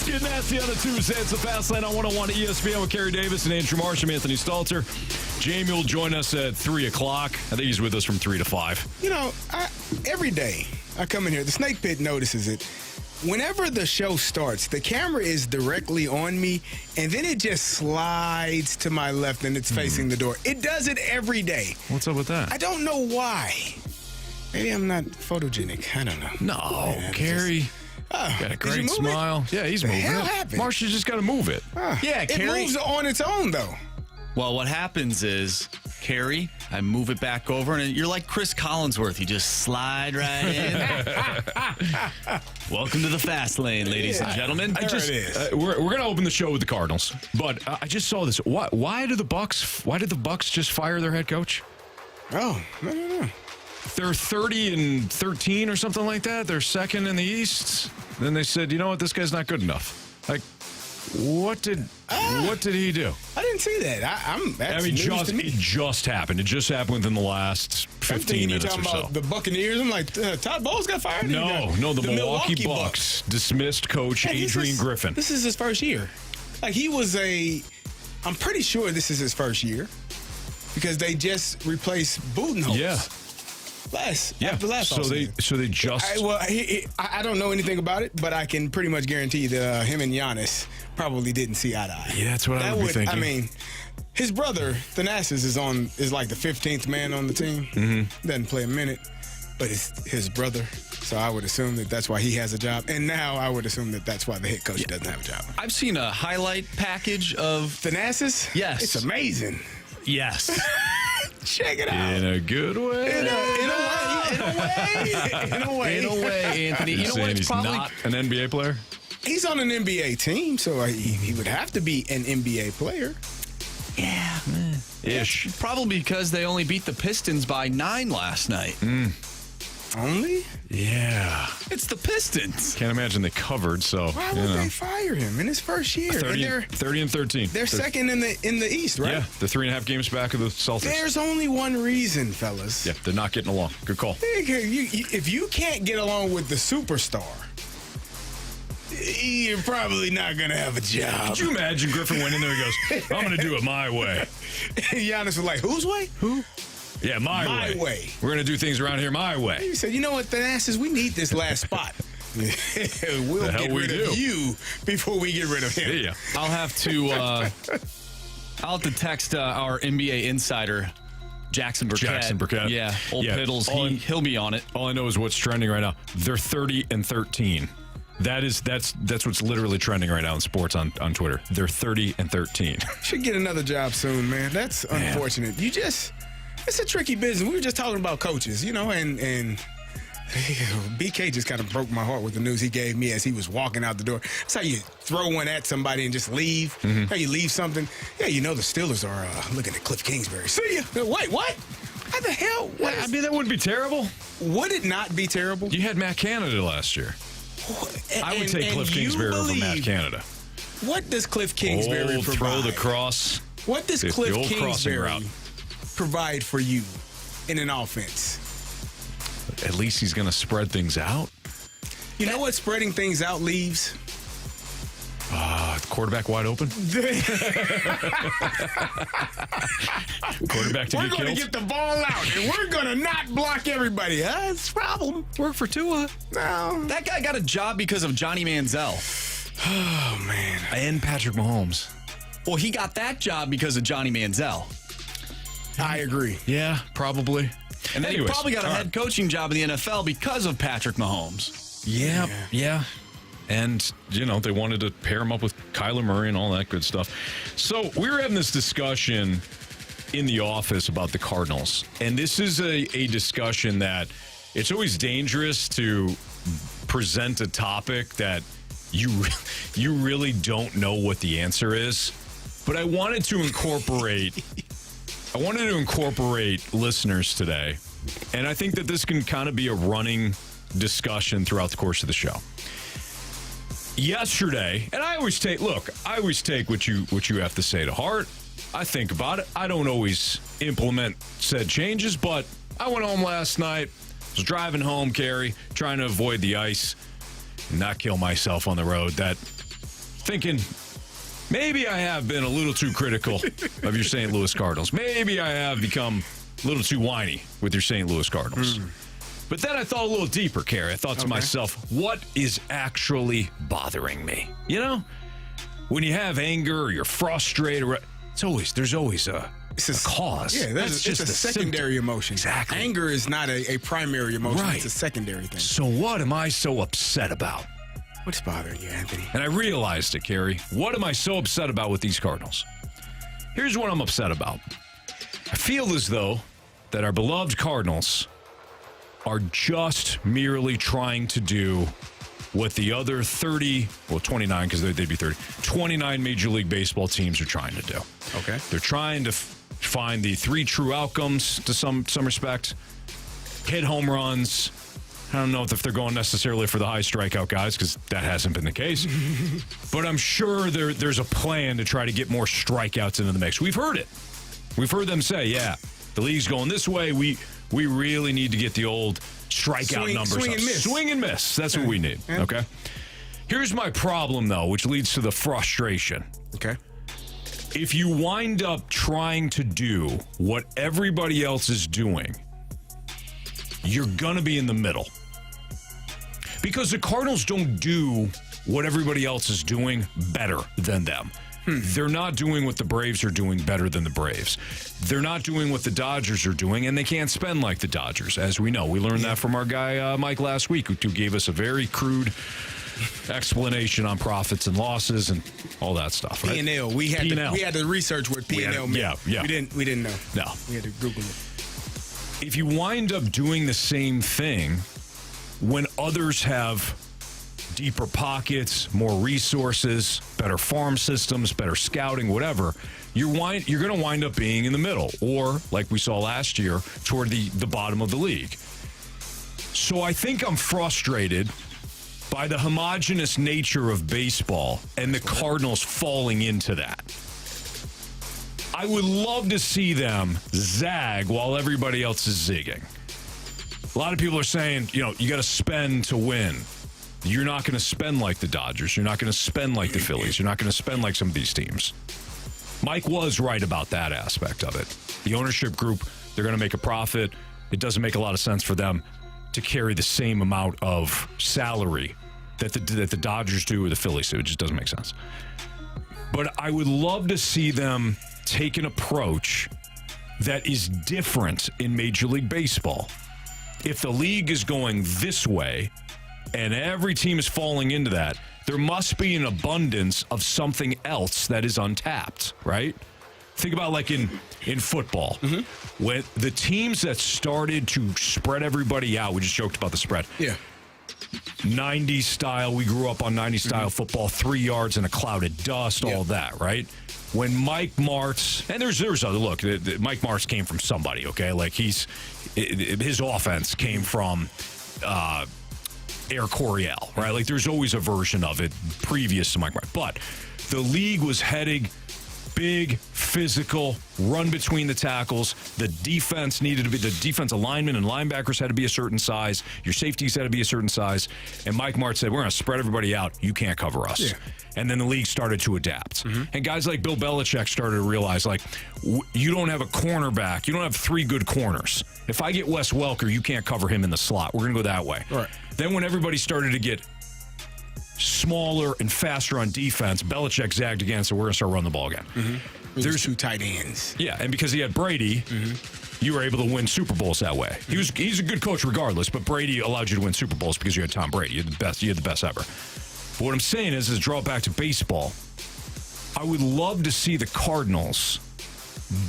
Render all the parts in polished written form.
Get nasty on a Tuesday. It's the Fast Lane on 101 ESPN with Carey Davis and Andrew Marsh. I'm Anthony Stalter. Jamie will join us at 3 o'clock. I think he's with us from 3 to 5. You know, every day I come in here, the Snake Pit notices it. Whenever the show starts, the camera is directly on me, and then it just slides to my left, and it's facing the door. It does it every day. What's up with that? I don't know why. Maybe I'm not photogenic. I don't know. No, Carey. Got a great smile. Yeah, he's moving hell it. happened? Marsh, you just got to move it. Yeah, It Carey. moves on its own, though. Well, what happens is, Carey, I move it back over, and you're like Chris Collinsworth. You just slide right in. Welcome to the Fast Lane, ladies and gentlemen. There it is. We're going to open the show with the Cardinals, but I just saw this. Why did the Bucs just fire their head coach? Oh, no. They're 30-13 or something like that. They're second in the East. Then they said, you know what, this guy's not good enough. Like, what did he do? I didn't see that. It just happened. It just happened within the last 15 minutes or you're so. talking about the Buccaneers. I'm like, Todd Bowles got fired? No, the Milwaukee Bucks dismissed coach Adrian Griffin. This is his first year. Like, I'm pretty sure this is his first year because they just replaced Budenholzer. Yeah. After last offseason. So they just... I don't know anything about it, but I can pretty much guarantee that him and Giannis probably didn't see eye to eye. Yeah, that's what I would be thinking. I mean, his brother, Thanasis, is like the 15th man on the team. Mm-hmm. Doesn't play a minute, but it's his brother. So I would assume that that's why he has a job. And now I would assume that that's why the head coach doesn't have a job. I've seen a highlight package of Thanasis? Yes. It's amazing. Yes. Check it out. In a good way. In a way, Anthony. You're saying he's not an NBA player? He's on an NBA team, so he would have to be an NBA player. Yeah. Ish. Probably because they only beat the Pistons by 9 last night. Only? Yeah. It's the Pistons. Can't imagine they covered, so... Why would they fire him in his first year? 30-13. They're second in the East, right? Yeah, they're 3.5 games back of the Celtics. There's only one reason, fellas. Yeah, they're not getting along. Good call. If you can't get along with the superstar, you're probably not going to have a job. Could you imagine Griffin went in there and goes, I'm going to do it my way. Giannis was like, whose way? Who? Yeah, my way. We're going to do things around here my way. He said, you know what, Thanasis, we need this last spot. We'll get rid of you before we get rid of him. Yeah. I'll have to text our NBA insider, Jackson Burkett. Yeah, old Piddles. He'll be on it. All I know is what's trending right now. They're 30-13. That's what's literally trending right now in sports on Twitter. They're 30-13. Should get another job soon, man. That's unfortunate. It's a tricky business. We were just talking about coaches, and BK just kind of broke my heart with the news he gave me as he was walking out the door. That's how you throw one at somebody and just leave. Mm-hmm. How you leave something. Yeah, the Steelers are looking at Cliff Kingsbury. See ya. Wait, what? How the hell? That wouldn't be terrible. Would it not be terrible? You had Matt Canada last year. I would take Cliff Kingsbury over Matt Canada. What does Cliff Kingsbury provide? Throw the cross. What does Cliff Kingsbury provide for you in an offense? At least he's going to spread things out. You know what spreading things out leaves? Quarterback wide open. Quarterback to we're going to get the ball out, and we're going to not block everybody. That's a problem. Work for Tua. No. That guy got a job because of Johnny Manziel. Oh, man. And Patrick Mahomes. Well, he got that job because of Johnny Manziel. I agree. Yeah, probably. And then he probably got a head coaching job in the NFL because of Patrick Mahomes. Yeah. And, they wanted to pair him up with Kyler Murray and all that good stuff. So we were having this discussion in the office about the Cardinals. And this is a discussion that it's always dangerous to present a topic that you really don't know what the answer is. But I wanted to incorporate listeners today. And I think that this can kind of be a running discussion throughout the course of the show. Yesterday, and I always take what you have to say to heart. I think about it. I don't always implement said changes, but I went home last night, was driving home, Carey, trying to avoid the ice and not kill myself on the road. That thinking, maybe I have been a little too critical of your St. Louis Cardinals. Maybe I have become a little too whiny with your St. Louis Cardinals. But then I thought a little deeper, Carey. I thought to myself, what is actually bothering me? You know, when you have anger or you're frustrated, there's always a cause. Yeah, it's just a secondary emotion. Exactly. Anger is not a primary emotion. Right. It's a secondary thing. So what am I so upset about? What's bothering you, Anthony? And I realized it, Carey. What am I so upset about with these Cardinals? Here's what I'm upset about. I feel as though that our beloved Cardinals are just merely trying to do what the other 29 because they'd be 29 Major League Baseball teams are trying to do. Okay. They're trying to find the 3 true outcomes to some respect. Hit home runs. I don't know if they're going necessarily for the high strikeout guys because that hasn't been the case. But I'm sure there's a plan to try to get more strikeouts into the mix. We've heard it. We've heard them say, yeah, the league's going this way. We really need to get the old strikeout numbers swing up. And miss. Swing and miss. That's what we need. Yeah. Okay. Here's my problem, though, which leads to the frustration. Okay. If you wind up trying to do what everybody else is doing, you're going to be in the middle. Because the Cardinals don't do what everybody else is doing better than them. They're not doing what the Braves are doing better than the Braves. They're not doing what the Dodgers are doing, and they can't spend like the Dodgers, as we know. We learned that from our guy, Mike, last week, who gave us a very crude explanation on profits and losses and all that stuff. Right? P&L. We had to research what P&L meant. Yeah. We didn't know. No. We had to Google it. If you wind up doing the same thing when others have deeper pockets, more resources, better farm systems, better scouting, whatever, you're going to wind up being in the middle, or like we saw last year, toward the bottom of the league. So I think I'm frustrated by the homogenous nature of baseball and the Cardinals falling into that. I would love to see them zag while everybody else is zigging. A lot of people are saying, you got to spend to win. You're not going to spend like the Dodgers. You're not going to spend like the Phillies. You're not going to spend like some of these teams. Mike was right about that aspect of it. The ownership group, they're going to make a profit. It doesn't make a lot of sense for them to carry the same amount of salary that the Dodgers do or the Phillies do. It just doesn't make sense. But I would love to see them take an approach that is different in Major League Baseball. If the league is going this way and every team is falling into that, there must be an abundance of something else that is untapped, right? Think about like in football, when the teams that started to spread everybody out, we just joked about the spread. Yeah. 90s style, we grew up on 90s style football, 3 yards in a cloud of dust, all that, right? When Mike Martz, and there's other, look, Mike Martz came from somebody, okay? Like his offense came from Air Coryell, right? Like there's always a version of it previous to Mike Martz. But the league was heading big, physical, run between the tackles. The defense needed to be, the defense alignment and linebackers had to be a certain size. Your safeties had to be a certain size. And Mike Martz said, we're going to spread everybody out. You can't cover us. Yeah. And then the league started to adapt. And guys like Bill Belichick started to realize, like, you don't have a cornerback. You don't have 3 good corners. If I get Wes Welker, you can't cover him in the slot. We're going to go that way. Right. Then when everybody started to get smaller and faster on defense, Belichick zagged again, so we're going to start running the ball again. There's 2 tight ends. Yeah, and because he had Brady, you were able to win Super Bowls that way. He's a good coach regardless, but Brady allowed you to win Super Bowls because you had Tom Brady. You had the best ever. But what I'm saying is draw it back to baseball. I would love to see the Cardinals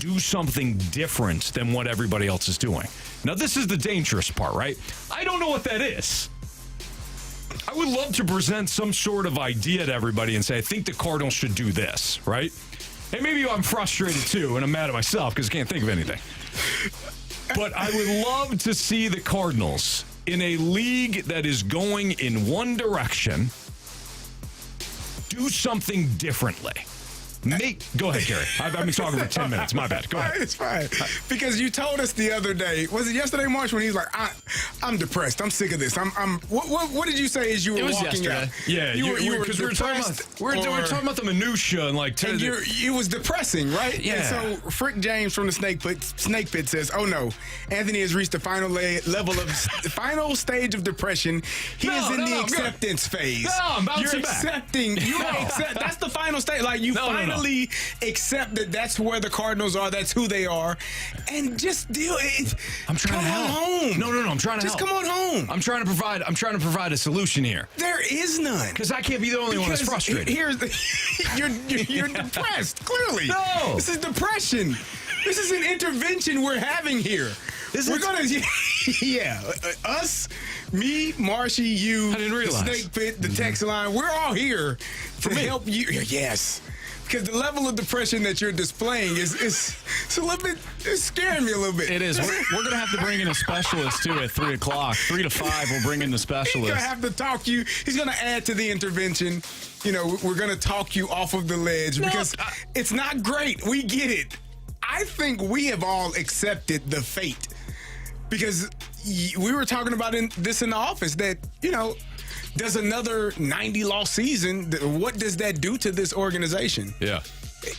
do something different than what everybody else is doing. Now, this is the dangerous part, right? I don't know what that is. I would love to present some sort of idea to everybody and say, I think the Cardinals should do this, right? And maybe I'm frustrated too, and I'm mad at myself because I can't think of anything. But I would love to see the Cardinals in a league that is going in one direction do something differently. Go ahead, Carey. I've been talking for 10 minutes. My bad. Go ahead. It's fine. Because you told us the other day, was it yesterday, Marsh, when he was like, I'm depressed. I'm sick of this. What did you say as you were walking yesterday. out? Yeah, you were because we were talking about the minutia and like. And it was depressing, right? Yeah. And so Frick James from the Snake Pit says, "Oh no, Anthony has reached the final final stage of depression. He is in the acceptance phase. No, I'm bouncing back. Accepting. That's the final stage. Like you finally accept that that's where the Cardinals are. That's who they are, and just deal. I'm trying to help. Come on home. No. I'm trying to just help. come on home. I'm trying to provide a solution here. There is none. Because I can't be the only one that's frustrated. You're depressed. Clearly, no. This is depression. This is an intervention we're having here. Us, me, Marshy, you, I didn't realize. the Snake Pit, the text line. We're all here to help you. Yes. Because the level of depression that you're displaying is it's a little bit, it's scaring me a little bit. It is. We're going to have to bring in a specialist, too, at 3 o'clock. 3 to 5, we'll bring in the specialist. He's going to have to talk you. He's going to add to the intervention. You know, we're going to talk you off of the ledge because it's not great. We get it. I think we have all accepted the fate because we were talking about this in the office that, you know, does another 90-loss season, what does that do to this organization? Yeah.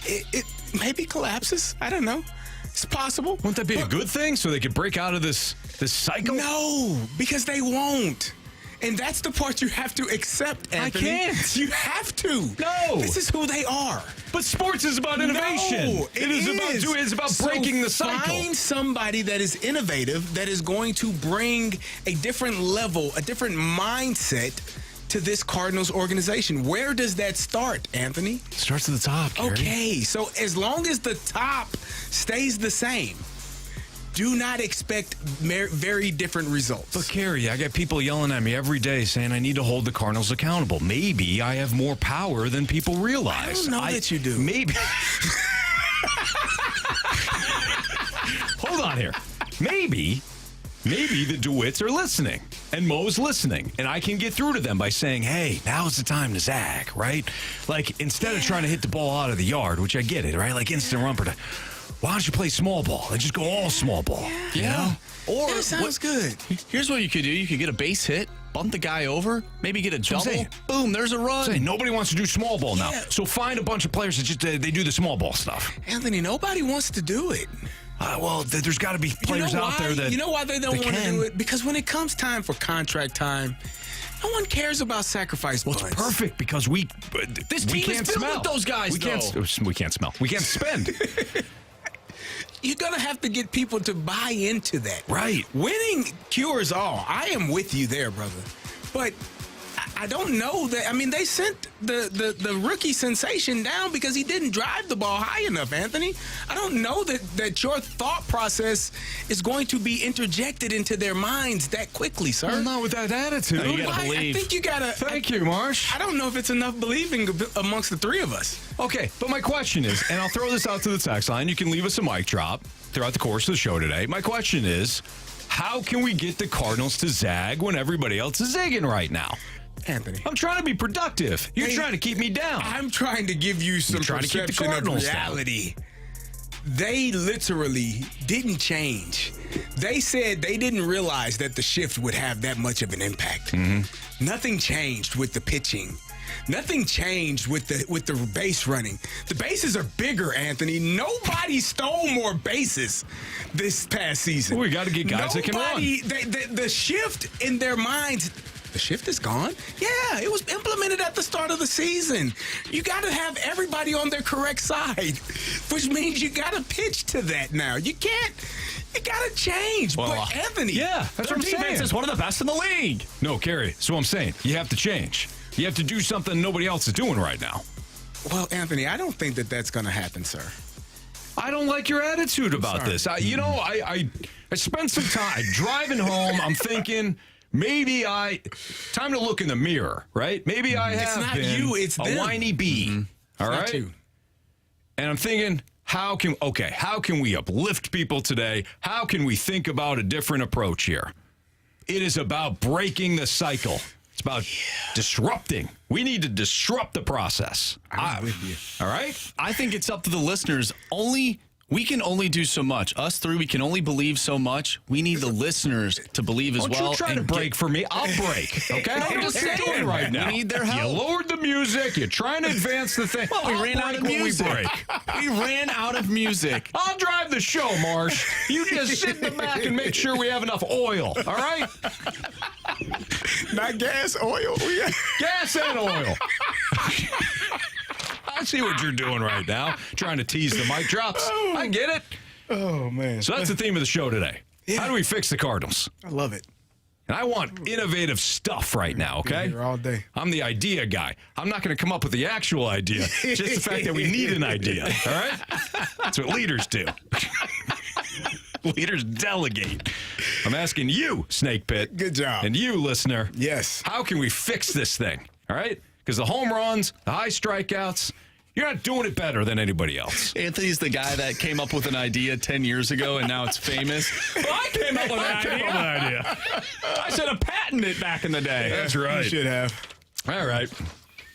It maybe collapses. I don't know. It's possible. Wouldn't that be a good thing so they could break out of this cycle? No, because they won't. And that's the part you have to accept, Anthony. I can't. You have to. No. This is who they are. But sports is about innovation. No, It's about breaking the cycle. Find somebody that is innovative, that is going to bring a different level, a different mindset to this Cardinals organization. Where does that start, Anthony? It starts at the top, Carey. Okay, so as long as the top stays the same, do not expect very different results. But, Carey, I got people yelling at me every day saying I need to hold the Cardinals accountable. Maybe I have more power than people realize. I don't know that you do. Maybe. Hold on here. Maybe the DeWitts are listening and Mo's listening, and I can get through to them by saying, hey, now's the time to zag, right? Like, instead of trying to hit the ball out of the yard, which I get it, right? Like instant rumper. Why don't you play small ball? Like, just go all small ball. You know? Or that sounds good. Here's what you could do. You could get a base hit, bump the guy over, maybe get a double. Boom, there's a run. Nobody wants to do small ball now. Yeah. So find a bunch of players that just they do the small ball stuff. Anthony, nobody wants to do it. Well, there's got to be players out there that... You know why they don't want to do it? Because when it comes time for contract time, no one cares about sacrifice bunts. Well, it's perfect because this team can't is filled smell. with those guys, we can't smell. We can't spend. You're going to have to get people to buy into that. Right. Winning cures all. I am with you there, brother. But I don't know that. I mean, they sent the rookie sensation down because he didn't drive the ball high enough, Anthony. I don't know that your thought process is going to be interjected into their minds that quickly, sir. Well, not with that attitude. No, you gotta believe. I think you got to. Thank you, Marsh. I don't know if it's enough believing amongst the three of us. Okay, but my question is, and I'll throw this out to the text line. You can leave us a mic drop throughout the course of the show today. My question is, how can we get the Cardinals to zag when everybody else is zigging right now? Anthony, I'm trying to be productive. You're trying to keep me down. I'm trying to give you some trying to keep the perception of Cardinals down. reality. They literally didn't change. They said they didn't realize that the shift would have that much of an impact. Mm-hmm. Nothing changed with the pitching. Nothing changed with the base running. The bases are bigger, Anthony. Nobody stole more bases this past season. We got to get guys that can run. The shift in their minds. The shift is gone? Yeah, it was implemented at the start of the season. You got to have everybody on their correct side, which means you got to pitch to that now. You can't. You got to change. Well, but Anthony, yeah, that's what I'm saying. Defense is one of the best in the league. No, Carey, that's what I'm saying. You have to change. You have to do something nobody else is doing right now. Well, Anthony, I don't think that that's going to happen, sir. I don't like your attitude about this. I spent some time driving home. I'm thinking maybe time to look in the mirror, right? Maybe I have not been you, it's a them. whiny bee. Mm-hmm. All right. Not you. And I'm thinking, how can we uplift people today? How can we think about a different approach here? It is about breaking the cycle. It's about disrupting. We need to disrupt the process. I'm with you. All right? I think it's up to the listeners. We can only do so much. Us three, we can only believe so much. We need the listeners to believe as Don't well. you try to break for me. I'll break. Okay? I'm just saying right now. We need their help. You lowered the music. You're trying to advance the thing. Well, we ran out of music. We ran out of music. I'll drive the show, Marsh. You just sit in the back and make sure we have enough oil. All right? Not gas, oil. Gas and oil. I see what you're doing right now, trying to tease the mic drops. I get it. Oh, man. So that's the theme of the show today. Yeah. How do we fix the Cardinals? I love it. And I want innovative stuff right now, okay? Here all day. I'm the idea guy. I'm not going to come up with the actual idea, just the fact that we need an idea, all right? That's what leaders do. Leaders delegate. I'm asking you, Snake Pit. Good job. And you, listener. Yes. How can we fix this thing, all right? Because the home runs, the high strikeouts, you're not doing it better than anybody else. Anthony's the guy that came up with an idea 10 years ago, and now it's famous. Well, I came up with an idea. I said a patent it back in the day. That's right. You should have. All right.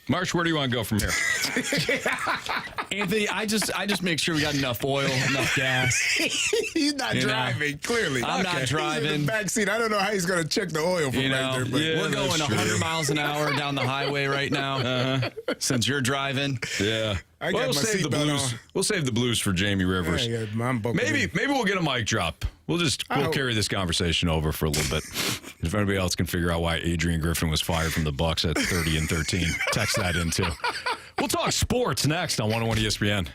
Marsh, where do you want to go from here? Anthony, I just make sure we got enough oil, enough gas. He's not driving, clearly. I'm not driving. He's in the back seat. I don't know how he's going to check the oil from right there. But yeah. We're going that's 100 true. miles an hour down the highway right now. Since you're driving. Yeah. I got we'll my save the seatbelt blues. on. We'll save the blues for Jamie Rivers. Yeah, I'm buckled Maybe in. we'll get a mic drop. We'll hope. carry this conversation over for a little bit. If anybody else can figure out why Adrian Griffin was fired from the Bucks at 30-13, text that in too. We'll talk sports next on 101 ESPN.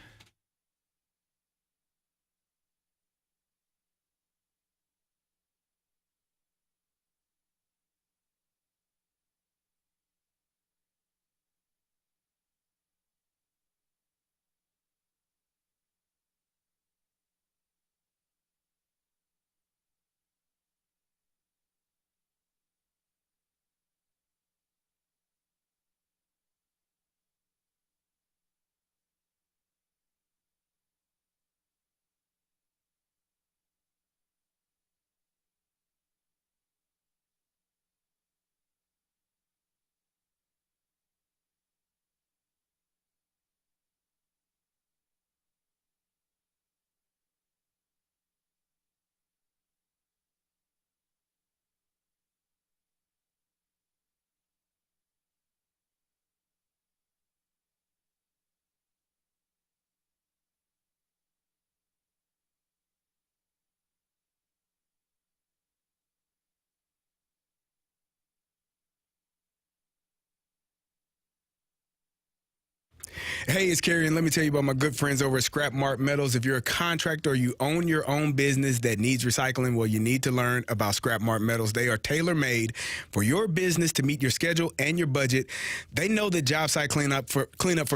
Hey, it's Carey, and let me tell you about my good friends over at Scrap Mart Metals. If you're a contractor or you own your own business that needs recycling, well, you need to learn about Scrap Mart Metals. They are tailor-made for your business to meet your schedule and your budget. They know that job site cleanup for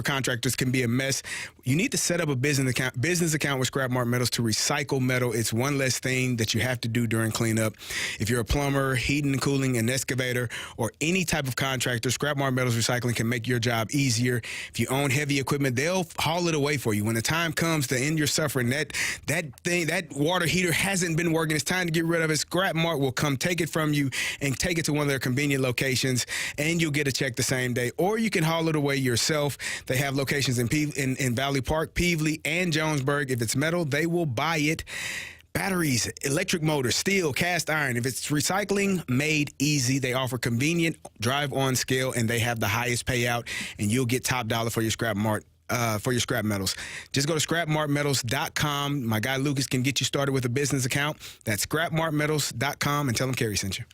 contractors can be a mess. You need to set up a business account with Scrap Mart Metals to recycle metal. It's one less thing that you have to do during cleanup. If you're a plumber, heating and cooling, an excavator, or any type of contractor, Scrap Mart Metals Recycling can make your job easier. If you own heavy equipment, they'll haul it away for you. When the time comes to end your suffering, that water heater hasn't been working, it's time to get rid of it. Scrap Mart will come take it from you and take it to one of their convenient locations, and you'll get a check the same day. Or you can haul it away yourself. They have locations in Valley Park, Peevely, and Jonesburg. If it's metal, they will buy it. Batteries, electric motors, steel, cast iron. If it's recycling, made easy. They offer convenient drive-on scale, and they have the highest payout, and you'll get top dollar for your scrap metals. Just go to scrapmartmetals.com. My guy Lucas can get you started with a business account. That's scrapmartmetals.com, and tell him Carey sent you.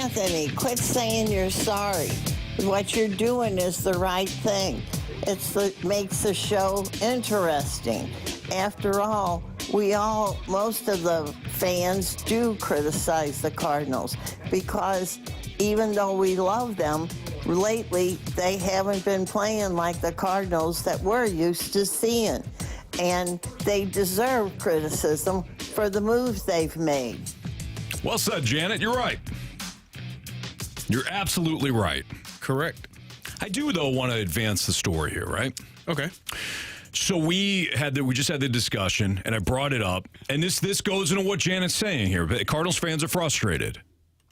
Anthony, quit saying you're sorry. What you're doing is the right thing. It makes the show interesting. After all, most of the fans do criticize the Cardinals because even though we love them, lately they haven't been playing like the Cardinals that we're used to seeing. And they deserve criticism for the moves they've made. Well said, Janet. You're right. You're absolutely right. Correct. I do, though, want to advance the story here, right? Okay. So we just had the discussion, and I brought it up, and this goes into what Janet's saying here. But Cardinals fans are frustrated,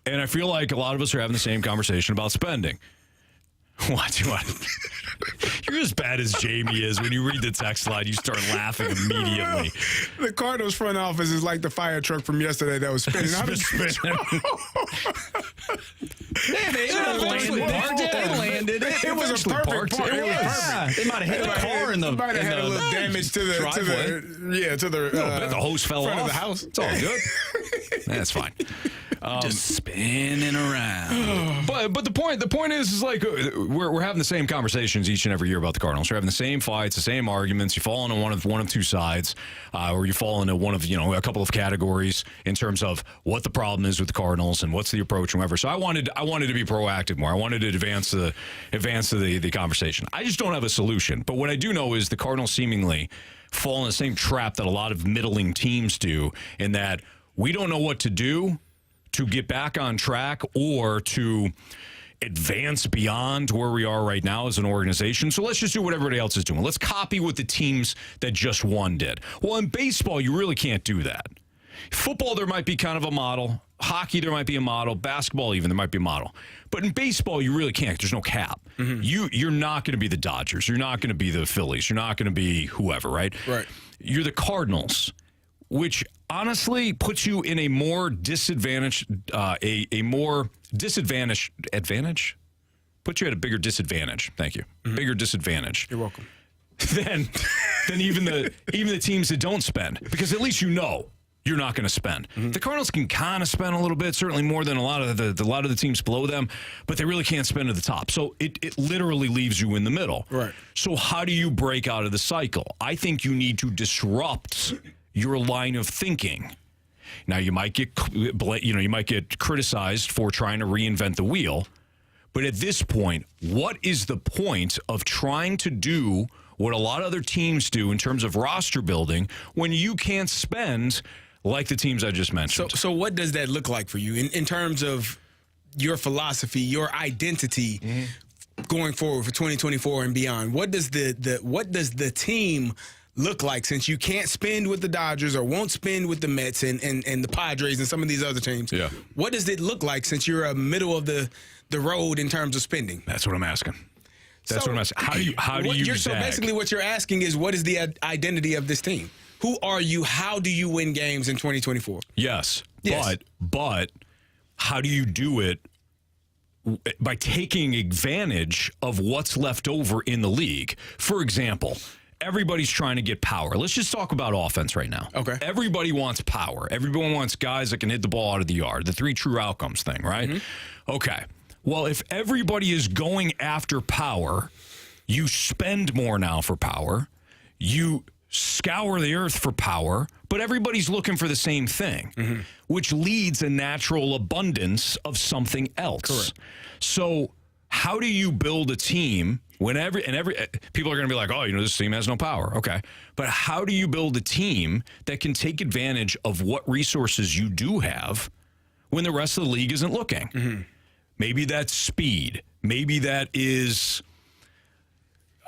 and I feel like a lot of us are having the same conversation about spending. What? You're as bad as Jamie is. When you read the text line, you start laughing immediately. The Cardinals front office is like the fire truck from yesterday that was spinning. They landed. It was a perfect park. They might have hit the car in the might have had a little damage to the hose fell front off of the house. It's all good. That's fine. Just spinning around. But the point is like we're having the same conversations each and every year about the Cardinals. We're having the same fights, the same arguments. You fall into one of two sides, or you fall into one of a couple of categories in terms of what the problem is with the Cardinals and what's the approach and whatever. So I wanted to be proactive more. I wanted to advance the conversation. I just don't have a solution. But what I do know is the Cardinals seemingly fall in the same trap that a lot of middling teams do, in that we don't know what to do to get back on track or to advance beyond where we are right now as an organization. So let's just do what everybody else is doing. Let's copy what the teams that just won did. Well, in baseball, you really can't do that. Football, there might be kind of a model. Hockey, there might be a model. Basketball, even, there might be a model. But in baseball, you really can't. There's no cap. Mm-hmm. You're not going to be the Dodgers. You're not going to be the Phillies. You're not going to be whoever, right? Right. You're the Cardinals, which honestly puts you in a more disadvantaged, advantage? Puts you at a bigger disadvantage. Thank you. Mm-hmm. Bigger disadvantage. You're welcome. Than even the teams that don't spend, because at least you're not going to spend. Mm-hmm. The Cardinals can kind of spend a little bit, certainly more than a lot of the teams below them, but they really can't spend at the top. So it literally leaves you in the middle. Right. So how do you break out of the cycle? I think you need to disrupt your line of thinking. Now you might get criticized for trying to reinvent the wheel, but at this point, what is the point of trying to do what a lot of other teams do in terms of roster building when you can't spend like the teams I just mentioned? So what does that look like for you in terms of your philosophy, your identity going forward for 2024 and beyond? What does the team look like, since you can't spend with the Dodgers or won't spend with the Mets and the Padres and some of these other teams? Yeah. What does it look like since you're a middle of the road in terms of spending? That's what I'm asking. What I'm asking. How do you So basically what you're asking is, what is the identity of this team? Who are you? How do you win games in 2024? Yes. But how do you do it? By taking advantage of what's left over in the league. For example, everybody's trying to get power. Let's just talk about offense right now. Okay. Everybody wants power. Everyone wants guys that can hit the ball out of the yard. The 3 true outcomes thing, right? Mm-hmm. Okay. Well, if everybody is going after power, you spend more now for power. You scour the earth for power, but everybody's looking for the same thing, which leads a natural abundance of something else. Correct. So how do you build a team when people are going to be like, oh, this team has no power. Okay. But how do you build a team that can take advantage of what resources you do have when the rest of the league isn't looking? Mm-hmm. Maybe that's speed. Maybe that is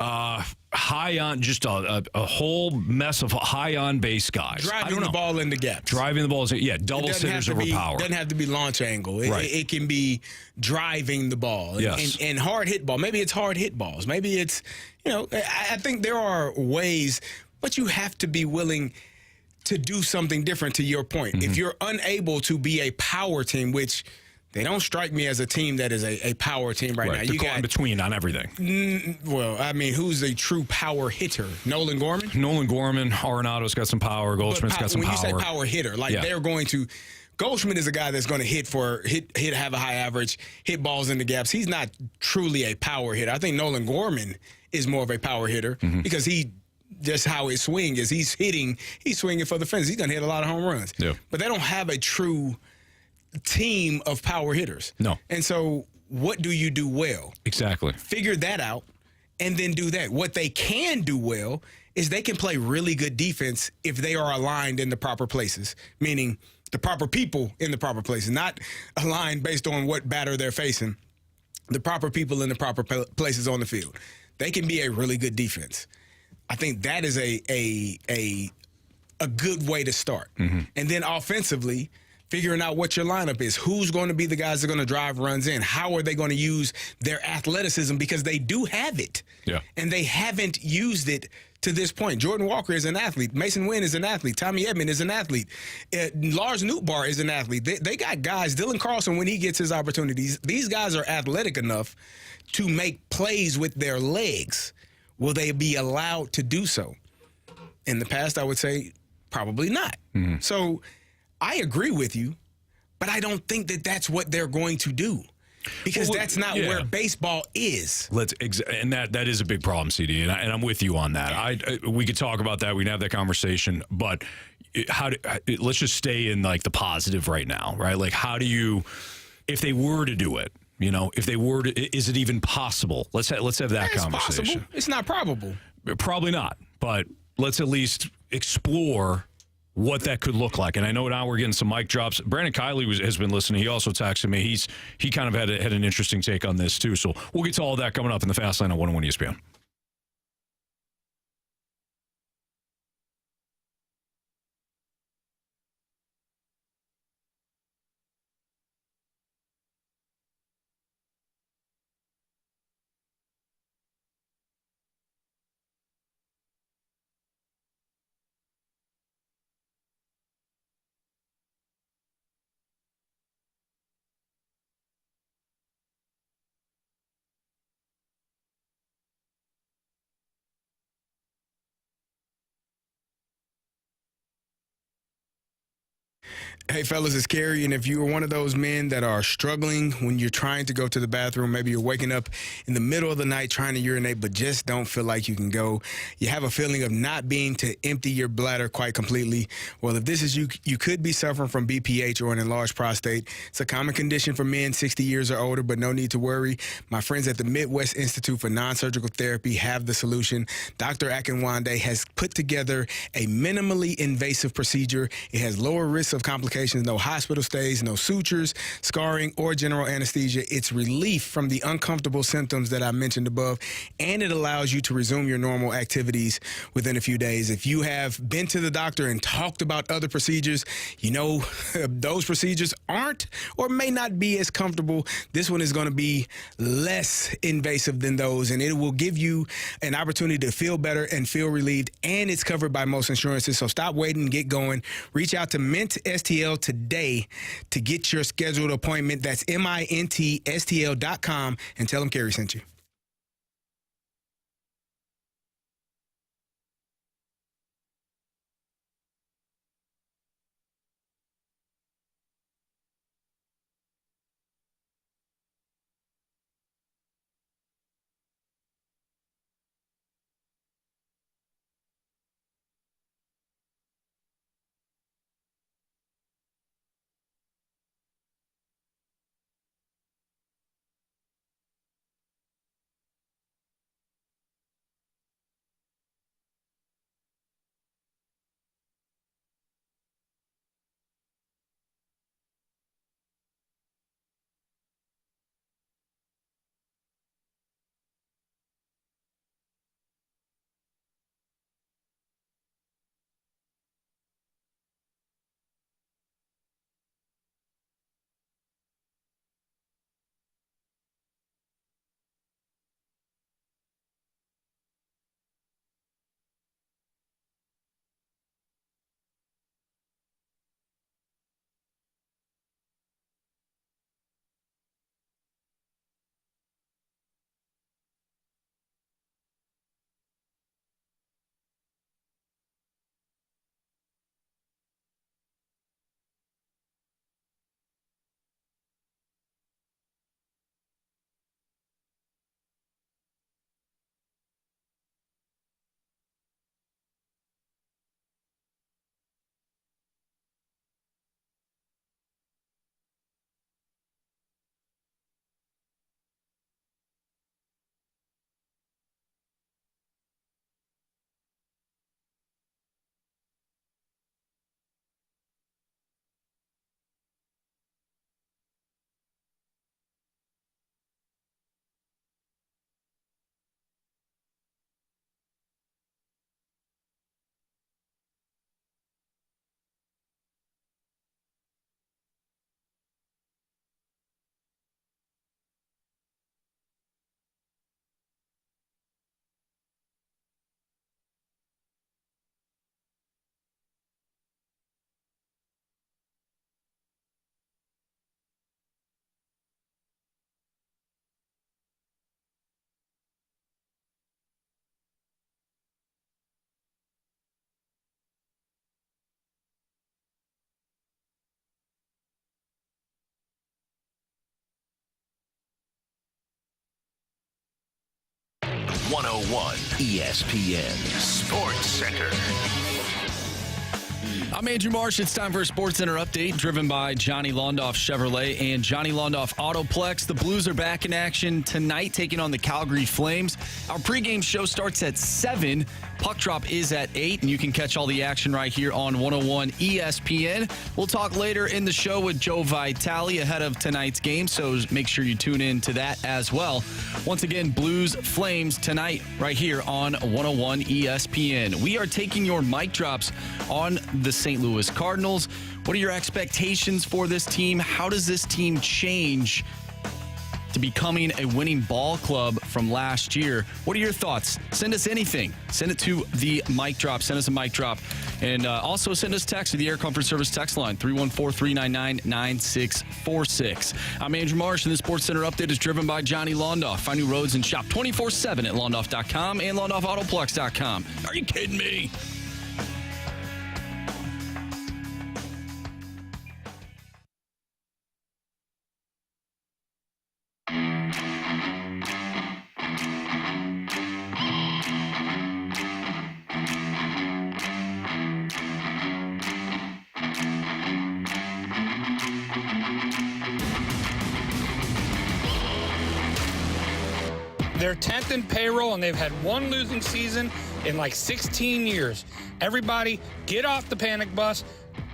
high on, just a whole mess of high on base guys. Driving the ball in the gaps. Driving the ball, double sitters over power. It doesn't have to be launch angle. It can be driving the ball. Yes. And hard hit ball. Maybe it's hard hit balls. Maybe it's, I think there are ways, but you have to be willing to do something different, to your point. Mm-hmm. If you're unable to be a power team, which they don't strike me as a team that is a power team right now. They're caught in between on everything. Well, I mean, who's a true power hitter? Nolan Gorman? Nolan Gorman. Arenado's got some power. Goldsmith's got some power. When you say power hitter, they're going to Goldschmidt is a guy that's going to have a high average, hit balls in the gaps. He's not truly a power hitter. I think Nolan Gorman is more of a power hitter because just how his swing is. He's swinging for the fence. He's going to hit a lot of home runs. Yeah. But they don't have a true team of power hitters. No. And so what do you do well? Exactly. Figure that out and then do that. What they can do well is they can play really good defense if they are aligned in the proper places, meaning the proper people in the proper places, not aligned based on what batter they're facing, the proper people in the proper places on the field. They can be a really good defense. I think that is a good way to start. And then offensively, figuring out what your lineup is. Who's going to be the guys that are going to drive runs in? How are they going to use their athleticism? Because they do have it. Yeah. And they haven't used it to this point. Jordan Walker is an athlete. Mason Wynn is an athlete. Tommy Edman is an athlete. Lars Nootbaar is an athlete. They got guys. Dylan Carlson, when he gets his opportunities, these guys are athletic enough to make plays with their legs. Will they be allowed to do so? In the past, I would say probably not. So I agree with you, but I don't think that that's what they're going to do because that's not where baseball is. And that is a big problem, CD, and I'm with you on that. We could talk about that. We can have that conversation, but let's just stay in like the positive right now, right? Like, how do you, if they were to do it, if they were to, is it even possible? Let's have that conversation. Possible. It's not probable. Probably not, but let's at least explore what that could look like. And I know now we're getting some mic drops. Brandon Kiley has been listening. He also texted me. He kind of had an interesting take on this too. So we'll get to all that coming up in the Fast Lane on 101 ESPN. Hey, fellas, it's Carey, and if you are one of those men that are struggling when you're trying to go to the bathroom, maybe you're waking up in the middle of the night trying to urinate but just don't feel like you can go, you have a feeling of not being to empty your bladder quite completely, well, if this is you, you could be suffering from BPH or an enlarged prostate. It's a common condition for men 60 years or older, but no need to worry. My friends at the Midwest Institute for Non-Surgical Therapy have the solution. Dr. Akinwande has put together a minimally invasive procedure. It has lower risks of complications, no hospital stays, no sutures, scarring, or general anesthesia. It's relief from the uncomfortable symptoms that I mentioned above, and it allows you to resume your normal activities within a few days. If you have been to the doctor and talked about other procedures, those procedures aren't or may not be as comfortable. This one is going to be less invasive than those, and it will give you an opportunity to feel better and feel relieved, and it's covered by most insurances. So stop waiting and get going. Reach out to Mint STL today to get your scheduled appointment. That's MINTSTL.com, and tell them Carey sent you. 101 ESPN Sports Center. I'm Andrew Marsh. It's time for a Sports Center update driven by Johnny Londoff Chevrolet and Johnny Londoff Autoplex. The Blues are back in action tonight, taking on the Calgary Flames. Our pregame show starts at 7. Puck drop is at 8, and you can catch all the action right here on 101 ESPN. We'll talk later in the show with Joe Vitale ahead of tonight's game, so make sure you tune in to that as well. Once again, Blues Flames tonight right here on 101 ESPN. We are taking your mic drops on the St. Louis Cardinals. What are your expectations for this team? How does this team change to becoming a winning ball club from last year? What are your thoughts? Send us anything. Send it to the mic drop. Send us a mic drop. And also send us text to the Air Comfort Service text line, 314-399-9646. I'm Andrew Marsh, and the Sports Center update is driven by Johnny Londoff. Find new roads and shop 24/7 at londoff.com and londoffautoplex.com. Are you kidding me? They're 10th in payroll, and they've had one losing season in like 16 years. Everybody, get off the panic bus.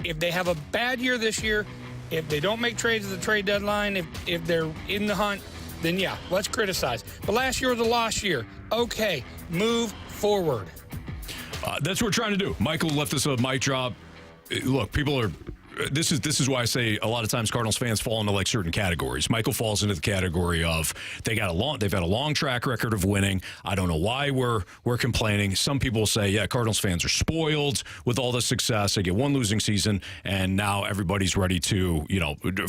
If they have a bad year this year, if they don't make trades at the trade deadline, if they're in the hunt, then yeah, let's criticize. But last year was a lost year. Okay, move forward. That's what we're trying to do. Michael left us a mic drop. Look, people are... This is why I say a lot of times Cardinals fans fall into like certain categories. Michael falls into the category of they've had a long track record of winning. I don't know why we're complaining. Some people say, yeah, Cardinals fans are spoiled with all the success. They get one losing season, and now everybody's ready to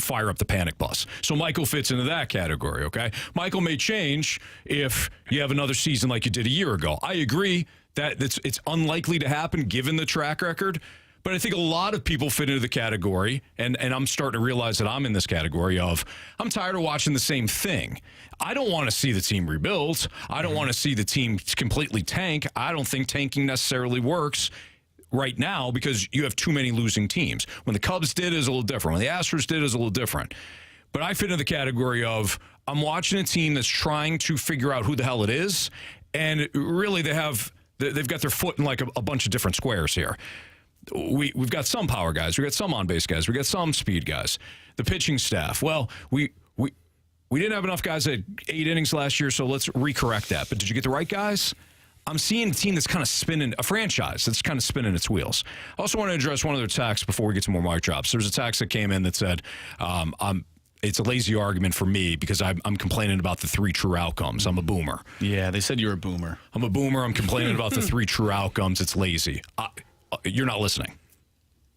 fire up the panic bus. So Michael fits into that category. Okay, Michael may change if you have another season like you did a year ago. I agree that it's unlikely to happen given the track record. But I think a lot of people fit into the category, and I'm starting to realize that I'm in this category of I'm tired of watching the same thing. I don't want to see the team rebuild. I don't want to see the team completely tank. I don't think tanking necessarily works right now because you have too many losing teams. When the Cubs did, it was a little different. When the Astros did, it was a little different. But I fit into the category of I'm watching a team that's trying to figure out who the hell it is, and really they've got their foot in like a bunch of different squares here. We've got some power guys. We've got some on-base guys. We've got some speed guys. The pitching staff. Well, we didn't have enough guys at 8 innings last year, so let's recorrect that. But did you get the right guys? I'm seeing a team that's kind of spinning, a franchise that's kind of spinning its wheels. I also want to address one other text before we get to more mic drops. There's a text that came in that said, it's a lazy argument for me because I'm complaining about the 3 true outcomes. I'm a boomer. Yeah, they said you're a boomer. I'm a boomer. I'm complaining about the 3 true outcomes. It's lazy. You're not listening.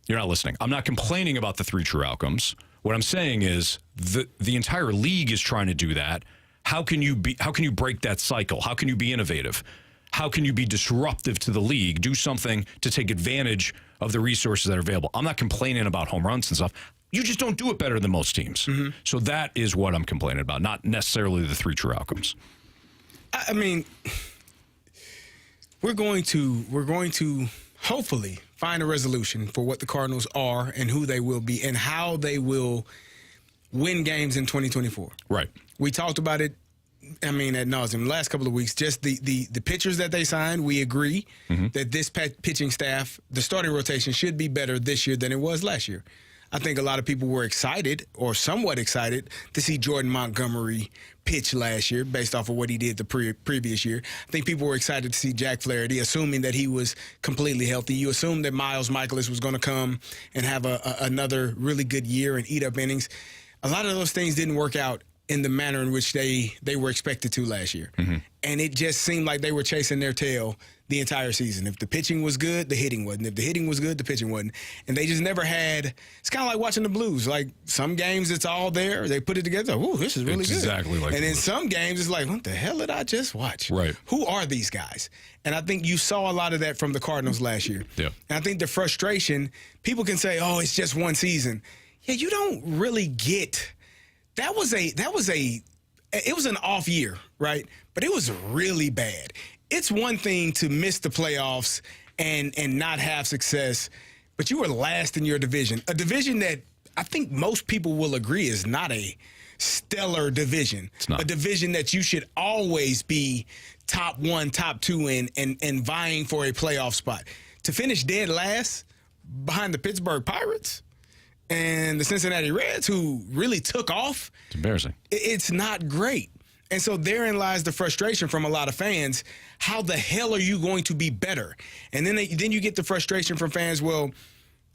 You're not listening. I'm not complaining about the 3 true outcomes. What I'm saying is the entire league is trying to do that. How can you break that cycle? How can you be innovative? How can you be disruptive to the league? Do something to take advantage of the resources that are available. I'm not complaining about home runs and stuff. You just don't do it better than most teams. Mm-hmm. So that is what I'm complaining about, not necessarily the 3 true outcomes. I mean, we're going to hopefully find a resolution for what the Cardinals are and who they will be and how they will win games in 2024. Right. We talked about it, ad nauseum, the last couple of weeks. Just the pitchers that they signed, we agree that this pitching staff, the starting rotation, should be better this year than it was last year. I think a lot of people were excited or somewhat excited to see Jordan Montgomery pitch last year based off of what he did the previous year. I think people were excited to see Jack Flaherty, assuming that he was completely healthy. You assumed that Miles Michaelis was going to come and have another really good year and eat up innings. A lot of those things didn't work out in the manner in which they were expected to last year. Mm-hmm. And it just seemed like they were chasing their tail the entire season. If the pitching was good, the hitting wasn't. If the hitting was good, the pitching wasn't. And they just never had – it's kind of like watching the Blues. Like some games it's all there. They put it together. Ooh, this is really good. Exactly like And then some games it's like, what the hell did I just watch? Right. Who are these guys? And I think you saw a lot of that from the Cardinals last year. Yeah. And I think the frustration, people can say, oh, it's just one season. Yeah, you don't really get – that was a it was an off year, right? But it was really bad. It's one thing to miss the playoffs and not have success, but you were last in your division, a division that I think most people will agree is not a stellar division. It's not. A division that you should always be top 1, top 2 in and vying for a playoff spot. To finish dead last behind the Pittsburgh Pirates and the Cincinnati Reds, who really took off. It's embarrassing. It's not great. And so therein lies the frustration from a lot of fans. How the hell are you going to be better? And then you get the frustration from fans, well,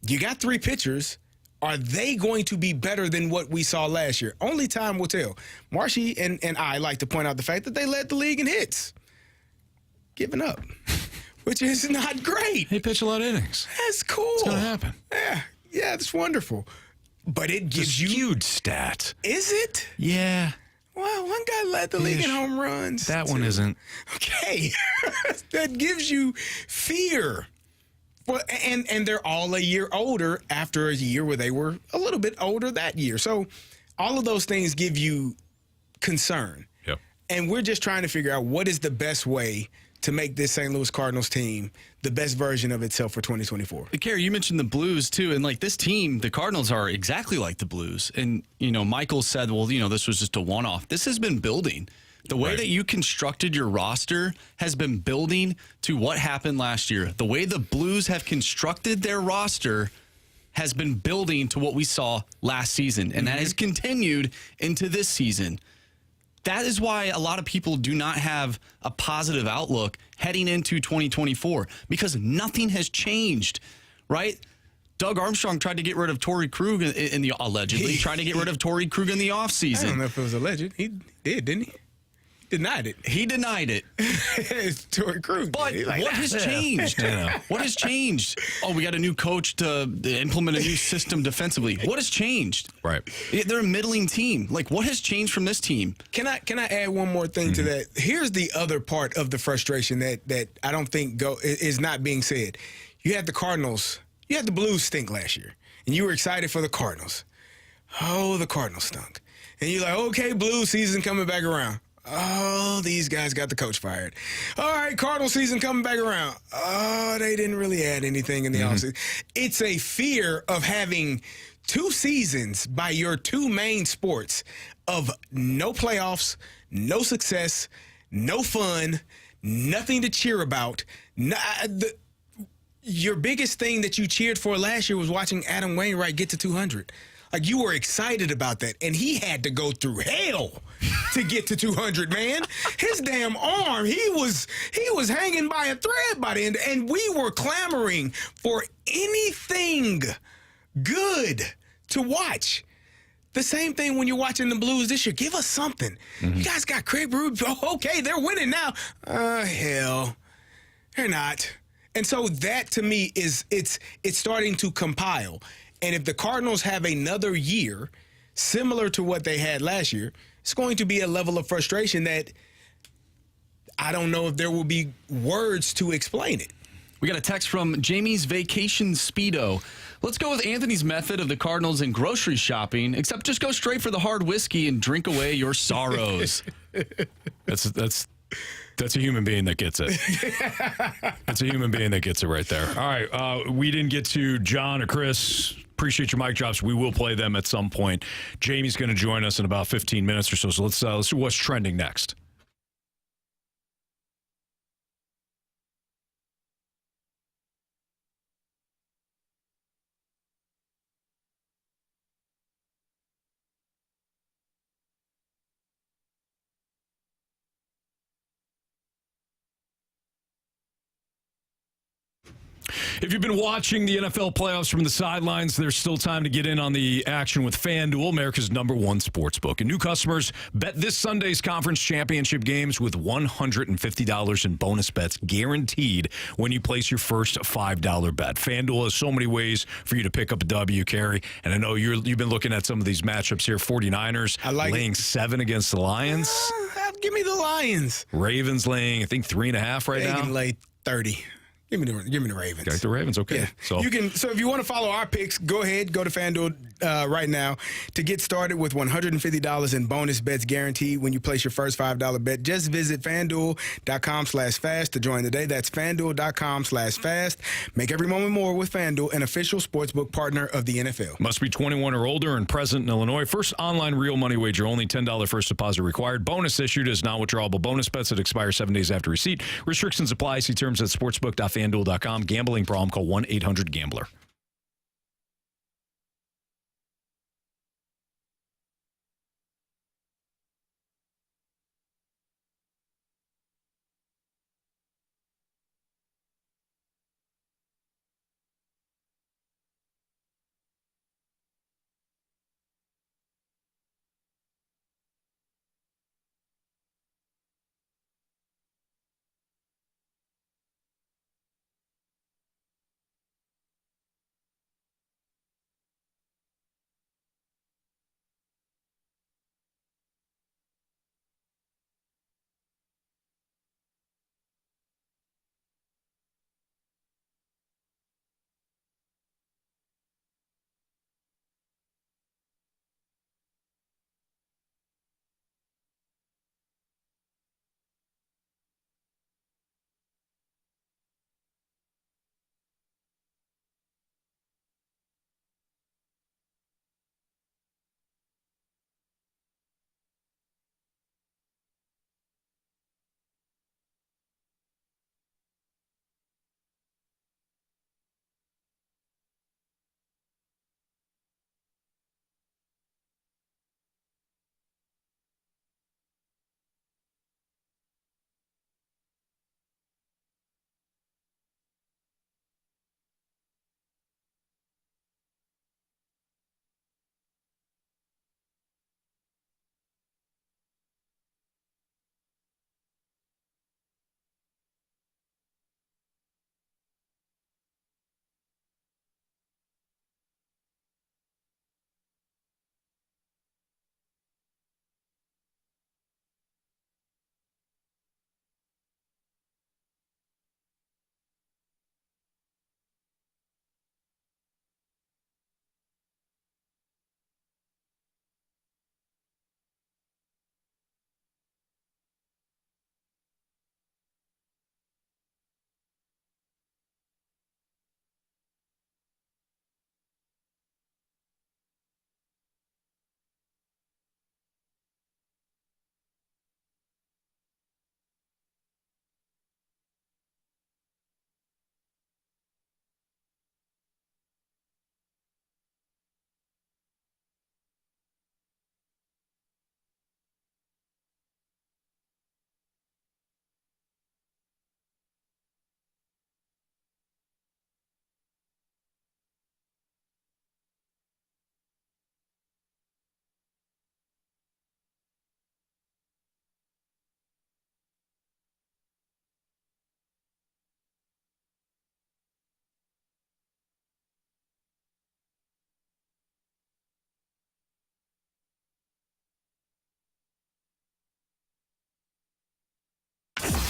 you got 3 pitchers. Are they going to be better than what we saw last year? Only time will tell. Marshy and I like to point out the fact that they led the league in hits. Giving up, which is not great. He pitched a lot of innings. That's cool. It's going to happen. Yeah, that's wonderful. But it gives you... Huge stat. Is it? Yeah. Well, one guy led the league in home runs. That one isn't. Okay. That gives you fear. Well, and they're all a year older after a year where they were a little bit older that year. So all of those things give you concern. Yep. And we're just trying to figure out what is the best way to make this St. Louis Cardinals team the best version of itself for 2024. Carey, you mentioned the Blues, too. And, like, this team, the Cardinals are exactly like the Blues. And, Michael said, well, this was just a one-off. This has been building. The way that you constructed your roster has been building to what happened last year. The way the Blues have constructed their roster has been building to what we saw last season. And that has continued into this season. That is why a lot of people do not have a positive outlook heading into 2024 because nothing has changed, right? Doug Armstrong tried to get rid of Torrey Krug allegedly tried to get rid of Torrey Krug in the offseason. I don't know if it was alleged. He did, didn't he? Denied it. He denied it. It's Torrey Krug. But what has changed? What has changed? Oh, we got a new coach to implement a new system defensively. What has changed? Right. They're a middling team. Like, what has changed from this team? Can I add one more thing to that? Here's the other part of the frustration that I don't think is not being said. You had the Cardinals. You had the Blues stink last year, and you were excited for the Cardinals. Oh, the Cardinals stunk. And you're like, okay, Blues season coming back around. Oh, these guys got the coach fired. All right, Cardinal season coming back around. Oh, they didn't really add anything in the offseason. It's a fear of having 2 seasons by your 2 main sports of no playoffs, no success, no fun, nothing to cheer about. Your biggest thing that you cheered for last year was watching Adam Wainwright get to 200. Like, you were excited about that, and he had to go through hell to get to 200, man. His damn arm, he was hanging by a thread by the end, and we were clamoring for anything good to watch. The same thing when you're watching the Blues this year. Give us something. You guys got Craig Berube. Oh, okay, they're winning now. Hell, they're not. And so that, to me, it's starting to compile. And if the Cardinals have another year similar to what they had last year, it's going to be a level of frustration that I don't know if there will be words to explain it. We got a text from Jamie's Vacation Speedo. Let's go with Anthony's method of the Cardinals in grocery shopping, except just go straight for the hard whiskey and drink away your sorrows. That's a human being that gets it. That's a human being that gets it right there. All right. We didn't get to John or Chris. Appreciate your mic drops. We will play them at some point. Jamie's going to join us in about 15 minutes or so. So let's see what's trending next. If you've been watching the NFL playoffs from the sidelines, there's still time to get in on the action with FanDuel, America's #1 sportsbook. And new customers bet this Sunday's conference championship games with $150 in bonus bets guaranteed when you place your first $5 bet. FanDuel has so many ways for you to pick up a W, Carey. And I know you've been looking at some of these matchups here. 49ers laying 7 against the Lions. Give me the Lions. Ravens laying, I think, 3.5 right now. They can lay 30. Give me the Ravens. Got the Ravens, okay. Yeah. So if you want to follow our picks, go ahead, go to FanDuel, right now to get started with $150 in bonus bets guaranteed when you place your first $5 bet. Just visit FanDuel.com/fast to join today. That's FanDuel.com/fast. Make every moment more with FanDuel, an official sportsbook partner of the NFL. Must be 21 or older and present in Illinois. First online real money wager only. $10 first deposit required. Bonus issued as non-withdrawable bonus bets that expire 7 days after receipt. Restrictions apply. See terms at sportsbook.fanduel.com. Gambling problem? Call 1-800-GAMBLER.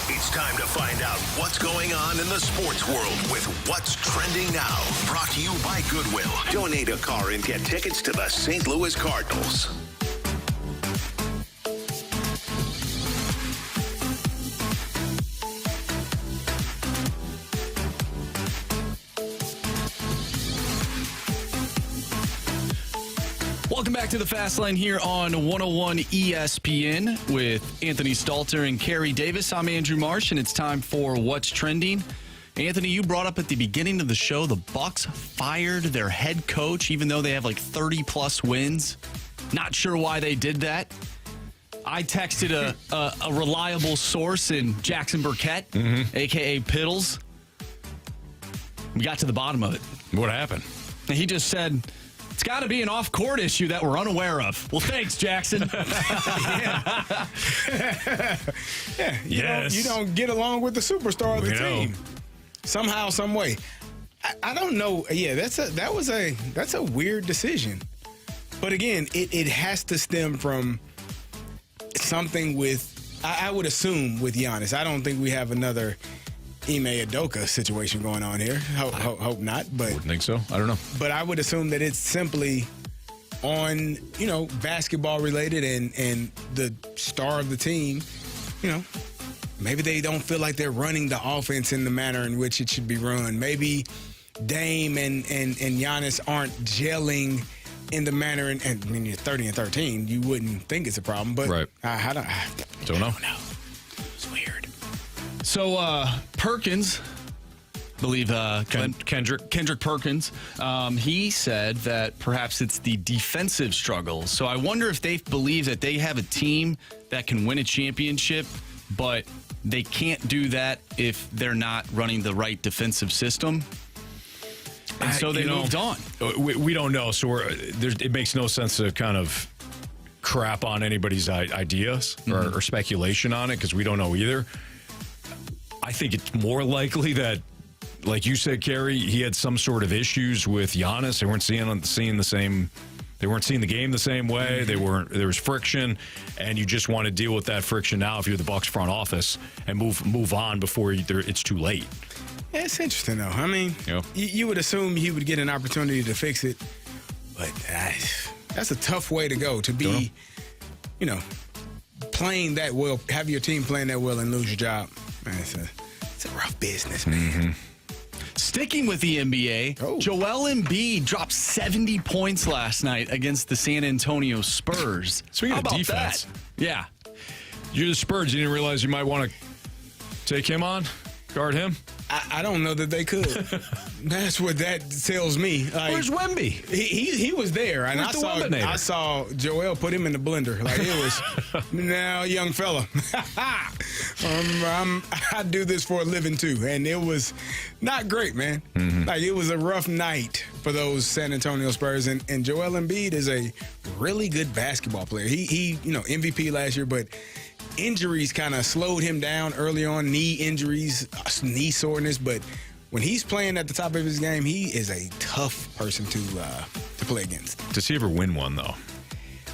It's time to find out what's going on in the sports world with What's Trending Now. Brought to you by Goodwill. Donate a car and get tickets to the St. Louis Cardinals. Welcome back to the Fast Lane here on 101 ESPN with Anthony Stalter and Carey Davis. I'm Andrew Marsh, and it's time for What's Trending. Anthony, you brought up at the beginning of the show the Bucs fired their head coach, even though they have like 30-plus wins. Not sure why they did that. I texted a reliable source in Jackson Burkett, a.k.a. Piddles. We got to the bottom of it. What happened? And he just said, it's got to be an off-court issue that we're unaware of. Well, thanks, Jackson. You don't get along with the superstar of the team. Somehow, some way. I don't know. Yeah, that's a weird decision. But again, it has to stem from something with, I would assume, with Giannis. I don't think we have another Ime Udoka situation going on here. Hope not. But Wouldn't think so. I don't know. But I would assume that it's simply on, basketball related and the star of the team, maybe they don't feel like they're running the offense in the manner in which it should be run. Maybe Dame and Giannis aren't gelling in the manner, and I mean, you're 30-13, you wouldn't think it's a problem, but right. I don't know. It's weird. So Perkins, I believe Kendrick Perkins, he said that perhaps it's the defensive struggles. So I wonder if they believe that they have a team that can win a championship, but they can't do that if they're not running the right defensive system. And so they moved on. We don't know. So it makes no sense to kind of crap on anybody's ideas or speculation on it because we don't know either. I think it's more likely that, like you said, Carey, he had some sort of issues with Giannis. They weren't seeing the same. They weren't seeing the game the same way. There was friction, and you just want to deal with that friction now if you're the Bucks front office and move on before it's too late. Yeah, it's interesting, though. I mean, you would assume he would get an opportunity to fix it, but that's a tough way to go, to be, playing that well, have your team playing that well and lose your job. Man, it's a rough business, man. Mm-hmm. Sticking with the NBA, Joel Embiid dropped 70 points last night against the San Antonio Spurs. Speaking of defense. That? Yeah. You're the Spurs. You didn't realize you might want to take him on? Guard him? I don't know that they could. That's what that tells me. Like, where's Wemby? He was there, and I saw Joel put him in the blender. Like, it was, now, young fella, I do this for a living too, and it was not great, man. Mm-hmm. Like, it was a rough night for those San Antonio Spurs, and Joel Embiid is a really good basketball player. He MVP last year, but injuries kind of slowed him down early on, knee injuries, knee soreness. But when he's playing at the top of his game, he is a tough person to play against. Does he ever win one, though?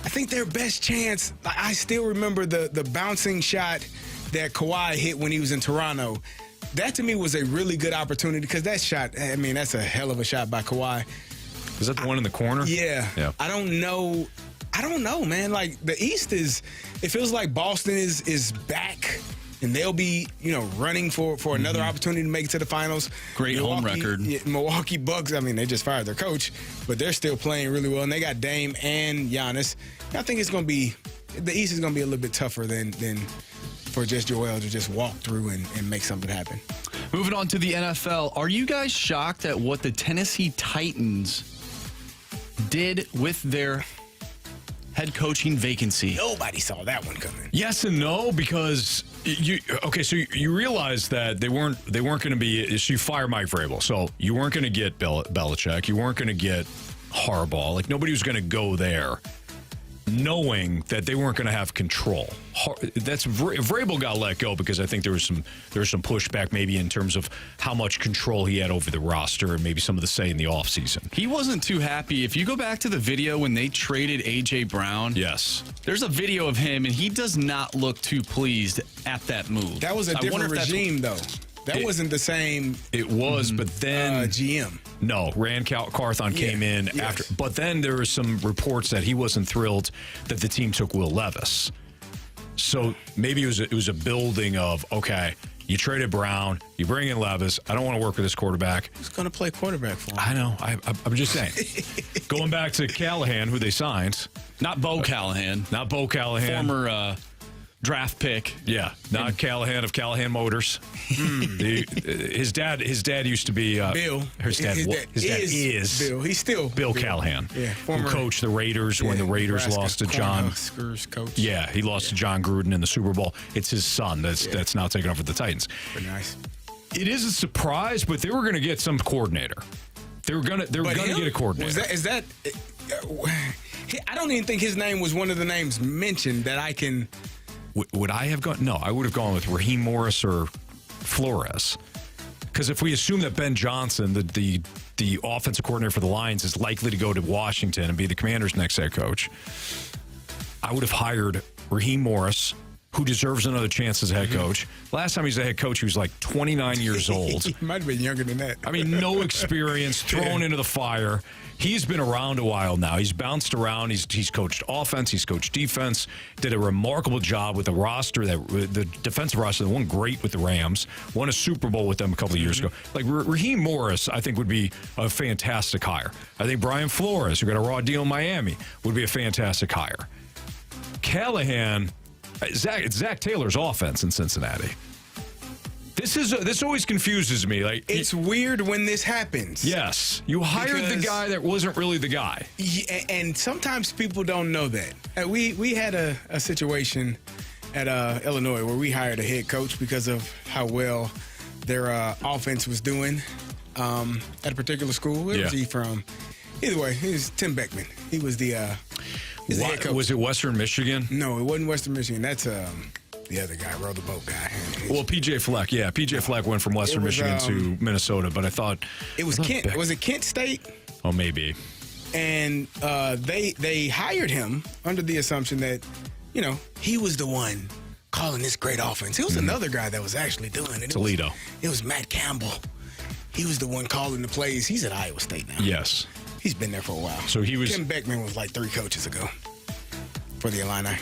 I think their best chance, I still remember the bouncing shot that Kawhi hit when he was in Toronto. That, to me, was a really good opportunity because that shot, I mean, that's a hell of a shot by Kawhi. Is that the one in the corner? Yeah. I don't know, man. Like, the East it feels like Boston is back, and they'll be, running for another opportunity to make it to the finals. Great home record. Milwaukee Bucks, I mean, they just fired their coach, but they're still playing really well, and they got Dame and Giannis. I think the East is going to be a little bit tougher than for just Joel to just walk through and make something happen. Moving on to the NFL, are you guys shocked at what the Tennessee Titans did with their head coaching vacancy? Nobody saw that one coming. Yes and no, because so you realize that they weren't going to be. So you fire Mike Vrabel, so you weren't going to get Belichick, you weren't going to get Harbaugh. Like, nobody was going to go there, knowing that they weren't going to have control. That's Vrabel got let go because I think there was some pushback maybe in terms of how much control he had over the roster and maybe some of the say in the offseason. He wasn't too happy. If you go back to the video when they traded A.J. Brown, yes, there's a video of him, and he does not look too pleased at that move. That was a different regime, though. That wasn't the same. It was, but then GM. No, Rand Carthon came in after. But then there were some reports that he wasn't thrilled that the team took Will Levis. So maybe it was a building of, okay, you traded Brown, you bring in Levis. I don't want to work with this quarterback. Who's going to play quarterback for him? I know. I'm just saying. Going back to Callahan, who they signed. Not Bo Callahan. Not Bo Callahan. Former draft pick. Yeah, not Callahan of Callahan Motors. His dad used to be Bill. His dad is Bill. He's still Bill Callahan, who coached the Raiders when the Raiders lost to John. Coach. Yeah, he lost to John Gruden in the Super Bowl. It's his son that's now taking over the Titans. Pretty nice. It is a surprise, but they were going to get some coordinator. They were going to get a coordinator. Is that? I don't even think his name was one of the names mentioned that I can. Would I have gone? No, I would have gone with Raheem Morris or Flores. Because if we assume that Ben Johnson, the offensive coordinator for the Lions, is likely to go to Washington and be the Commanders' next head coach, I would have hired Raheem Morris who deserves another chance as a head coach. Last time he was a head coach, he was like 29 years old. He might have been younger than that. I mean, no experience, thrown into the fire. He's been around a while now. He's bounced around. He's coached offense. He's coached defense. Did a remarkable job with the roster, the defensive roster that won great with the Rams. Won a Super Bowl with them a couple of years ago. Like Raheem Morris, I think would be a fantastic hire. I think Brian Flores, who got a raw deal in Miami, would be a fantastic hire. Callahan, it's Zach Taylor's offense in Cincinnati. This always confuses me. Like it's weird when this happens. Yes, you hired the guy that wasn't really the guy. And sometimes people don't know that. We had a situation at Illinois where we hired a head coach because of how well their offense was doing at a particular school. Where was he from? Either way, he was Tim Beckman. He was the head coach. Was it Western Michigan? No, it wasn't Western Michigan. That's the other guy, row the boat guy. Well, PJ Fleck, yeah. PJ Fleck went from Western Michigan to Minnesota, but I thought it was Kent. Was it Kent State? Oh, maybe. And they hired him under the assumption that, he was the one calling this great offense. It was another guy that was actually doing it. Toledo. It was Matt Campbell. He was the one calling the plays. He's at Iowa State now. Yes. He's been there for a while. So he was. Tim Beckman was like 3 coaches ago for the Illini.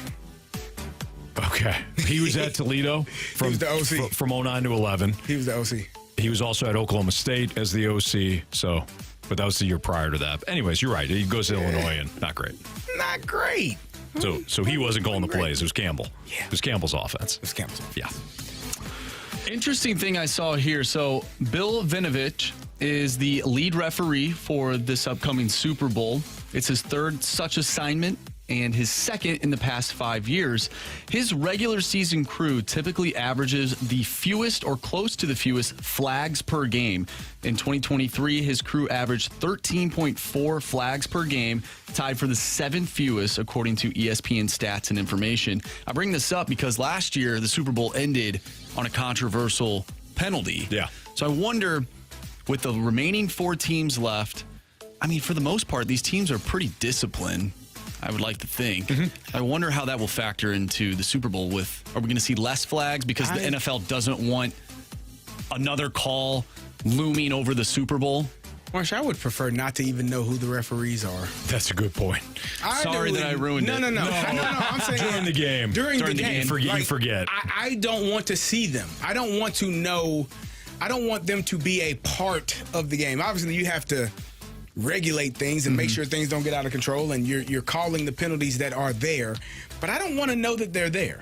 Okay. He was at Toledo he was the OC. From 09 to 11. He was the OC. He was also at Oklahoma State as the OC. But that was the year prior to that. But anyways, you're right. He goes to Illinois and not great. Not great. So he wasn't calling the plays. It was Campbell. Yeah. It was Campbell's offense. It was Campbell's. Yeah. Interesting thing I saw here. So Bill Vinovich is the lead referee for this upcoming Super Bowl. It's his third such assignment and his second in the past 5 years. His regular season crew typically averages the fewest or close to the fewest flags per game. In 2023, his crew averaged 13.4 flags per game, tied for the 7th fewest according to ESPN stats and information. I bring this up because last year the Super Bowl ended on a controversial penalty. Yeah. So I wonder, with the remaining 4 teams left, I mean, for the most part, these teams are pretty disciplined, I would like to think. I wonder how that will factor into the Super Bowl. Are we going to see less flags because the NFL doesn't want another call looming over the Super Bowl? Marsh, I would prefer not to even know who the referees are. That's a good point. Sorry that I ruined it. No. I'm saying during the game. During the game. You forget. I don't want to see them. I don't want to know. I don't want them to be a part of the game. Obviously, you have to regulate things and make sure things don't get out of control, and you're calling the penalties that are there. But I don't want to know that they're there.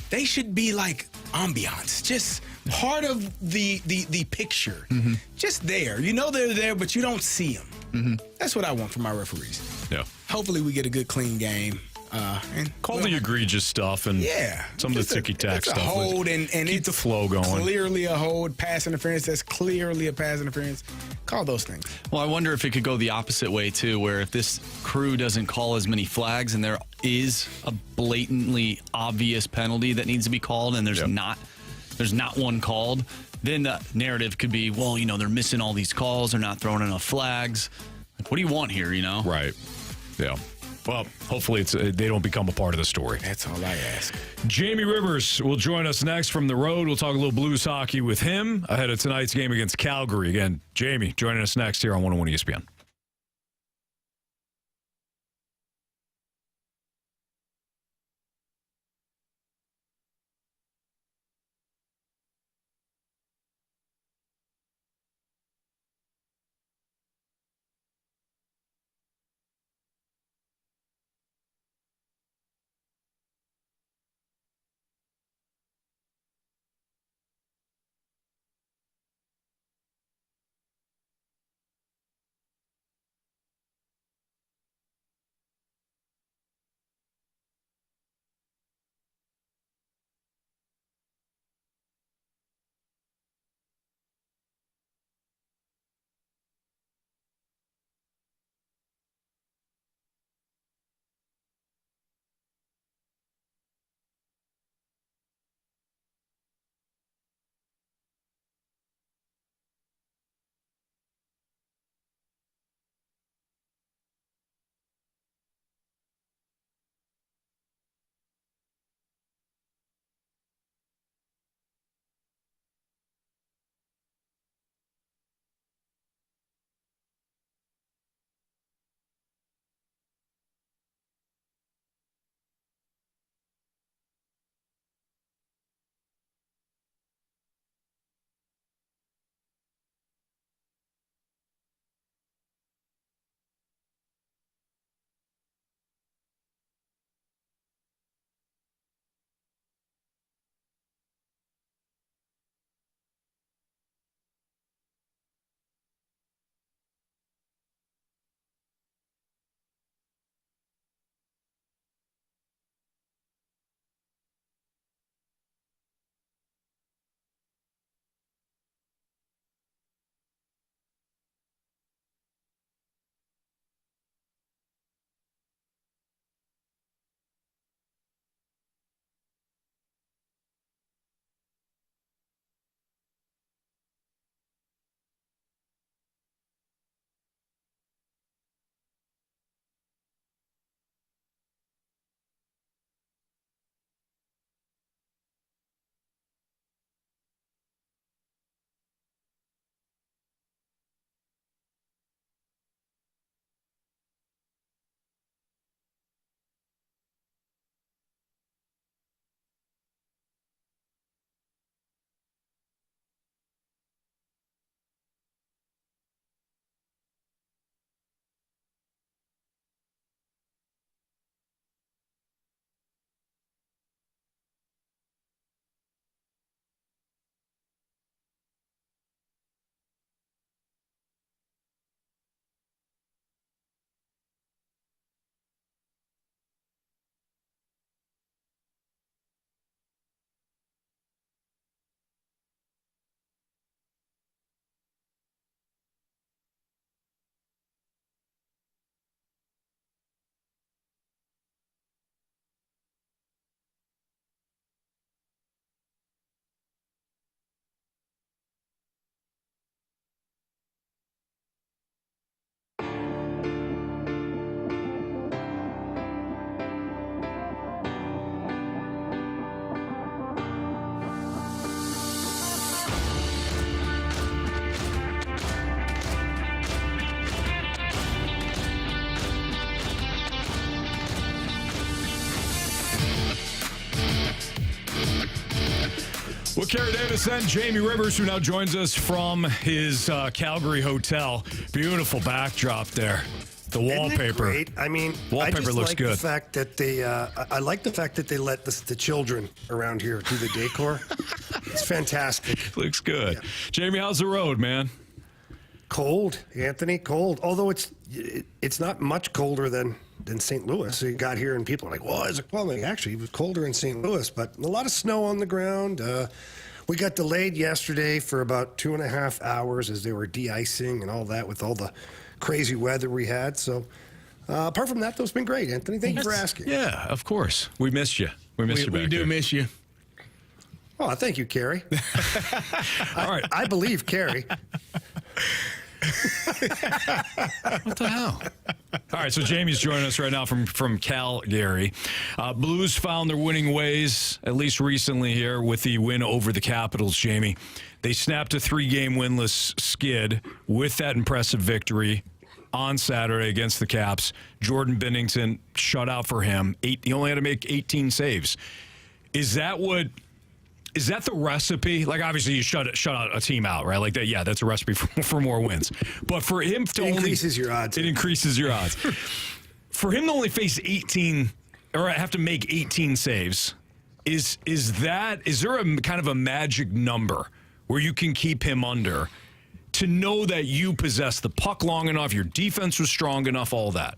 They should be like ambiance, just part of the picture. Just there. You know they're there, but you don't see them. That's what I want from my referees. Yeah. Hopefully we get a good, clean game. And Call the egregious stuff and some of the ticky-tack stuff. It's a hold and keep the flow going. Clearly a hold, pass interference. That's clearly a pass interference. Call those things. Well, I wonder if it could go the opposite way, too, where if this crew doesn't call as many flags and there is a blatantly obvious penalty that needs to be called and there's not one called, then the narrative could be, well, they're missing all these calls. They're not throwing enough flags. Like, what do you want here, Right. Yeah. Well, hopefully they don't become a part of the story. That's all I ask. Jamie Rivers will join us next from the road. We'll talk a little Blues hockey with him ahead of tonight's game against Calgary. Again, Jamie joining us next here on 101 ESPN. Well, Carey Davis and Jamie Rivers, who now joins us from his Calgary hotel. Beautiful backdrop there. The wallpaper. Isn't it great? I mean, wallpaper I just looks like good. The fact that they, I like the fact that they let the children around here do the decor. It's fantastic. Looks good. Yeah. Jamie, how's the road, man? Cold, Anthony, cold. Although it's not much colder than St. Louis. So you got here and people are like, well, is it cold? Actually, it was colder in St. Louis, but a lot of snow on the ground. We got delayed yesterday for about 2.5 hours as they were de-icing and all that with all the crazy weather we had. So apart from that, though, it's been great, Anthony. Thank you for asking. Yeah, of course. We missed you. We missed you back We do there. miss you. Oh, thank you, Carey. All right. I believe Carey. What the hell? All right, so Jamie's joining us right now from Calgary. Blues found their winning ways, at least recently here, with the win over the Capitals, Jamie. They snapped a 3-game winless skid with that impressive victory on Saturday against the Caps. Jordan Binnington shut out for him. He only had to make 18 saves. Is that the recipe? Like, obviously, you shut out a team out, right? Like that. Yeah, that's a recipe for more wins. But for him to increases your odds. It increases your odds. For him to only face 18 or have to make 18 saves, is there a kind of a magic number where you can keep him under to know that you possess the puck long enough, your defense was strong enough, all that?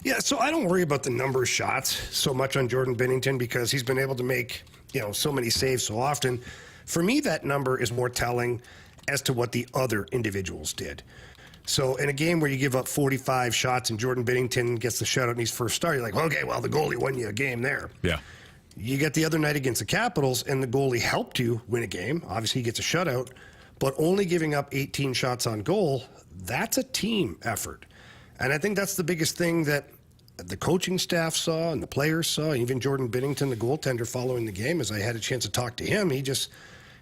Yeah, so I don't worry about the number of shots so much on Jordan Binnington because he's been able to make, so many saves so often. For me, that number is more telling as to what the other individuals did. So in a game where you give up 45 shots and Jordan Binnington gets the shutout in his first start, you're like, okay, well, the goalie won you a game there. Yeah. You get the other night against the Capitals, and the goalie helped you win a game. Obviously, he gets a shutout, but only giving up 18 shots on goal, that's a team effort. And I think that's the biggest thing that the coaching staff saw and the players saw, and even Jordan Binnington, the goaltender, following the game, as I had a chance to talk to him, he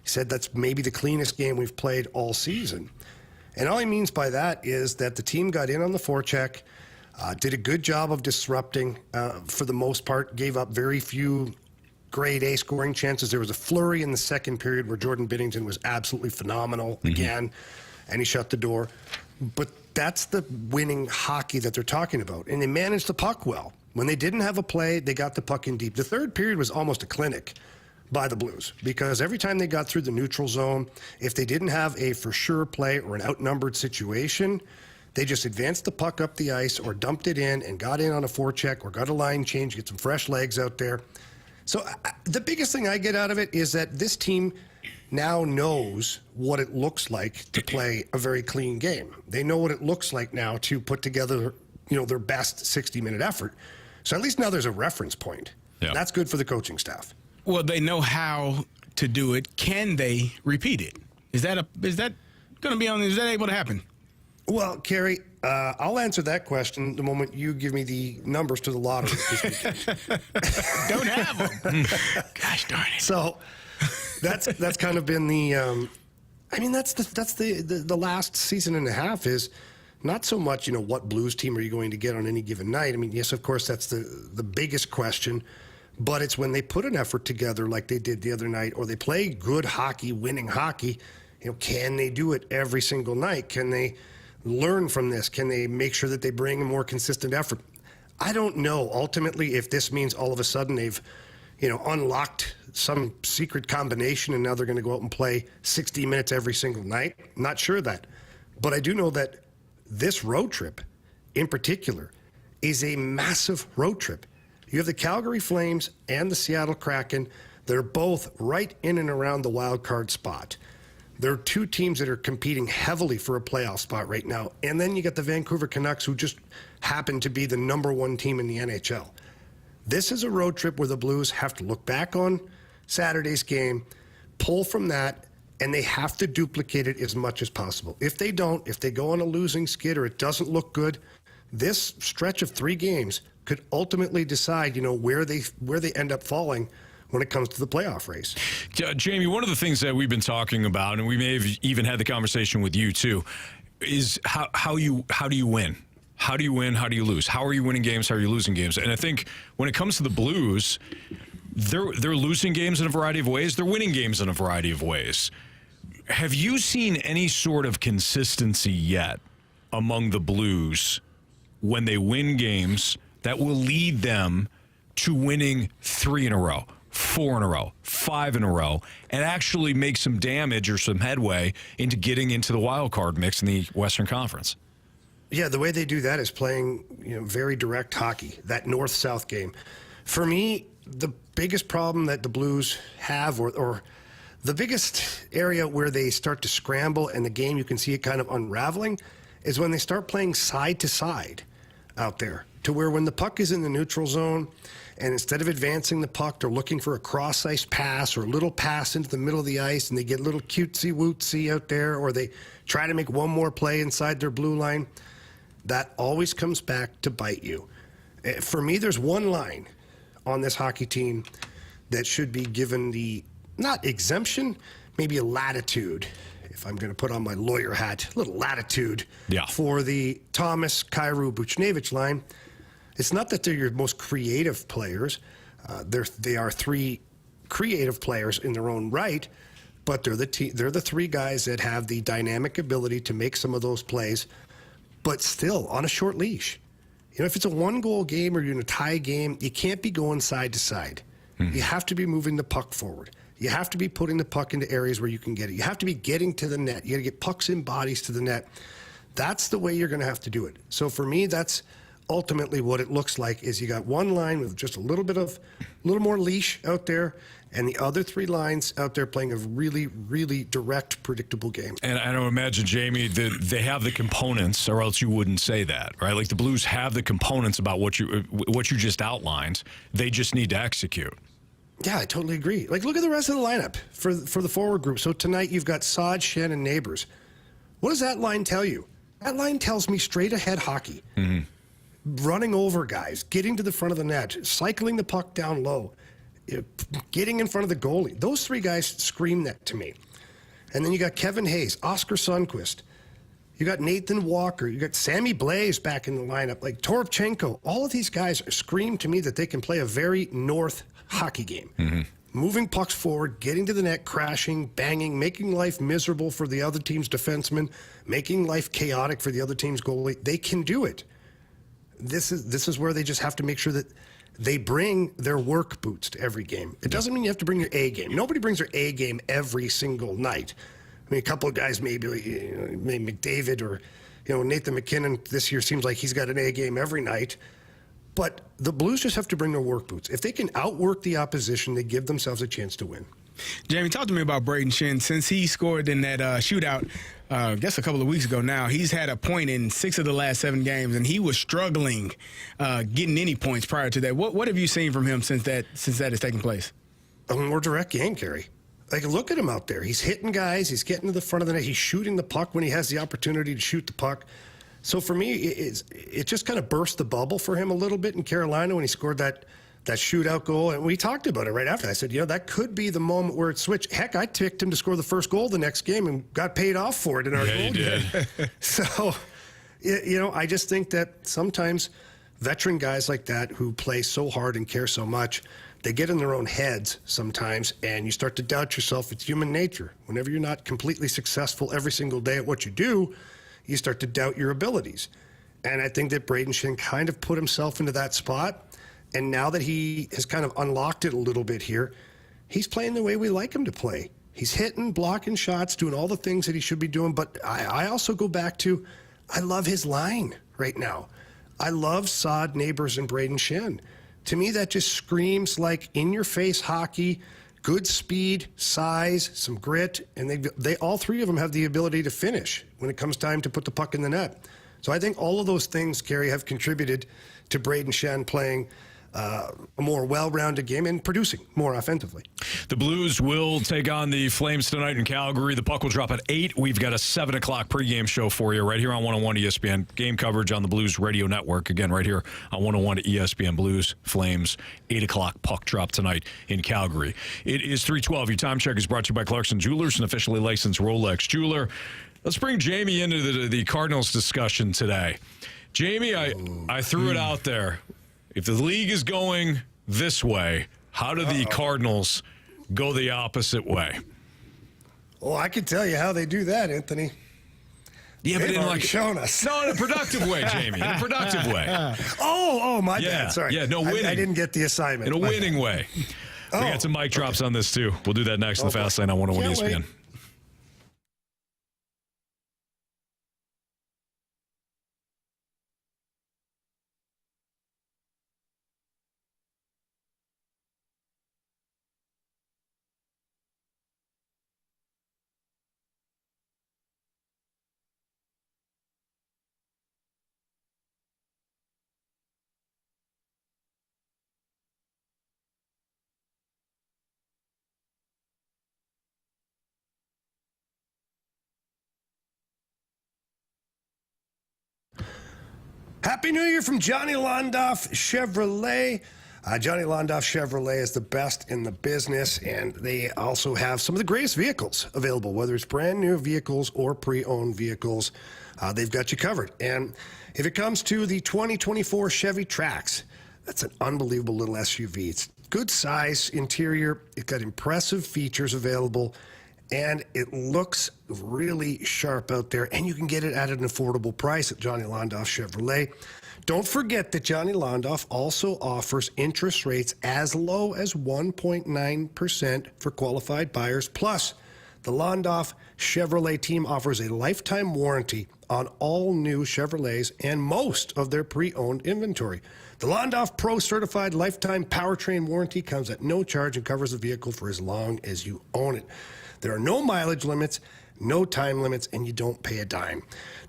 said that's maybe the cleanest game we've played all season. And all he means by that is that the team got in on the forecheck, did a good job of disrupting for the most part, gave up very few grade A scoring chances. There was a flurry in the second period where Jordan Binnington was absolutely phenomenal again, and he shut the door. But that's the winning hockey that they're talking about. And they managed the puck well. When they didn't have a play, they got the puck in deep. The third period was almost a clinic by the Blues because every time they got through the neutral zone, if they didn't have a for sure play or an outnumbered situation, they just advanced the puck up the ice or dumped it in and got in on a forecheck or got a line change, get some fresh legs out there. So the biggest thing I get out of it is that this team now knows what it looks like to play a very clean game. They know what it looks like now to put together, their best 60-minute effort. So at least now there's a reference point. Yeah. That's good for the coaching staff. Well, they know how to do it. Can they repeat it? Is that able to happen? Well, Carey, I'll answer that question the moment you give me the numbers to the lottery this weekend. Don't have them. Gosh darn it. So that's kind of been the that's the last season and a half is not so much, what Blues team are you going to get on any given night. I mean, yes, of course, that's the biggest question, but it's when they put an effort together like they did the other night, or they play good hockey, winning hockey, can they do it every single night? Can they learn from this? Can they make sure that they bring a more consistent effort? I don't know ultimately if this means all of a sudden they've unlocked some secret combination and now they're going to go out and play 60 minutes every single night. I'm not sure of that. But I do know that this road trip in particular is a massive road trip. You have the Calgary Flames and the Seattle Kraken. They're both right in and around the wild card spot. There are two teams that are competing heavily for a playoff spot right now. And then you got the Vancouver Canucks, who just happen to be the number one team in the NHL. This is a road trip where the Blues have to look back on Saturday's game, pull from that, and they have to duplicate it as much as possible. If they don't, if they go on a losing skid or it doesn't look good, this stretch of 3 games could ultimately decide, where they end up falling when it comes to the playoff race. Jamie, one of the things that we've been talking about, and we may have even had the conversation with you too, is how do you win? How do you win? How do you lose? How are you winning games? How are you losing games? And I think when it comes to the Blues, they're losing games in a variety of ways. They're winning games in a variety of ways. Have you seen any sort of consistency yet among the Blues when they win games that will lead them to winning 3 in a row, 4 in a row, 5 in a row, and actually make some damage or some headway into getting into the wild card mix in the Western Conference? Yeah, the way they do that is playing, very direct hockey, that north-south game. For me, the biggest problem that the Blues have, or the biggest area where they start to scramble and the game, you can see it kind of unraveling, is when they start playing side to side out there, to where when the puck is in the neutral zone, and instead of advancing the puck, they're looking for a cross-ice pass or a little pass into the middle of the ice, and they get a little cutesy-wootsy out there, or they try to make one more play inside their blue line. That always comes back to bite you. For me, there's one line on this hockey team that should be given the, not exemption, maybe a latitude, if I'm going to put on my lawyer hat, a little latitude for the Thomas, Kyrou, Buchnevich line. It's not that they're your most creative players. They are 3 creative players in their own right, but they're the 3 guys that have the dynamic ability to make some of those plays, but still on a short leash. If it's a 1-goal game or you're in a tie game, you can't be going side to side. You have to be moving the puck forward. You have to be putting the puck into areas where you can get it. You have to be getting to the net. You got to get pucks in bodies to the net. That's the way you're going to have to do it. So for me, that's ultimately what it looks like, is you got one line with just a little more leash out there, and the other 3 lines out there playing a really, really direct, predictable game. And I don't imagine, Jamie, that they have the components, or else you wouldn't say that, right? Like the Blues have the components about what you just outlined. They just need to execute. Yeah, I totally agree. Like, look at the rest of the lineup for the forward group. So tonight you've got Saad, Shen, and Neighbours. What does that line tell you? That line tells me straight ahead hockey. Running over guys, getting to the front of the net, cycling the puck down low, getting in front of the goalie. Those 3 guys scream that to me. And then you got Kevin Hayes, Oscar Sundqvist. You got Nathan Walker. You got Sammy Blaze back in the lineup, like Toropchenko. All of these guys scream to me that they can play a very north hockey game. Moving pucks forward, getting to the net, crashing, banging, making life miserable for the other team's defenseman, making life chaotic for the other team's goalie. They can do it. This is where they just have to make sure that they bring their work boots to every game. It doesn't mean you have to bring your A game. Nobody brings their A game every single night. I mean, a couple of guys, maybe McDavid or Nathan McKinnon this year seems like he's got an A game every night. But the Blues just have to bring their work boots. If they can outwork the opposition, they give themselves a chance to win. Jamie, talk to me about Braden Shen. Since he scored in that shootout, I guess a couple of weeks ago now, he's had a point in 6 of the last 7 games, and he was struggling getting any points prior to that. What have you seen from him since that has taken place? A more direct game, Carey. Like, look at him out there. He's hitting guys. He's getting to the front of the net. He's shooting the puck when he has the opportunity to shoot the puck. So for me, it just kind of burst the bubble for him a little bit in Carolina when he scored that shootout goal. And we talked about it right after. I said, that could be the moment where it switched. Heck, I picked him to score the first goal the next game and got paid off for it in our goal game. So, I just think that sometimes veteran guys like that who play so hard and care so much, they get in their own heads sometimes, and you start to doubt yourself. It's human nature. Whenever you're not completely successful every single day at what you do, you start to doubt your abilities. And I think that Braden Shen kind of put himself into that spot. And now that he has kind of unlocked it a little bit here, he's playing the way we like him to play. He's hitting, blocking shots, doing all the things that he should be doing. But I also go back to, I love his line right now. I love Saad, Neighbours, and Braden Shen. To me, that just screams like in-your-face hockey, good speed, size, some grit, and they all 3 of them have the ability to finish when it comes time to put the puck in the net. So I think all of those things, Carey, have contributed to Braden Shen playing a more well-rounded game and producing more offensively. The Blues will take on the Flames tonight in Calgary. The puck will drop at 8. We've got a 7 o'clock pregame show for you right here on 101 ESPN. Game coverage on the Blues Radio Network. Again, right here on 101 ESPN. Blues, Flames, 8 o'clock puck drop tonight in Calgary. It is 3:12. Your time check is brought to you by Clarkson Jewelers, an officially licensed Rolex jeweler. Let's bring Jamie into the Cardinals discussion today. Jamie, I threw it out there. If the league is going this way, How do the Cardinals go the opposite way? Oh, I can tell you how they do that, Anthony. Yeah, but They've in already like shown us. No, in a productive way, Jamie. In a productive way. Oh, my Yeah, bad. Sorry. yeah, no, winning. I didn't get the assignment. In a My winning bad. way. We got some mic drops on this, too. We'll do that next in the Fast Lane on 101 Can't ESPN. wait. Happy New Year from Johnny Londoff Chevrolet. Johnny Londoff Chevrolet is the best in the business, and they also have some of the greatest vehicles available, whether it's brand new vehicles or pre-owned vehicles. They've got you covered. And if it comes to the 2024 Chevy Trax, that's an unbelievable little SUV. It's good size interior. It's got impressive features available, and it looks really sharp out there, and you can get it at an affordable price at Johnny Londoff Chevrolet. Don't forget that Johnny Londoff also offers interest rates as low as 1.9% for qualified buyers. Plus, the Londoff Chevrolet team offers a lifetime warranty on all new Chevrolets and most of their pre-owned inventory. The Londoff Pro Certified Lifetime Powertrain Warranty comes at no charge and covers the vehicle for as long as you own it. There are no mileage limits, no time limits, and you don't pay a dime.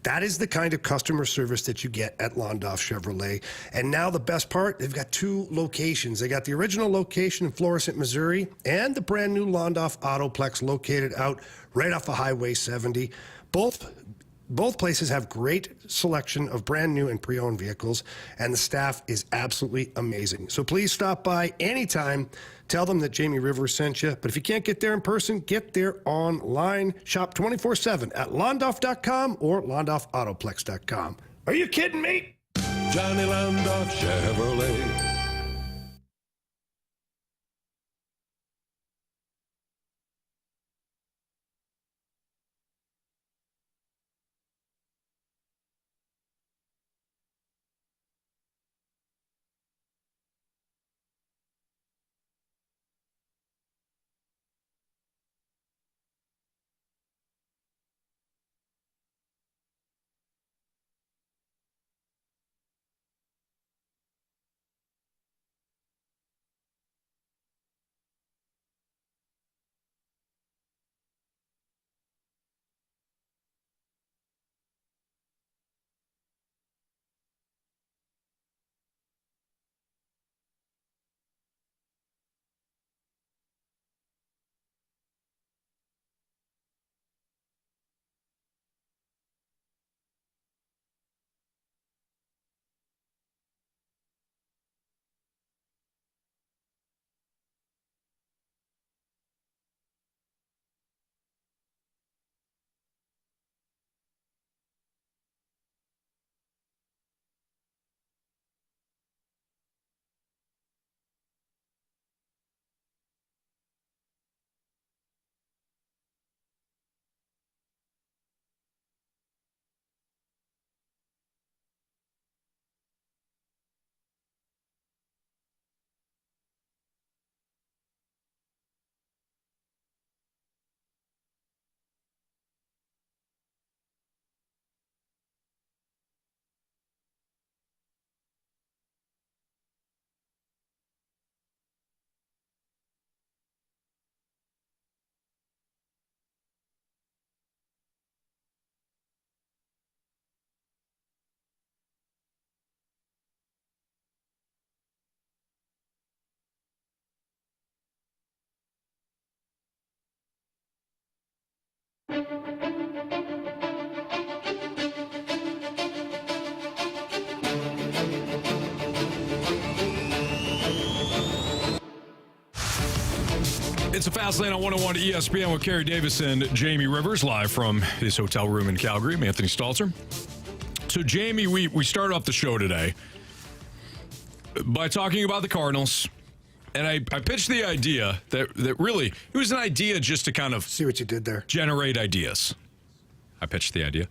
That is the kind of customer service that you get at Londoff Chevrolet. And now the best part, they've got two locations. They got the original location in Florissant, Missouri, and the brand new Londoff Autoplex located out right off of Highway 70. Both places have great selection of brand new and pre-owned vehicles, and the staff is absolutely amazing. So please stop by anytime. Tell them that Jamie Rivers sent you. But if you can't get there in person, get there online. Shop 24/7 at Londoff.com or LondoffAutoplex.com. Are you kidding me? Johnny Londoff Chevrolet. It's a Fast Lane on 101 ESPN with Carey Davis and Jamie Rivers, live from his hotel room in Calgary. I'm Anthony Stalter. So, Jamie, we start off the show today by talking about the Cardinals, And I pitched the idea that really, it was an idea just to kind of See what you did there? generate ideas. I pitched the idea.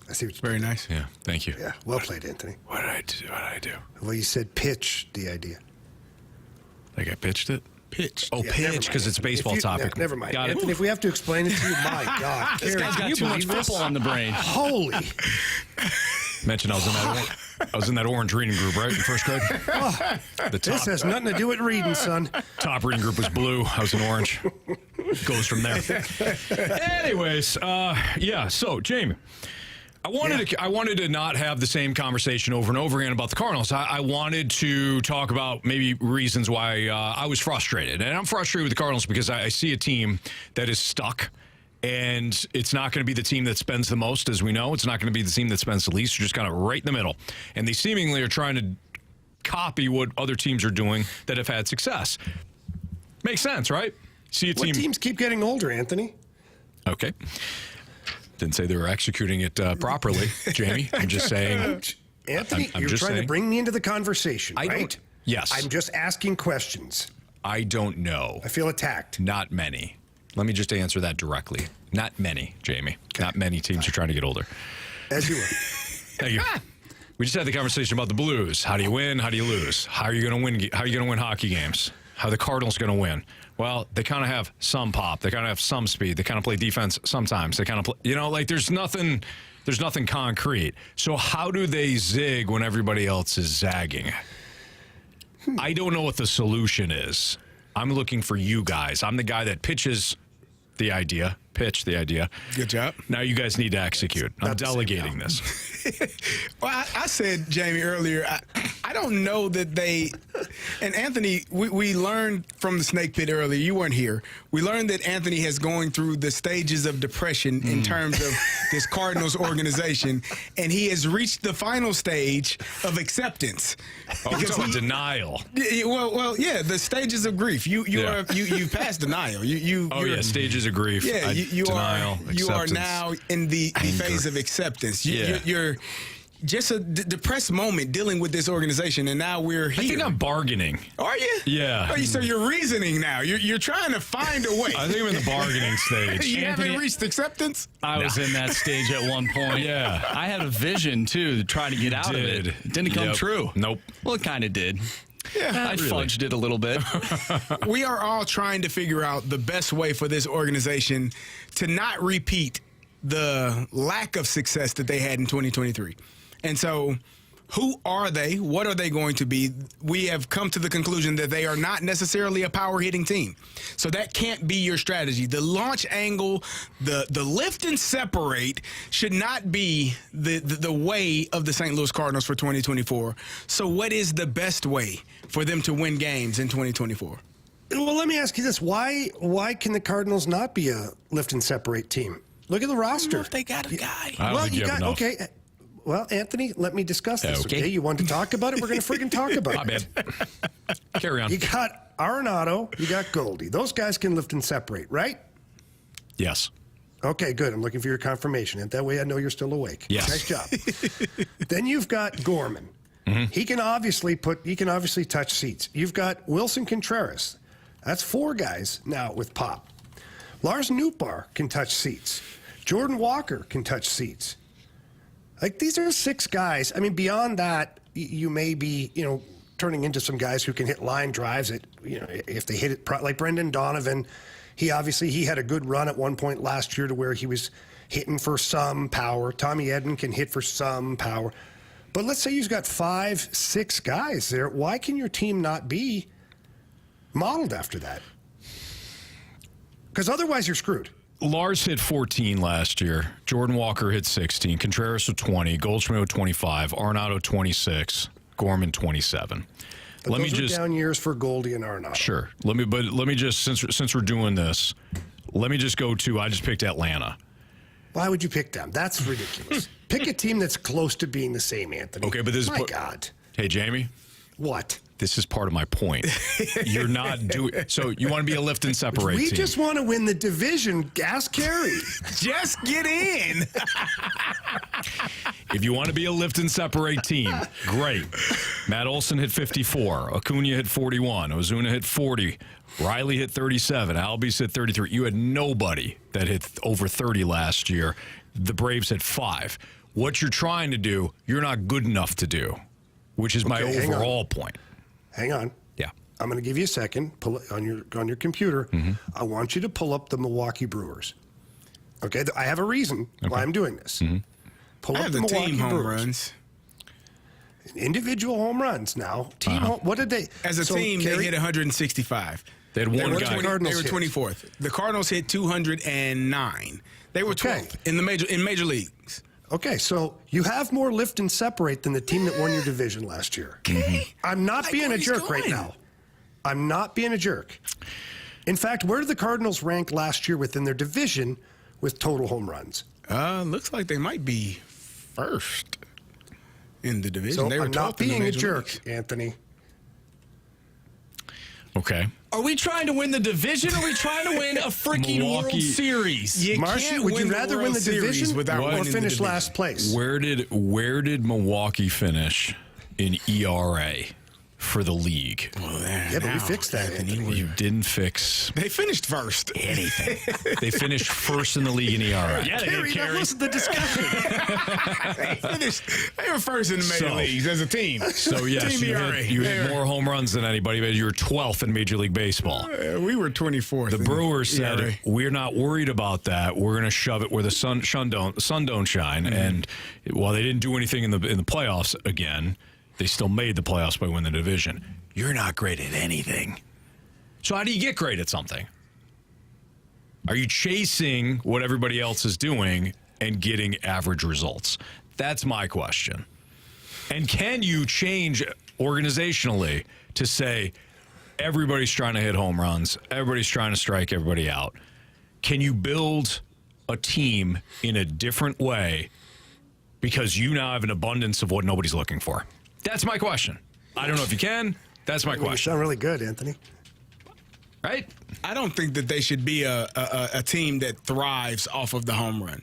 I see what you Very nice. Yeah, thank you. Yeah, well played, Anthony. What did I do? Well, you said pitch the idea. Like I pitched it? Pitch. Oh, Yeah, never pitch, mind. because it's a baseball If you- topic. no, never mind. Got Anthony, it. if we have to explain it to you, my God. This guy's got too much football on the brain. Holy. Mentioned I was in that orange reading group, right, in first grade? The This top, has nothing to do with reading, son. top reading group was blue. I was in orange. Goes from there. Anyways, yeah. So, Jamie, I wanted to not have the same conversation over and over again about the Cardinals. I wanted to talk about maybe reasons why I was frustrated. And I'm frustrated with the Cardinals because I see a team that is stuck. And it's not going to be the team that spends the most, as we know. It's not going to be the team that spends the least. You're just kind of right in the middle. And they seemingly are trying to copy what other teams are doing that have had success. Makes sense, right? See a What team. teams keep getting older, Anthony? Okay. Didn't say they were executing it properly, Jamie. I'm just saying. Anthony, I'm you're just trying saying. to bring me into the conversation, I right? don't. Yes. I'm just asking questions. I don't know. I feel attacked. Not many. Let me just answer that directly. Not many, Jamie. Not many teams are trying to get older. As you were. Thank you. We just had the conversation about the Blues. How do you win? How do you lose? How are you going to win? How are you going to win hockey games? How are the Cardinals going to win? Well, they kind of have some pop. They kind of have some speed. They kind of play defense sometimes. They kind of play, like there's nothing concrete. So how do they zig when everybody else is zagging? I don't know what the solution is. I'm looking for you guys. I'm the guy that pitches the idea. Pitch the idea. Good job. Now you guys need to execute. I'm Not the same delegating now. this. Well, I said, Jamie, earlier, I don't know that they, and Anthony, we learned from the snake pit earlier, you weren't here. We learned that Anthony has going through the stages of depression in terms of this Cardinals organization, and he has reached the final stage of acceptance. Oh, we're talking about denial. Well, yeah, the stages of grief. You passed denial. You're Stages of grief. Yeah, denial, you are acceptance. now in the phase of acceptance. You're just a depressed moment dealing with this organization, and now we're here. I think I'm bargaining. Are you? Yeah. So you're reasoning now. You're trying to find a way. I think I'm in the bargaining stage. You Anthony- haven't reached acceptance? I was in that stage at one point. Yeah. I had a vision, too, to try to get out of it. It didn't come Yep. true. Nope. Well, it kind of did. Yeah. I fudged it a little bit. We are all trying to figure out the best way for this organization to not repeat the lack of success that they had in 2023. And so, who are they? What are they going to be? We have come to the conclusion that they are not necessarily a power hitting team. So that can't be your strategy. The launch angle, the lift and separate should not be the way of the St. Louis Cardinals for 2024. So what is the best way for them to win games in 2024? Well, let me ask you this. Why can the Cardinals not be a lift and separate team? Look at the roster. If they got a guy. I don't think you have enough. Okay. Well, Anthony, let me discuss this. Okay. Okay, you want to talk about it? We're going to freaking talk about My it. bad. Carry on. You got Arenado, you got Goldie. Those guys can lift and separate, right? Yes. Okay, good. I'm looking for your confirmation, and that way I know you're still awake. Yes. Nice job. Then you've got Gorman. He can obviously touch seats. You've got Wilson Contreras. That's 4 guys now with pop. Lars Nootbaar can touch seats. Jordan Walker can touch seats. Like, these are 6 guys. I mean, beyond that, you may be, turning into some guys who can hit line drives. If they hit it like Brendan Donovan, he had a good run at one point last year to where he was hitting for some power. Tommy Edman can hit for some power. But let's say you've got 5, 6 guys there. Why can your team not be modeled after that? Because otherwise you're screwed. Lars hit 14 last year. Jordan Walker hit 16. Contreras with 20. Goldschmidt with 25. Arenado 26. Gorman 27. But those are down years for Goldie and Arenado. Sure. Let me just since we're doing this, let me just go to I just picked Atlanta. Why would you pick them? That's ridiculous. Pick a team that's close to being the same, Anthony. Okay, but this is My God. Hey, Jamie. What? This is part of my point. You're not doing so. You want to be a lift and separate We team. just want to win the division. Ask Carey. Just get in. If you want to be a lift and separate team, great. Matt Olson hit 54. Acuna hit 41. Ozuna hit 40. Riley hit 37. Albies hit 33. You had nobody that hit over 30 last year. The Braves had 5. What you're trying to do, you're not good enough to do, which is my Okay, overall point. Hang on. Yeah. I'm going to give you a second. Pull it on your computer. I want you to pull up the Milwaukee Brewers. Okay, I have a reason why I'm doing this. Pull I up have the the Milwaukee team home Brewers. runs. Individual home runs now. Team home, what did they? As a team, Carey, they hit 165. They had one guy. They were Cardinals hit? 24th. The Cardinals hit 209. They were 12th in major leagues. Okay, so you have more lift and separate than the team that won your division last year. I'm not being a jerk right now. I'm not being a jerk. In fact, where did the Cardinals rank last year within their division with total home runs? Looks like they might be first in the division. So They were I'm not 12th in the being a major jerk, leagues. Anthony. Okay. Are we trying to win the division or are we trying to win a freaking Milwaukee- World Series? You Marcy, can't would you win the rather World win the Series division without or winning the finish division. last place? Where did Milwaukee finish in ERA for the league? Well, Yeah, but we fixed that, Anthony. You didn't fix They finished first. anything. They finished first in the league in ERA. Yeah, they Carey, did, that Carey. wasn't the discussion. They were first in the major So- leagues as a team. So yes, Team you ERA. had more home runs than anybody, but you were 12th in Major League Baseball. We were 24th. The in Brewers said, ERA. we're not worried about that. We're going to shove it where the sun don't shine. And while they didn't do anything in the playoffs again, they still made the playoffs by winning the division. You're not great at anything. So how do you get great at something? Are you chasing what everybody else is doing and getting average results? That's my question. And can you change organizationally to say everybody's trying to hit home runs, everybody's trying to strike everybody out? Can you build a team in a different way because you now have an abundance of what nobody's looking for? That's my question. I don't know if you can. That's my You question. sound really good, Anthony. Right? I don't think that they should be a team that thrives off of the home run.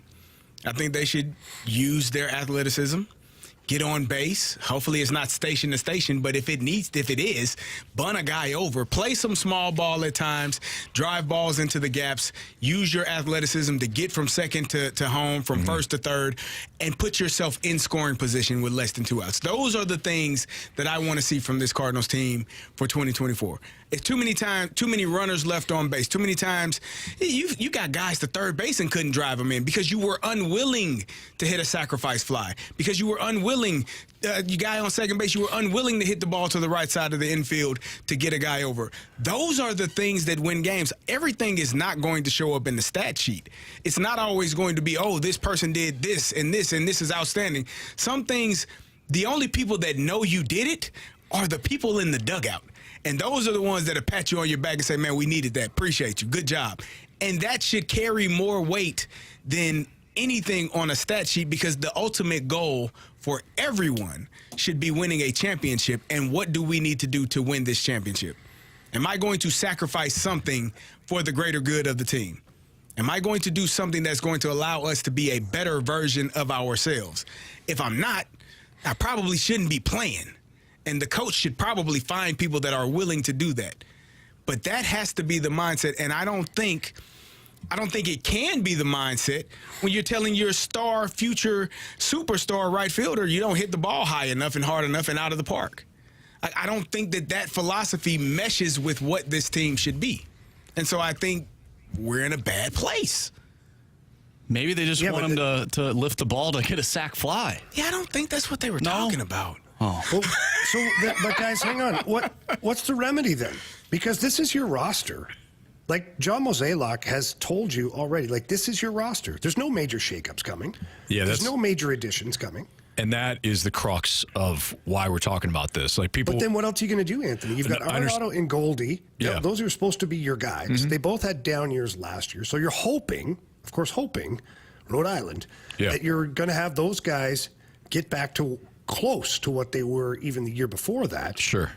I think they should use their athleticism, get on base. Hopefully it's not station to station, but if it is, bun a guy over, play some small ball at times, drive balls into the gaps, use your athleticism to get from second to home, from first to third, and put yourself in scoring position with less than 2 outs. Those are the things that I want to see from this Cardinals team for 2024. It's too many runners left on base. Too many times you got guys to third base and couldn't drive them in because you were unwilling to hit a sacrifice fly, because you were unwilling, you guy on second base, you were unwilling to hit the ball to the right side of the infield to get a guy over. Those are the things that win games. Everything is not going to show up in the stat sheet. It's not always going to be, oh, this person did this and this is outstanding. Some things, the only people that know you did it are the people in the dugout. And those are the ones that'll pat you on your back and say, man, we needed that. Appreciate you. Good job. And that should carry more weight than anything on a stat sheet, because the ultimate goal for everyone should be winning a championship. And what do we need to do to win this championship? Am I going to sacrifice something for the greater good of the team? Am I going to do something that's going to allow us to be a better version of ourselves? If I'm not, I probably shouldn't be playing. And the coach should probably find people that are willing to do that. But that has to be the mindset. And I don't think it can be the mindset when you're telling your future superstar right fielder you don't hit the ball high enough and hard enough and out of the park. I don't think that philosophy meshes with what this team should be. And so I think we're in a bad place. Maybe they just want him to lift the ball to hit a sac fly. Yeah, I don't think that's what they were talking about. Well, but guys, hang on. What's the remedy then? Because this is your roster. Like John Mozeliak has told you already, like this is your roster. There's no major shakeups coming. Yeah, there's no major additions coming. And that is the crux of why we're talking about this. Like people. But then what else are you going to do, Anthony? You've got Arenado and Goldie. Yeah. Those are supposed to be your guys. They both had down years last year. So you're hoping, Rhode Island, that you're going to have those guys get back to close to what they were even the year before that. Sure.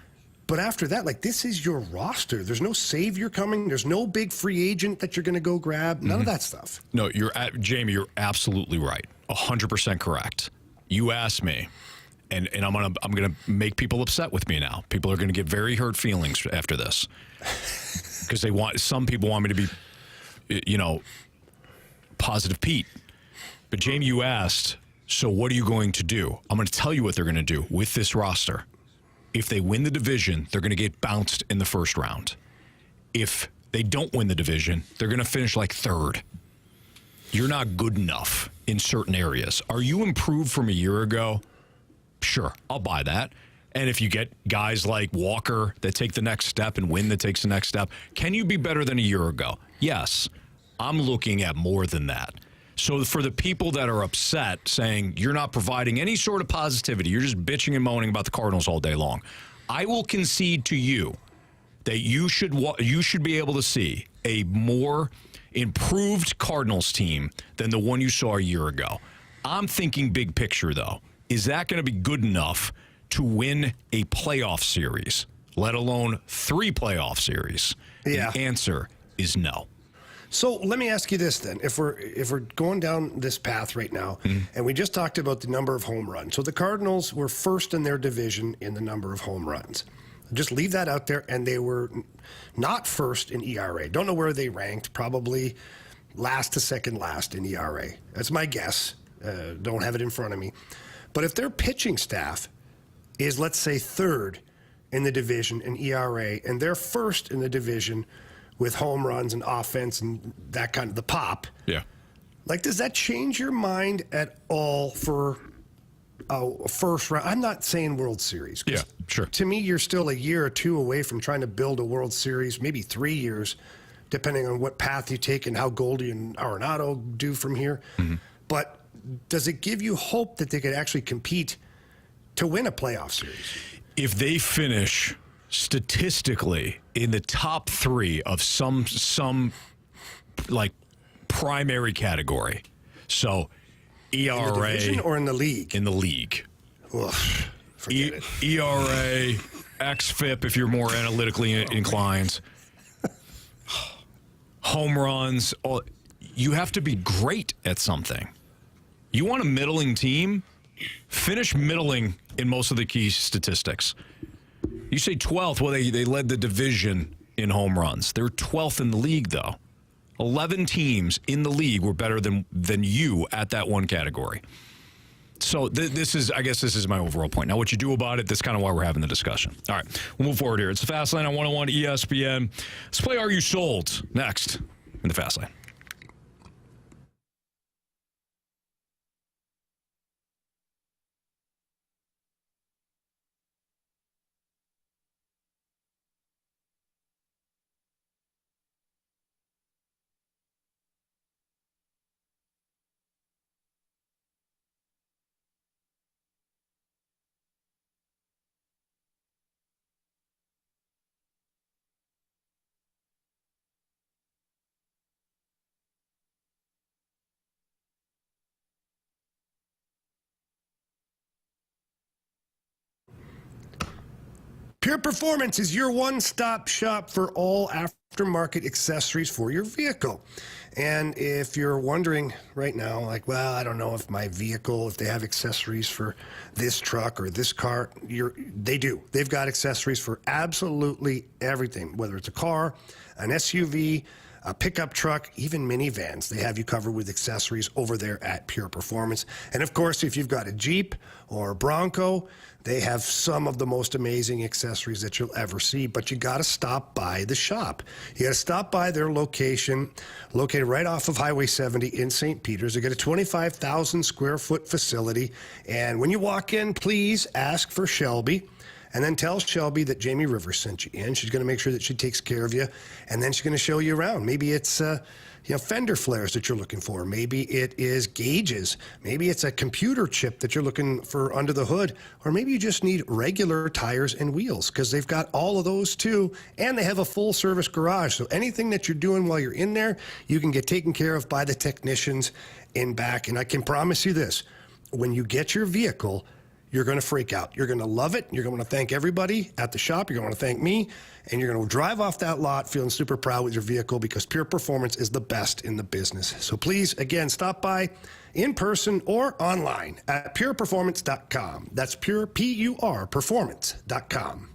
But after that, like, this is your roster. There's no savior coming. There's no big free agent that you're going to go grab. None of that stuff. No, Jamie, you're absolutely right. 100% correct. You asked me, and I'm gonna make people upset with me now. People are going to get very hurt feelings after this because some people want me to be, positive Pete. But Jamie, you asked, so what are you going to do? I'm going to tell you what they're going to do with this roster. If they win the division, they're going to get bounced in the first round. If they don't win the division, they're going to finish like third. You're not good enough in certain areas. Are you improved from a year ago? Sure, I'll buy that. And if you get guys like Walker that take the next step and Wynn that takes the next step, can you be better than a year ago? Yes. I'm looking at more than that. So for the people that are upset saying you're not providing any sort of positivity, you're just bitching and moaning about the Cardinals all day long, I will concede to you that you should be able to see a more improved Cardinals team than the one you saw a year ago. I'm thinking big picture, though. Is that going to be good enough to win a playoff series, let alone 3 playoff series? Yeah. The answer is no. So let me ask you this then. If we're going down this path right now, and we just talked about the number of home runs. So the Cardinals were first in their division in the number of home runs. Just leave that out there, and they were not first in ERA. Don't know where they ranked, probably last to second last in ERA. That's my guess. Don't have it in front of me. But if their pitching staff is, let's say, third in the division in ERA, and they're first in the division with home runs and offense and that kind of the pop. Yeah. Like, does that change your mind at all for a first round? I'm not saying World Series. Yeah, sure. To me, you're still a year or two away from trying to build a World Series, maybe 3 years, depending on what path you take and how Goldie and Arenado do from here. Mm-hmm. But does it give you hope that they could actually compete to win a playoff series? If they finish statistically in the top 3 of some like primary category, so ERA, in the division or in the league? In the league. Ugh, forget it. ERA, xFIP if you're more analytically inclined, home runs. You have to be great at something. You want a middling team? Finish middling in most of the key statistics. You say 12th. Well, they led the division in home runs. They're 12th in the league, though. 11 teams in the league were better than you at that one category. So this is my overall point. Now, what you do about it, that's kind of why we're having the discussion. All right, we'll move forward here. It's the Fast Lane on 101 ESPN. Let's play Are You Sold next in the Fast Lane. Pure Performance is your one-stop shop for all aftermarket accessories for your vehicle. And if you're wondering right now, like, well, I don't know if my vehicle, if they have accessories for this truck or this car, they do. They've got accessories for absolutely everything, whether it's a car, an SUV, a pickup truck, even minivans. They have you covered with accessories over there at Pure Performance. And of course, if you've got a Jeep or a Bronco, they have some of the most amazing accessories that you'll ever see, but you got to stop by the shop. You got to stop by their location, located right off of Highway 70 in St. Peters. They got a 25,000 square foot facility. And when you walk in, please ask for Shelby. And then tell Shelby that Jamie Rivers sent you in. She's going to make sure that she takes care of you. And then she's going to show you around. Maybe it's fender flares that you're looking for. Maybe it is gauges. Maybe it's a computer chip that you're looking for under the hood. Or maybe you just need regular tires and wheels, because they've got all of those too. And they have a full service garage. So anything that you're doing while you're in there, you can get taken care of by the technicians in back. And I can promise you this, when you get your vehicle, you're going to freak out. You're going to love it. You're going to want to thank everybody at the shop. You're going to want to thank me. And you're going to drive off that lot feeling super proud with your vehicle because Pure Performance is the best in the business. So please, again, stop by in person or online at pureperformance.com. That's pure, P-U-R, performance.com.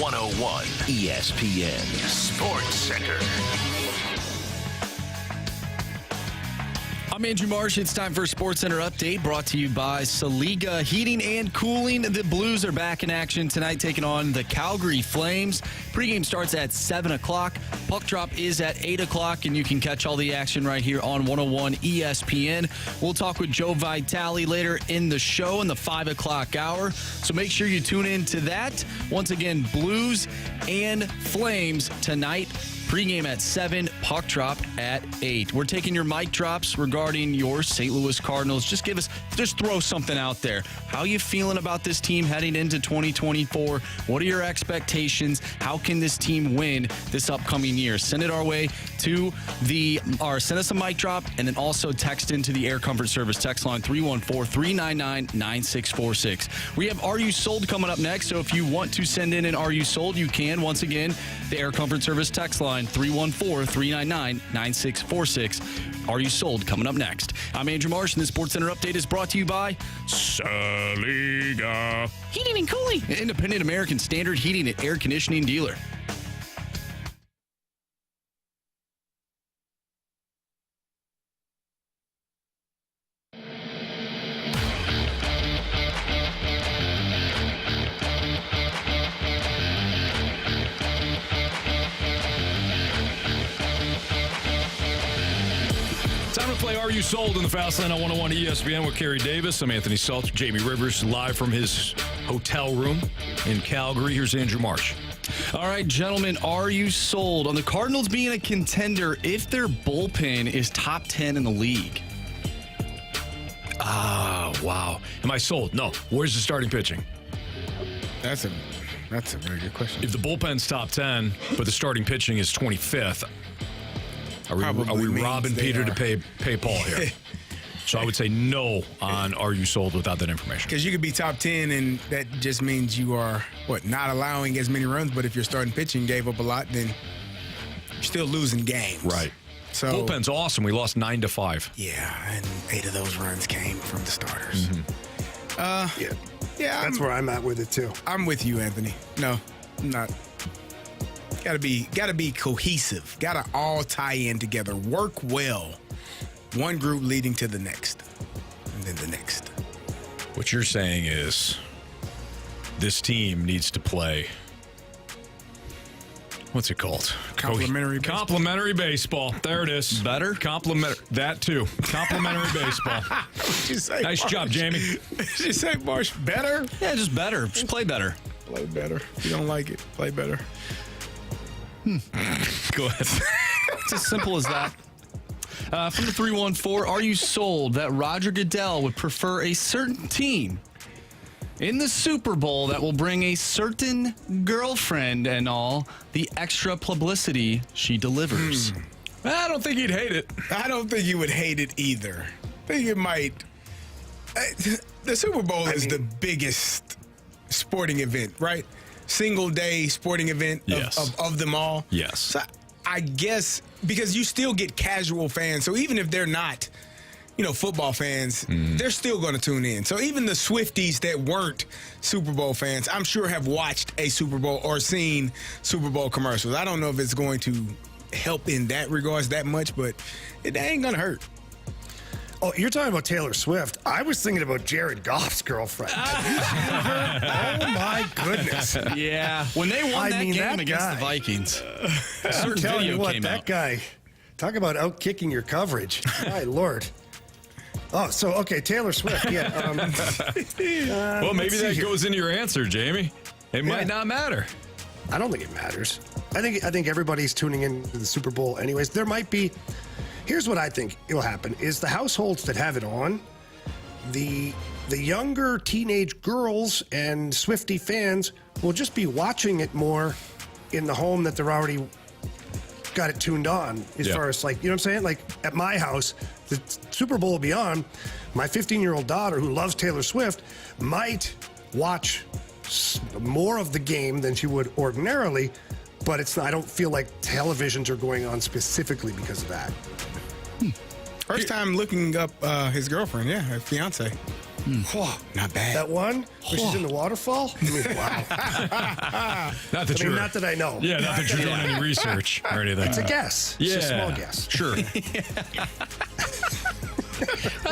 .101 ESPN Sports Center. I'm Andrew Marsh. It's time for a Sports Center update brought to you by Saliga Heating and Cooling. The Blues are back in action tonight, taking on the Calgary Flames. Pregame starts at 7 o'clock. Puck drop is at 8 o'clock, and you can catch all the action right here on 101 ESPN. We'll talk with Joe Vitale later in the show in the 5 o'clock hour, so make sure you tune in to that. Once again, Blues and Flames tonight. Pregame at 7, puck drop at 8. We're taking your mic drops regarding your St. Louis Cardinals. Just throw something out there. How you feeling about this team heading into 2024? What are your expectations? How can this team win this upcoming year? Send it our way to send us a mic drop, and then also text into the Air Comfort Service text line 314-399-9646. We have Are You Sold coming up next, so if you want to send in an Are You Sold, you can. Once again, the Air Comfort Service text line 314-399-9646. Are You Sold coming up next. I'm Andrew Marsh, and the Sports Center update is brought to you by Saliga Heating and Cooling, an independent American standard heating and air conditioning dealer. You Sold in the Fast Lane on 101 ESPN with Carey Davis. I'm Anthony Stalter. Jamie Rivers live from his hotel room in Calgary. Here's Andrew Marsh. All right, gentlemen, are you sold on the Cardinals being a contender if their bullpen is top 10 in the league? Wow. Am I sold? No. Where's the starting pitching? That's a very good question. If the bullpen's top 10, but the starting pitching is 25th, are we robbing Peter to pay Paul here? So I would say no on Are You Sold without that information. Because you could be top 10, and that just means you are, not allowing as many runs. But if your starting pitching gave up a lot, then you're still losing games. Right. So bullpen's awesome. We lost 9-5. Yeah, and 8 of those runs came from the starters. Yeah, Yeah, that's where I'm at with it too. I'm with you, Anthony. No, I'm not. Gotta be cohesive. Gotta all tie in together. Work well. One group leading to the next, and then the next. What you're saying is this team needs to play. What's it called? Complementary baseball. Complementary baseball. There it is. Better? That too. Complementary baseball. What'd you say, Nice job, Jamie. Did you say, Marsh? Better? Yeah, just better. Just play better. Play better. If you don't like it, play better. Go ahead. It's as simple as that. From the 314, are you sold that Roger Goodell would prefer a certain team in the Super Bowl that will bring a certain girlfriend and all the extra publicity she delivers? I don't think he'd hate it. I don't think you would hate it either. I think it might. The Super Bowl is the biggest sporting event, right? Single day sporting event of them all. Yes. So I guess because you still get casual fans. So even if they're not, football fans, they're still going to tune in. So even the Swifties that weren't Super Bowl fans, I'm sure have watched a Super Bowl or seen Super Bowl commercials. I don't know if it's going to help in that regards that much, but it ain't going to hurt. Oh, you're talking about Taylor Swift. I was thinking about Jared Goff's girlfriend. Have you seen her? Oh, my goodness. Yeah. When they won that game against the Vikings, a certain Telling video you what, came that out. guy, talk about out-kicking your coverage. My Lord. Oh, so, okay, Taylor Swift. Yeah. Well, maybe let's that see here. goes into your answer, Jamie. It might not matter. I don't think it matters. I think everybody's tuning in to the Super Bowl anyways. There might be. Here's what I think will happen: is the households that have it on, the younger teenage girls and Swiftie fans will just be watching it more in the home that they're already got it tuned on. As far as you know what I'm saying? Like at my house, the Super Bowl will be on. My 15-year-old daughter, who loves Taylor Swift, might watch more of the game than she would ordinarily, but it's not, I don't feel like televisions are going on specifically because of that. First time looking up his girlfriend, his fiance. Oh, not bad. That one? Where she's in the waterfall? I mean, wow. Not that not that I know. Yeah, not that you're doing any research or anything. It's a guess. Yeah. It's a small guess. Sure.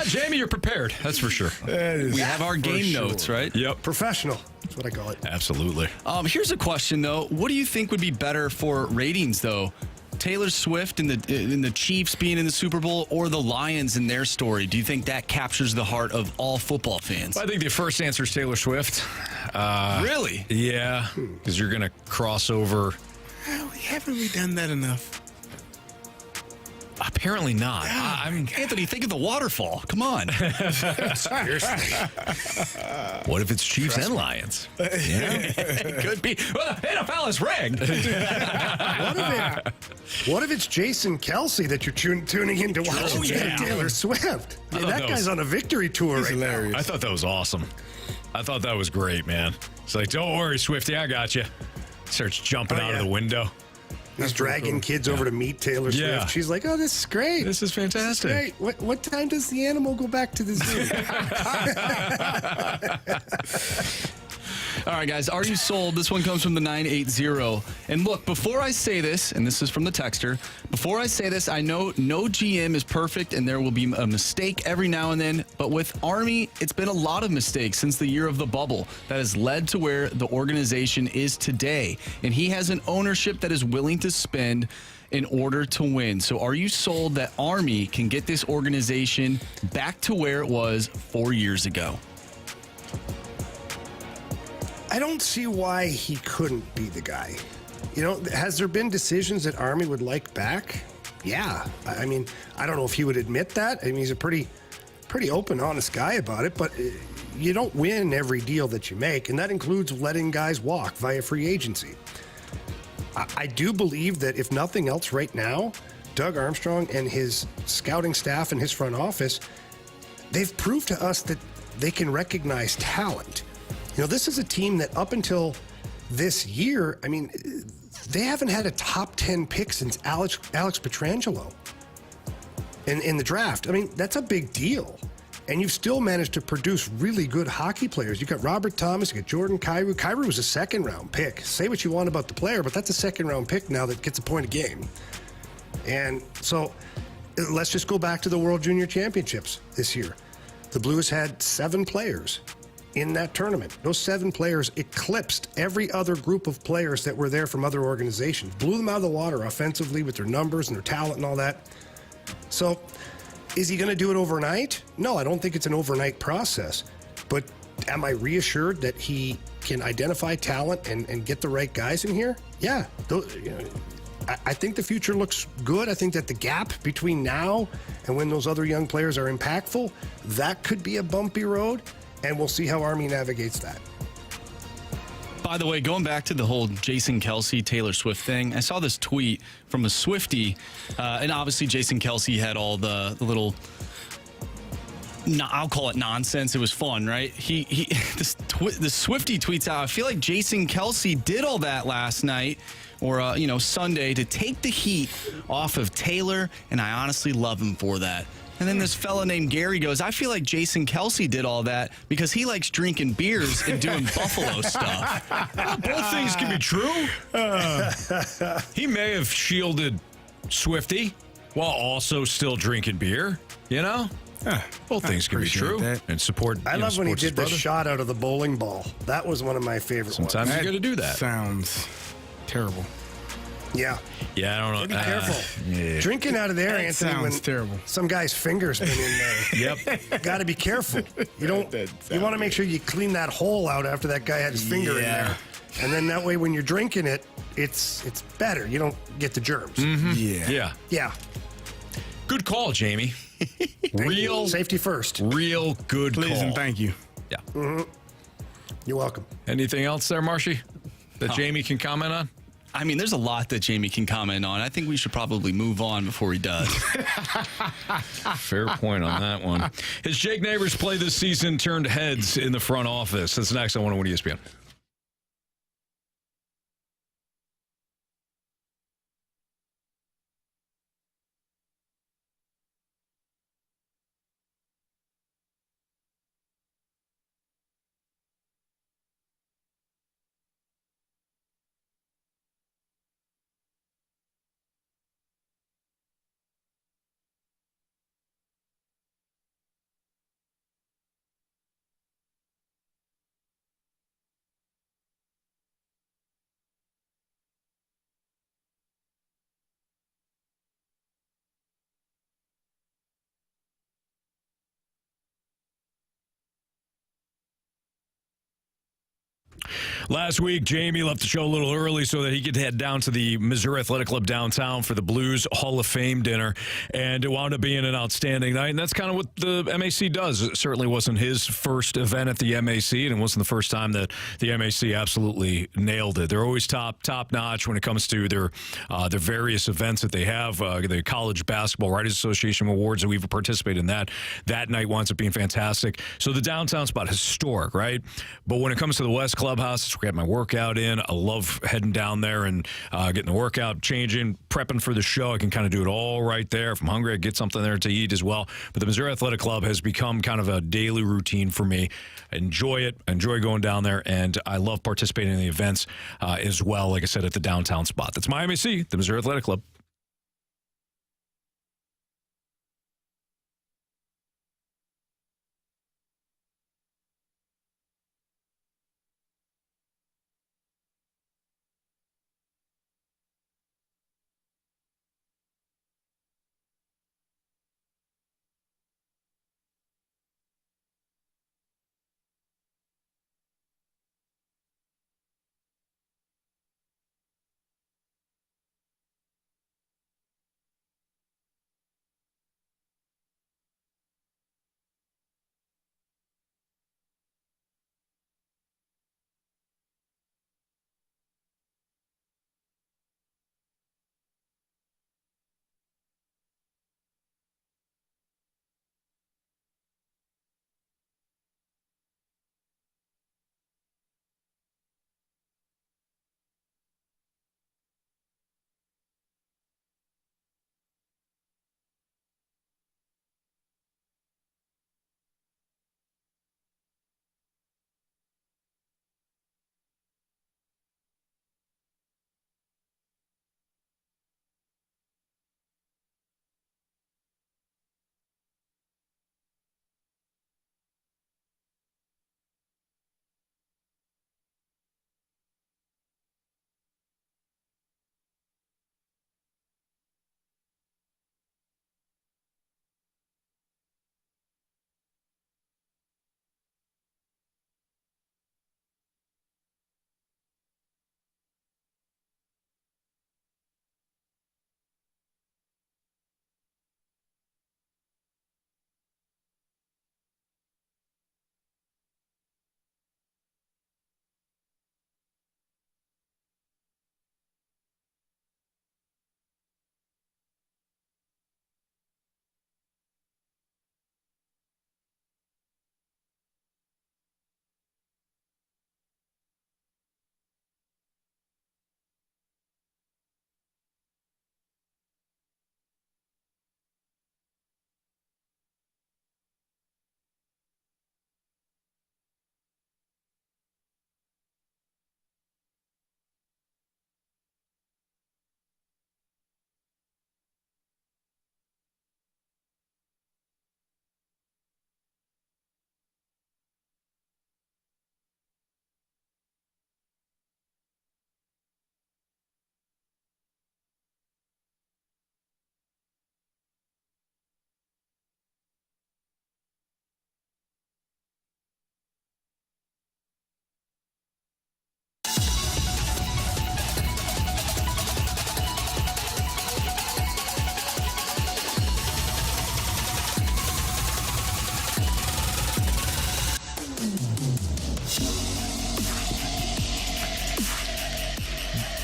Jamie, you're prepared. That's for sure. We have our game notes, right? Yep. Professional. That's what I call it. Absolutely. Here's a question, though. What do you think would be better for ratings, though? Taylor Swift and the Chiefs being in the Super Bowl, or the Lions and their story? Do you think that captures the heart of all football fans? I think the first answer is Taylor Swift. Really? Yeah, because you're going to cross over. Haven't we done that enough? Apparently not. I mean, Anthony, think of the waterfall. Come on. Seriously. What if it's Chiefs and Lions? Yeah. It could be. Well, the NFL is rigged. What if it's Jason Kelsey that you're tuning in to watch instead of Taylor Swift? I Man, that guy's on a victory tour right now. I thought that was awesome. I thought that was great, man. It's like, don't worry, Swifty, I got you. Starts jumping out of the window. He's dragging kids over to meet Taylor Swift. Yeah. She's like, oh, this is great. This is fantastic. This is great. What time does the animal go back to the zoo? All right, guys, are you sold? This one comes from the 980. And look, before I say this, and this is from the texter, before I say this, I know no GM is perfect and there will be a mistake every now and then, but with Army, it's been a lot of mistakes since the year of the bubble that has led to where the organization is today. And he has an ownership that is willing to spend in order to win. So are you sold that Army can get this organization back to where it was 4 years ago? I don't see why he couldn't be the guy. You know, has there been decisions that Army would like back? Yeah. I mean, I don't know if he would admit that. I mean, he's a pretty open, honest guy about it, but you don't win every deal that you make, and that includes letting guys walk via free agency. I do believe that if nothing else right now, Doug Armstrong and his scouting staff and his front office, they've proved to us that they can recognize talent. You know, this is a team that up until this year, I mean, they haven't had a top 10 pick since Alex Pietrangelo in the draft. I mean, that's a big deal. And you've still managed to produce really good hockey players. You got Robert Thomas, you got Jordan Kyrou. Kyrou was a second-round pick. Say what you want about the player, but that's a second-round pick now that gets a point a game. And so let's just go back to the World Junior Championships this year. The Blues had 7 players in that tournament. Those 7 players eclipsed every other group of players that were there from other organizations, blew them out of the water offensively with their numbers and their talent and all that. So is he going to do it overnight? No, I don't think it's an overnight process. But am I reassured that he can identify talent and get the right guys in here? Yeah. I think the future looks good. I think that the gap between now and when those other young players are impactful, that could be a bumpy road, and we'll see how Army navigates that. By the way, going back to the whole Jason Kelce, Taylor Swift thing, I saw this tweet from a Swiftie, and obviously Jason Kelce had all the little, I'll call it nonsense. It was fun, right? The Swiftie tweets out, I feel like Jason Kelce did all that last night or, Sunday to take the heat off of Taylor, and I honestly love him for that. And then this fella named Gary goes, I feel like Jason Kelce did all that because he likes drinking beers and doing Buffalo stuff. Well, both things can be true. He may have shielded Swiftie while also still drinking beer, you know? Both things can be true. That. And support. I love when he did the brother. shot out of the bowling ball. That was one of my favorite Sometimes ones. you got to do that. Sounds terrible. Yeah. Yeah, I don't know. Be careful. Yeah. Drinking out of there, That Anthony, sounds when terrible. some guy's finger's been in there. Yep. Got to be careful. You don't. You want to make sure you clean that hole out after that guy had his finger in there, and then that way, when you're drinking it, it's better. You don't get the germs. Mm-hmm. Yeah. Yeah. Good call, Jamie. Real safety first. Real good Please call. and thank you. Yeah. Mm-hmm. You're welcome. Anything else there, Marshy, that Jamie can comment on? I mean, there's a lot that Jamie can comment on. I think we should probably move on before he does. Fair point on that one. Has Jake Neighbours play this season turned heads in the front office? That's next on 101 ESPN. Last week, Jamie left the show a little early so that he could head down to the Missouri Athletic Club downtown for the Blues Hall of Fame dinner, and it wound up being an outstanding night, and that's kind of what the MAC does. It certainly wasn't his first event at the MAC, and it wasn't the first time that the MAC absolutely nailed it. They're always top-notch when it comes to their various events that they have. The College Basketball Writers Association Awards that we've participated in that night winds up being fantastic. So the downtown spot, historic, right? But when it comes to the West Clubhouse, it's get my workout in. I love heading down there and getting the workout, changing, prepping for the show. I can kind of do it all right there. If I'm hungry, I get something there to eat as well. But the Missouri Athletic Club has become kind of a daily routine for me. I enjoy it. I enjoy going down there, and I love participating in the events as well, like I said, at the downtown spot. That's my MAC, the Missouri Athletic Club.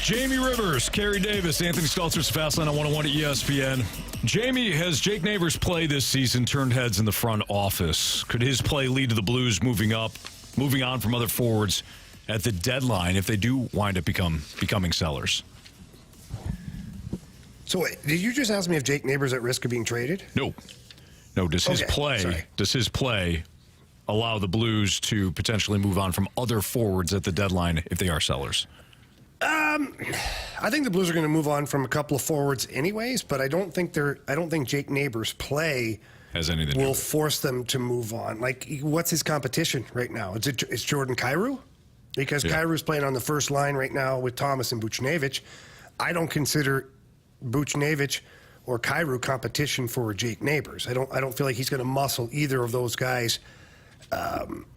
Jamie Rivers, Carey Davis, Anthony Stalter's Fastline on 101 at ESPN. Jamie, has Jake Neighbours' play this season turned heads in the front office? Could his play lead to the Blues moving on from other forwards at the deadline if they do wind up becoming sellers? So did you just ask me if Jake Neighbours at risk of being traded? No. Does his play allow the Blues to potentially move on from other forwards at the deadline if they are sellers? I think the Blues are going to move on from a couple of forwards anyways, but I don't think Jake Neighbours' play has anything will force them to move on. Like, what's his competition right now? It's Jordan Kyrou? Because Kyrou's playing on the first line right now with Thomas and Buchnevich. I don't consider Buchnevich or Kyrou competition for Jake Neighbours. I don't feel like he's going to muscle either of those guys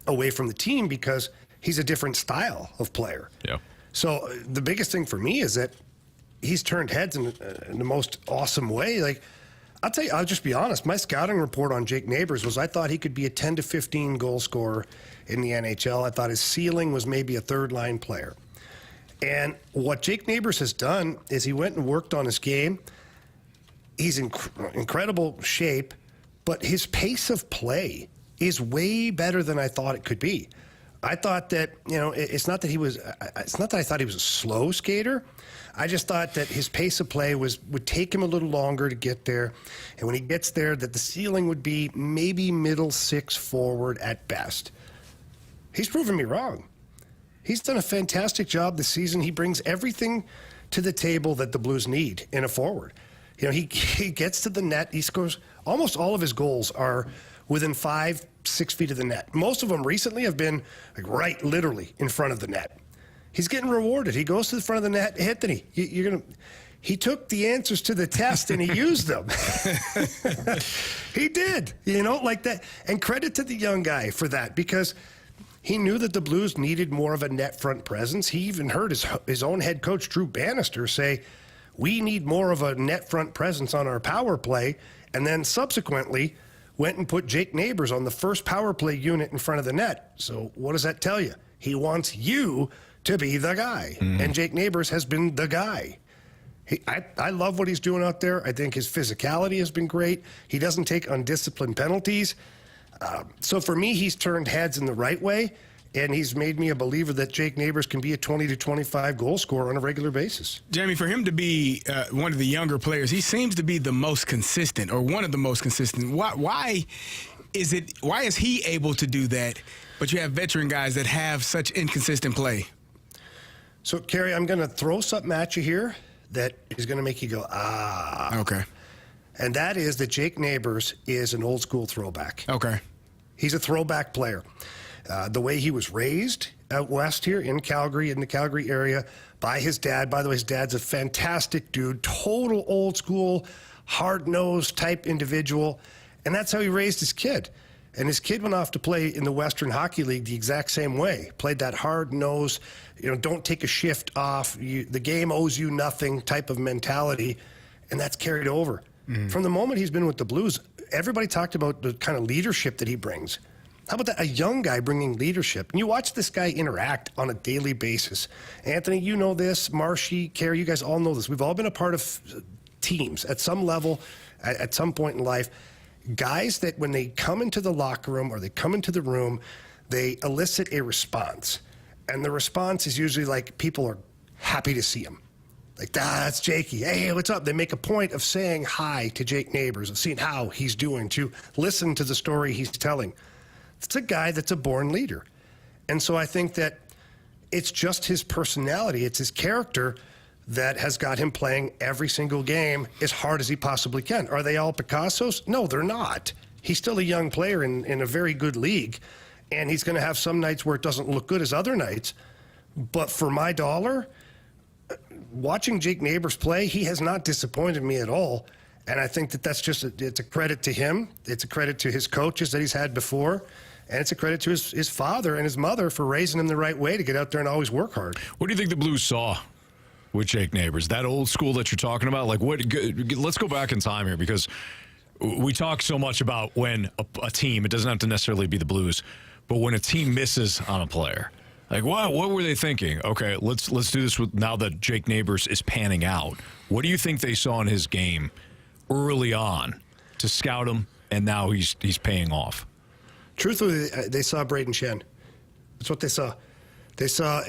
away from the team because he's a different style of player. Yeah. So the biggest thing for me is that he's turned heads in the most awesome way. Like, I'll tell you, I'll just be honest. My scouting report on Jake Neighbours was I thought he could be a 10 to 15 goal scorer in the NHL. I thought his ceiling was maybe a third-line player. And what Jake Neighbours has done is he went and worked on his game. He's in incredible shape, but his pace of play is way better than I thought it could be. I thought that, it's not that I thought he was a slow skater. I just thought that his pace of play would take him a little longer to get there. And when he gets there, that the ceiling would be maybe middle six forward at best. He's proven me wrong. He's done a fantastic job this season. He brings everything to the table that the Blues need in a forward. He gets to the net. He scores. Almost all of his goals are within 5-6 feet of the net. Most of them recently have been right literally in front of the net. He's getting rewarded. He goes to the front of the net. Anthony, he took the answers to the test and he used them. He did, like that. And credit to the young guy for that, because he knew that the Blues needed more of a net front presence. He even heard his own head coach, Drew Bannister, say, we need more of a net front presence on our power play. And then subsequently went and put Jake Neighbours on the first power play unit in front of the net. So what does that tell you? He wants you to be the guy. Mm-hmm. And Jake Neighbours has been the guy. I love what he's doing out there. I think his physicality has been great. He doesn't take undisciplined penalties. So for me, he's turned heads in the right way, and he's made me a believer that Jake Neighbours can be a 20 to 25 goal scorer on a regular basis. Jamie, for him to be one of the younger players, he seems to be the most consistent, or one of the most consistent. Why is he able to do that, but you have veteran guys that have such inconsistent play? So, Carey, I'm going to throw something at you here that is going to make you go, ah. Okay. And that is that Jake Neighbours is an old school throwback. Okay. He's a throwback player. The way he was raised out west here in Calgary, in the Calgary area, by his dad. By the way, his dad's a fantastic dude, total old school, hard-nosed type individual. And that's how he raised his kid. And his kid went off to play in the Western Hockey League the exact same way. Played that hard-nosed, don't take a shift off, the game owes you nothing type of mentality. And that's carried over. From the moment he's been with the Blues, everybody talked about the kind of leadership that he brings. How about that? A young guy bringing leadership. And you watch this guy interact on a daily basis. Anthony, you know this. Marshy, Carey, you guys all know this. We've all been a part of teams at some level, at some point in life. Guys that when they come into the locker room or they come into the room, they elicit a response. And the response is usually like people are happy to see him. Like, that's Jakey. Hey, what's up? They make a point of saying hi to Jake Neighbours, of seeing how he's doing, to listen to the story he's telling. It's a guy that's a born leader. And so I think that it's just his personality, it's his character that has got him playing every single game as hard as he possibly can. Are they all Picassos? No, they're not. He's still a young player in a very good league, and he's going to have some nights where it doesn't look good as other nights. But for my dollar, watching Jake Neighbours play, he has not disappointed me at all. And I think that that's just it's a credit to him. It's a credit to his coaches that he's had before. And it's a credit to his father and his mother for raising him the right way to get out there and always work hard. What do you think the Blues saw with Jake Neighbours? That old school that you're talking about? Like, let's go back in time here, because we talk so much about when a team, it doesn't have to necessarily be the Blues, but when a team misses on a player. Like, what were they thinking? Okay, let's do this with now that Jake Neighbours is panning out. What do you think they saw in his game early on to scout him, and now he's paying off? Truthfully, they saw Braden Shen. That's what they saw. They saw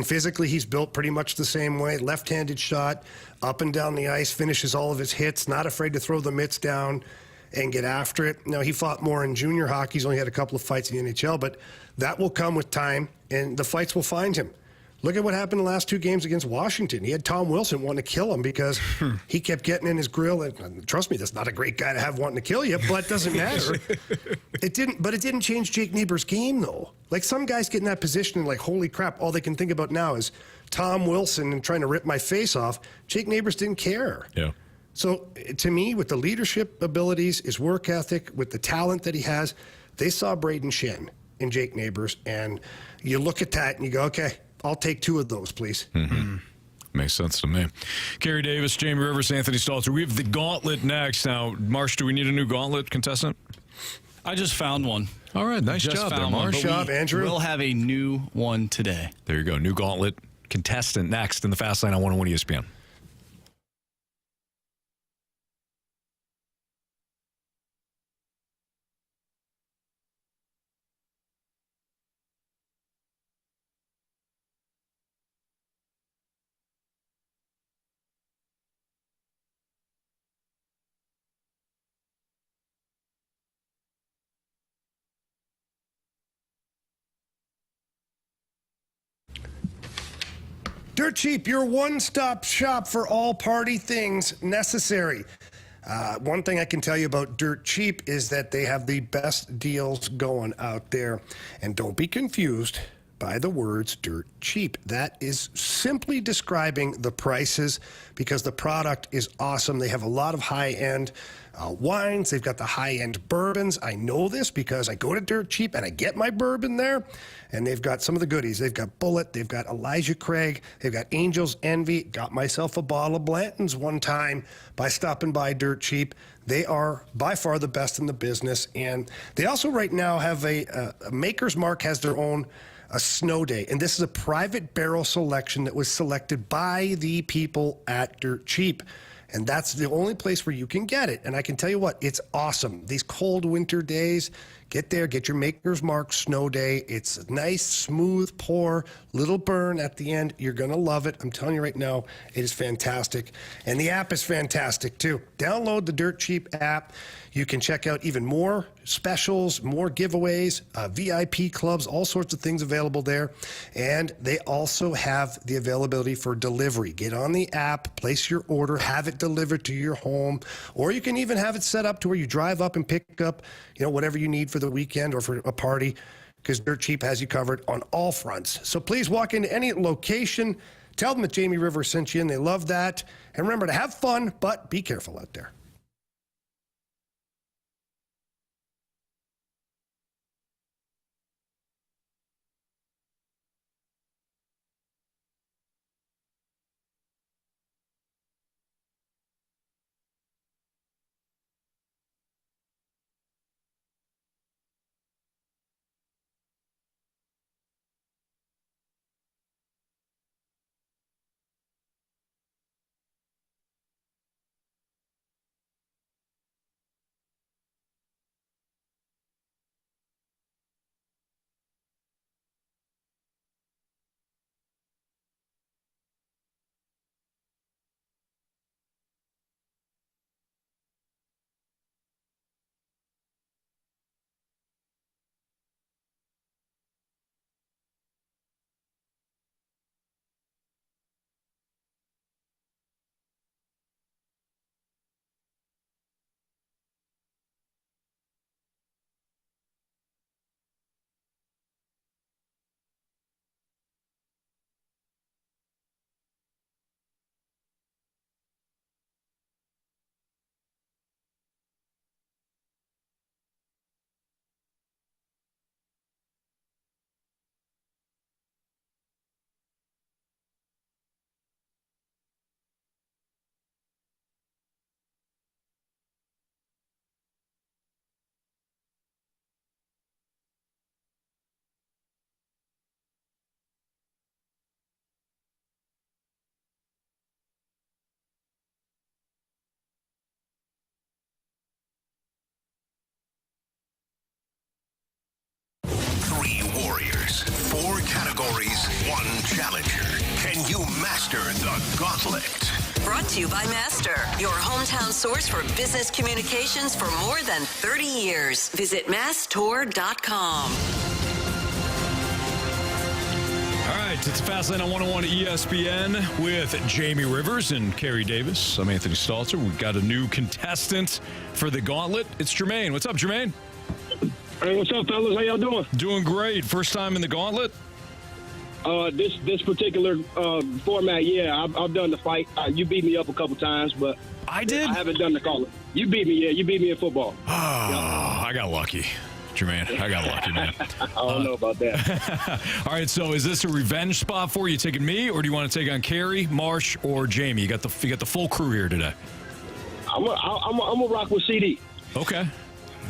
physically he's built pretty much the same way. Left-handed shot, up and down the ice, finishes all of his hits, not afraid to throw the mitts down and get after it. Now, he fought more in junior hockey. He's only had a couple of fights in the NHL, but that will come with time, and the fights will find him. Look at what happened in the last two games against Washington. He had Tom Wilson wanting to kill him because he kept getting in his grill. And trust me, that's not a great guy to have wanting to kill you, but it doesn't matter. It didn't change Jake Neighbours' game, though. Like, some guys get in that position and, like, holy crap, all they can think about now is Tom Wilson and trying to rip my face off. Jake Neighbours didn't care. Yeah. So, to me, with the leadership abilities, his work ethic, with the talent that he has, they saw Braden Shen in Jake Neighbours, and you look at that and you go, okay, I'll take two of those, please. Mm-hmm. Makes sense to me. Carey Davis, Jamie Rivers, Anthony Stalter. We have the Gauntlet next. Now, Marsh, do we need a new Gauntlet contestant? I just found one. All right, nice job there, Marsh. Nice job, Andrew. We'll have a new one today. There you go, new Gauntlet contestant next in the Fast Lane on 101 ESPN. Dirt Cheap, your one-stop shop for all party things necessary. One thing I can tell you about Dirt Cheap is that they have the best deals going out there. And don't be confused by the words Dirt Cheap. That is simply describing the prices because the product is awesome. They have a lot of high-end wines. They've got the high-end bourbons. I know this because I go to Dirt Cheap and I get my bourbon there. And they've got some of the goodies. They've got Bullet. They've got Elijah Craig. They've got Angel's Envy. Got myself a bottle of Blanton's one time by stopping by Dirt Cheap. They are by far the best in the business. And they also right now have a Maker's Mark has their own a snow day. And this is a private barrel selection that was selected by the people at Dirt Cheap. And that's the only place where you can get it. And I can tell you what, it's awesome. These cold winter days, get there, get your Maker's Mark Snow Day. It's a nice, smooth pour, little burn at the end. You're going to love it. I'm telling you right now, it is fantastic. And the app is fantastic, too. Download the Dirt Cheap app. You can check out even more specials, more giveaways, VIP clubs, all sorts of things available there. And they also have the availability for delivery. Get on the app, place your order, have it delivered to your home, or you can even have it set up to where you drive up and pick up, whatever you need for the weekend or for a party, because Dirt Cheap has you covered on all fronts. So please walk into any location, tell them that Jamie Rivers sent you in. They love that. And remember to have fun, but be careful out there. Warriors, 4 categories, 1 challenger. Can you master the Gauntlet? Brought to you by Master, your hometown source for business communications for more than 30 years. Visit masstour.com. All right, it's Fastlane on 101 ESPN with Jamie Rivers and Carey Davis. I'm Anthony Stalter. We've got a new contestant for the Gauntlet. It's Jermaine. What's up, Jermaine? Hey, what's up, fellas? How y'all doing? Doing great. First time in the Gauntlet? This particular format, yeah, I've done the fight. You beat me up a couple times, but I did. I haven't done the Gauntlet. You beat me, yeah. You beat me in football. Oh, I got lucky, Jermaine. I got lucky, man. I don't know about that. All right, so is this a revenge spot for you? Taking me, or do you want to take on Carey, Marsh, or Jamie? You got the full crew here today. I'm a rock with CD. Okay.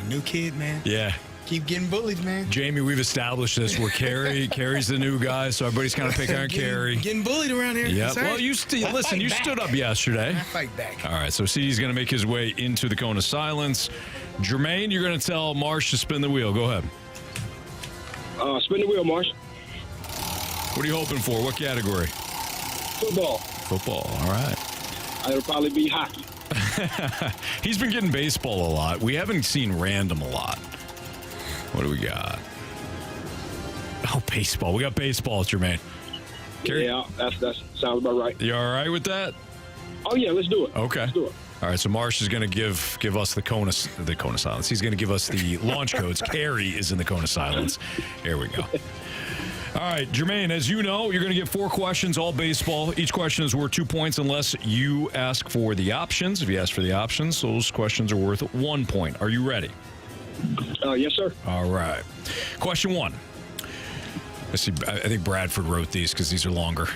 New kid, man. Yeah. Keep getting bullied, man. Jamie, we've established this. We're Carey's the new guy, so everybody's kind of picking on Carey. Getting bullied around here. Yeah. Well, you stood up yesterday. I fight back. All right, so CD's going to make his way into the cone of silence. Jermaine, you're going to tell Marsh to spin the wheel. Go ahead. Spin the wheel, Marsh. What are you hoping for? What category? Football. Football. All right. It'll probably be hockey. He's been getting baseball a lot. We haven't seen random a lot. What do we got? Oh, baseball. We got baseball, Jermaine. Carey? Yeah, that sounds about right. You all right with that? Oh, yeah, let's do it. Okay. Let's do it. All right, so Marsh is going to give us the cone of silence. He's going to give us the launch codes. Carey is in the cone of silence. Here we go. All right, Jermaine, as you know, you're going to get 4 questions, all baseball. Each question is worth 2 points unless you ask for the options. If you ask for the options, those questions are worth 1 point. Are you ready? Yes, sir. All right. Question 1. Let's see. I think Bradford wrote these because these are longer.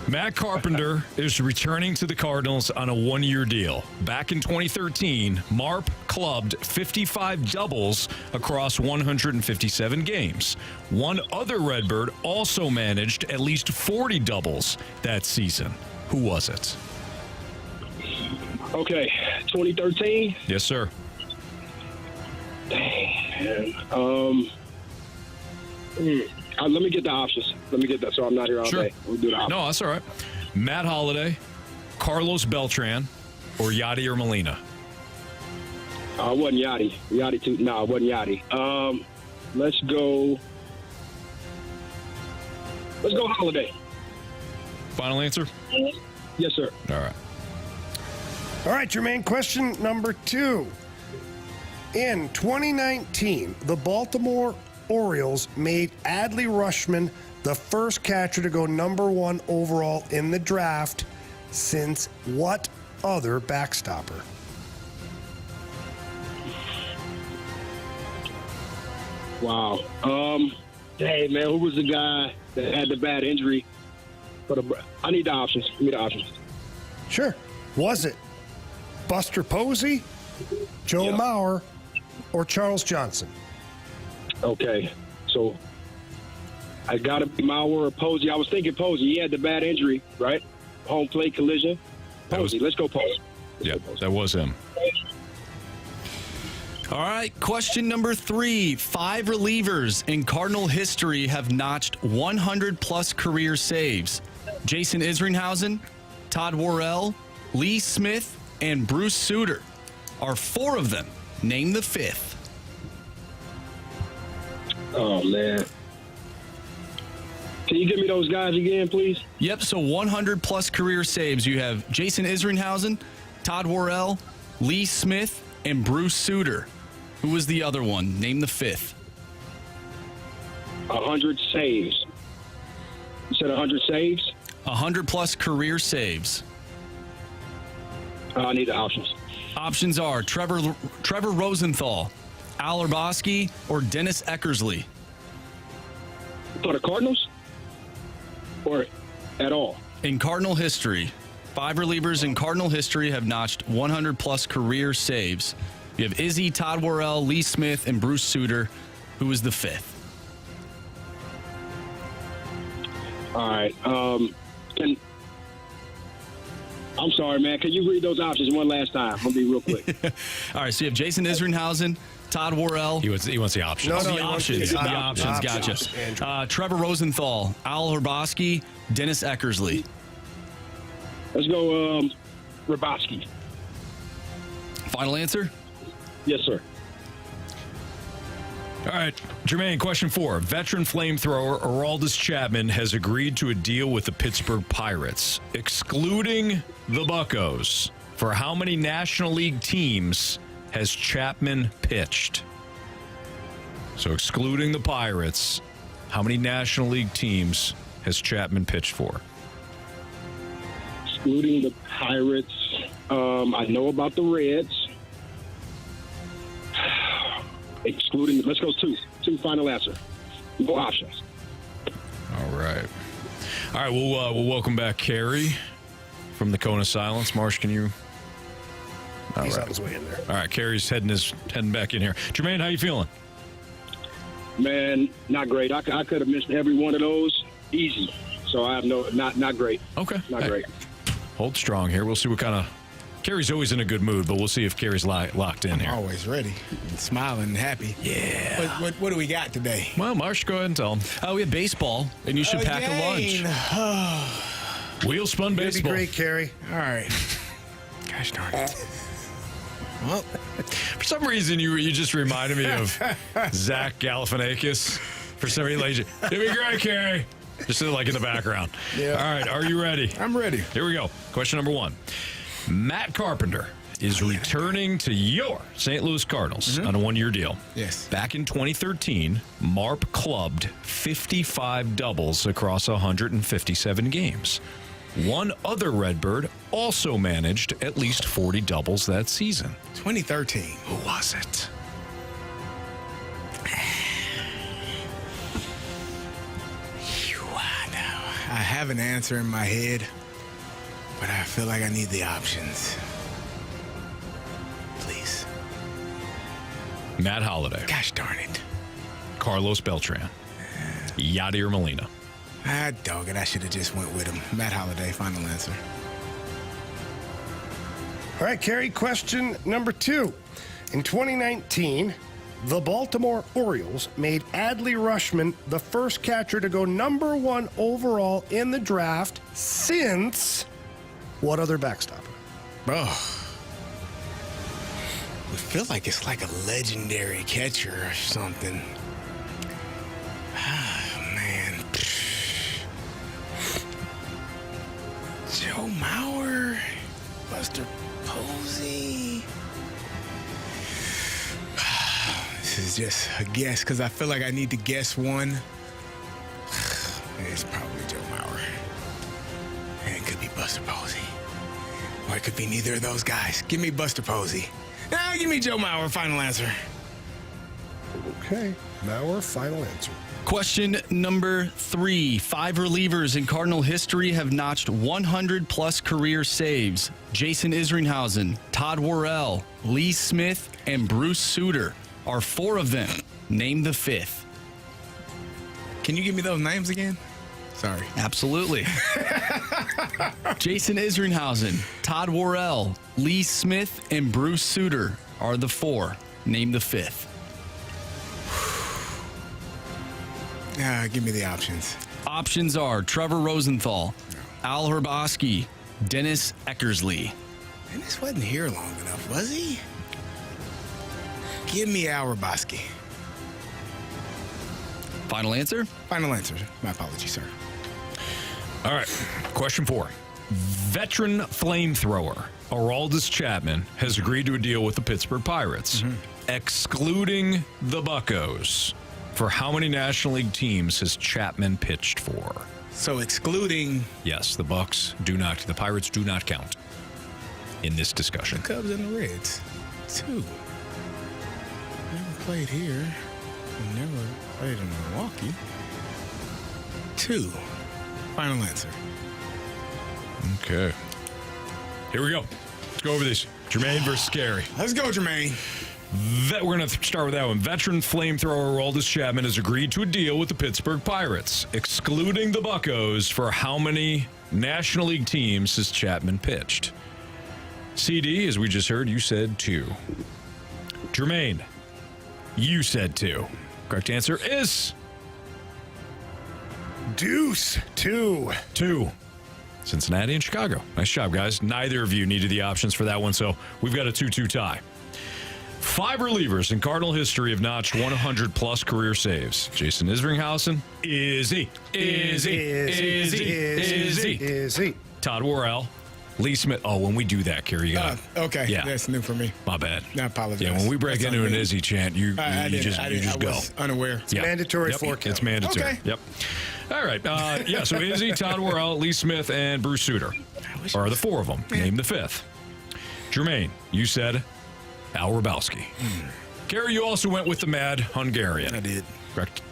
Matt Carpenter is returning to the Cardinals on a 1-year deal. Back in 2013, Marp clubbed 55 doubles across 157 games. One other Redbird also managed at least 40 doubles that season. Who was it? Okay, 2013. Yes, sir. Let me get the options. Let me get that so I'm not here all day. We'll do the options. No, that's all right. Matt Holliday, Carlos Beltran, or Yadi or Molina? It wasn't Yadi. Yadi too. No, it wasn't Yadi. Let's go Holiday. Final answer? Yes, sir. All right. All right, Jermaine, question number 2. In 2019, the Baltimore Orioles made Adley Rutschman the first catcher to go number 1 overall in the draft since what other backstopper? Wow. Hey, man, who was the guy that had the bad injury? I need the options. Give me the options. Sure. Was it Buster Posey, Joe Mauer, or Charles Johnson? Okay, so I got to be Mauer or Posey. I was thinking Posey. He had the bad injury, right? Home plate collision. Posey. Let's go Posey. That was him. All right, question number 3. 5 relievers in Cardinal history have notched 100-plus career saves. Jason Isringhausen, Todd Worrell, Lee Smith, and Bruce Sutter. Are 4 of them? Name the 5th. Oh, man. Can you give me those guys again, please? Yep, so 100-plus career saves. You have Jason Isringhausen, Todd Worrell, Lee Smith, and Bruce Sutter. Who was the other one? Name the 5th. 100 saves. You said 100 saves? 100-plus career saves. I need the options. Options are Trevor Rosenthal, Al Urbanski, or Dennis Eckersley. For the Cardinals? Or at all? In Cardinal history, 5 relievers in Cardinal history have notched 100-plus career saves. You have Izzy, Todd Worrell, Lee Smith, and Bruce Sutter. Who was the 5th? All right. I'm sorry, man. Can you read those options one last time? I'm going to be real quick. All right, so you have Jason Isringhausen, Todd Worrell. He wants the options. No, the options. The options. Gotcha. Trevor Rosenthal, Al Urbanski, Dennis Eckersley. Let's go Urbanski. Final answer? Yes, sir. All right, Jermaine, question 4. Veteran flamethrower Aroldis Chapman has agreed to a deal with the Pittsburgh Pirates, excluding the Buccos. For how many National League teams has Chapman pitched? So excluding the Pirates, how many National League teams has Chapman pitched for? Excluding the Pirates, I know about the Reds. Excluding, let's go 2. 2 final answer. No options. All right. We'll welcome back Carey from the Cone of Silence. Marsh, can you? He's on his way in there. All right, Carey's heading back in here. Jermaine, how you feeling? Man, not great. I could have missed every one of those easy. So I have not great. Okay. Not great. Hold strong here. We'll see what kind of. Carey's always in a good mood, but we'll see if Carey's locked in here. Always ready, and smiling and happy. Yeah. What do we got today? Well, Marsh, go ahead and tell him. We have baseball, and you should pack a lunch. Wheel spun baseball. It'd be great, Carey. All right. Gosh darn it. Well, for some reason, you just reminded me of Zach Galifianakis. For some reason, it'd be great, Carey. Just like in the background. Yeah. All right, are you ready? I'm ready. Here we go. Question number 1. Matt Carpenter is returning to your St. Louis Cardinals on a 1-year deal. Yes. Back in 2013, Marp clubbed 55 doubles across 157 games. One other Redbird also managed at least 40 doubles that season. 2013. Who was it? I have an answer in my head, but I feel like I need the options. Please. Matt Holliday, Gosh darn it. Carlos Beltran, Yadier Molina. Ah, dog it. I should have just went with him. Matt Holliday, final answer. All right, Carey, question number 2. In 2019, the Baltimore Orioles made Adley Rutschman the first catcher to go number 1 overall in the draft since what other backstopper? Oh. I feel like it's like a legendary catcher or something. Ah, man. Joe Mauer, Buster Posey. This is just a guess because I feel like I need to guess one. It's probably Joe Mauer. And it could be Buster Posey. Or it could be neither of those guys. Give me Buster Posey. Nah, give me Joe Mauer. Final answer. Okay, Mauer, final answer. Question number 3. 5 relievers in Cardinal history have notched 100-plus career saves. Jason Isringhausen, Todd Worrell, Lee Smith, and Bruce Sutter are 4 of them. Name the 5th. Can you give me those names again? Sorry. Absolutely. Jason Isringhausen, Todd Worrell, Lee Smith, and Bruce Sutter are the 4. Name the 5th. Give me the options. Options are Trevor Rosenthal, Al Hrabosky, Dennis Eckersley. Dennis wasn't here long enough, was he? Give me Al Hrabosky. Final answer? Final answer. My apologies, sir. All right, question 4. Veteran flamethrower Aroldis Chapman has agreed to a deal with the Pittsburgh Pirates, excluding the Buccos. For how many National League teams has Chapman pitched for? So excluding Yes, the Pirates do not count in this discussion. the Cubs and the Reds. 2. Never played here. Never played in Milwaukee. 2. Final answer. Okay. Here we go. Let's go over these. Jermaine versus Carey. Let's go, Jermaine. We're going to start with that one. Veteran flamethrower Aroldis Chapman has agreed to a deal with the Pittsburgh Pirates, excluding the Buccos. For how many National League teams has Chapman pitched? CD, as we just heard, you said 2. Jermaine, you said 2. Correct answer is Deuce, 2. 2. Cincinnati and Chicago. Nice job, guys. Neither of you needed the options for that one, so we've got a 2-2 tie. 5 relievers in Cardinal history have notched 100-plus career saves. Jason Isringhausen, is he? Todd Worrell, Lee Smith. Oh, when we do that, Carey, you got okay. Yeah. That's new for me. my bad. I apologize. Yeah, when we break That's into an on me. Izzy chant, you just go. was unaware. Yeah. Mandatory Yep, 4 count. It's mandatory. Okay. Yep. All right. Yeah, so Izzy, Todd Worrell, Lee Smith, and Bruce Sutter are the 4 of them. Name the 5th. Jermaine, you said Al Hrabosky. Carey, you also went with the Mad Hungarian. I did.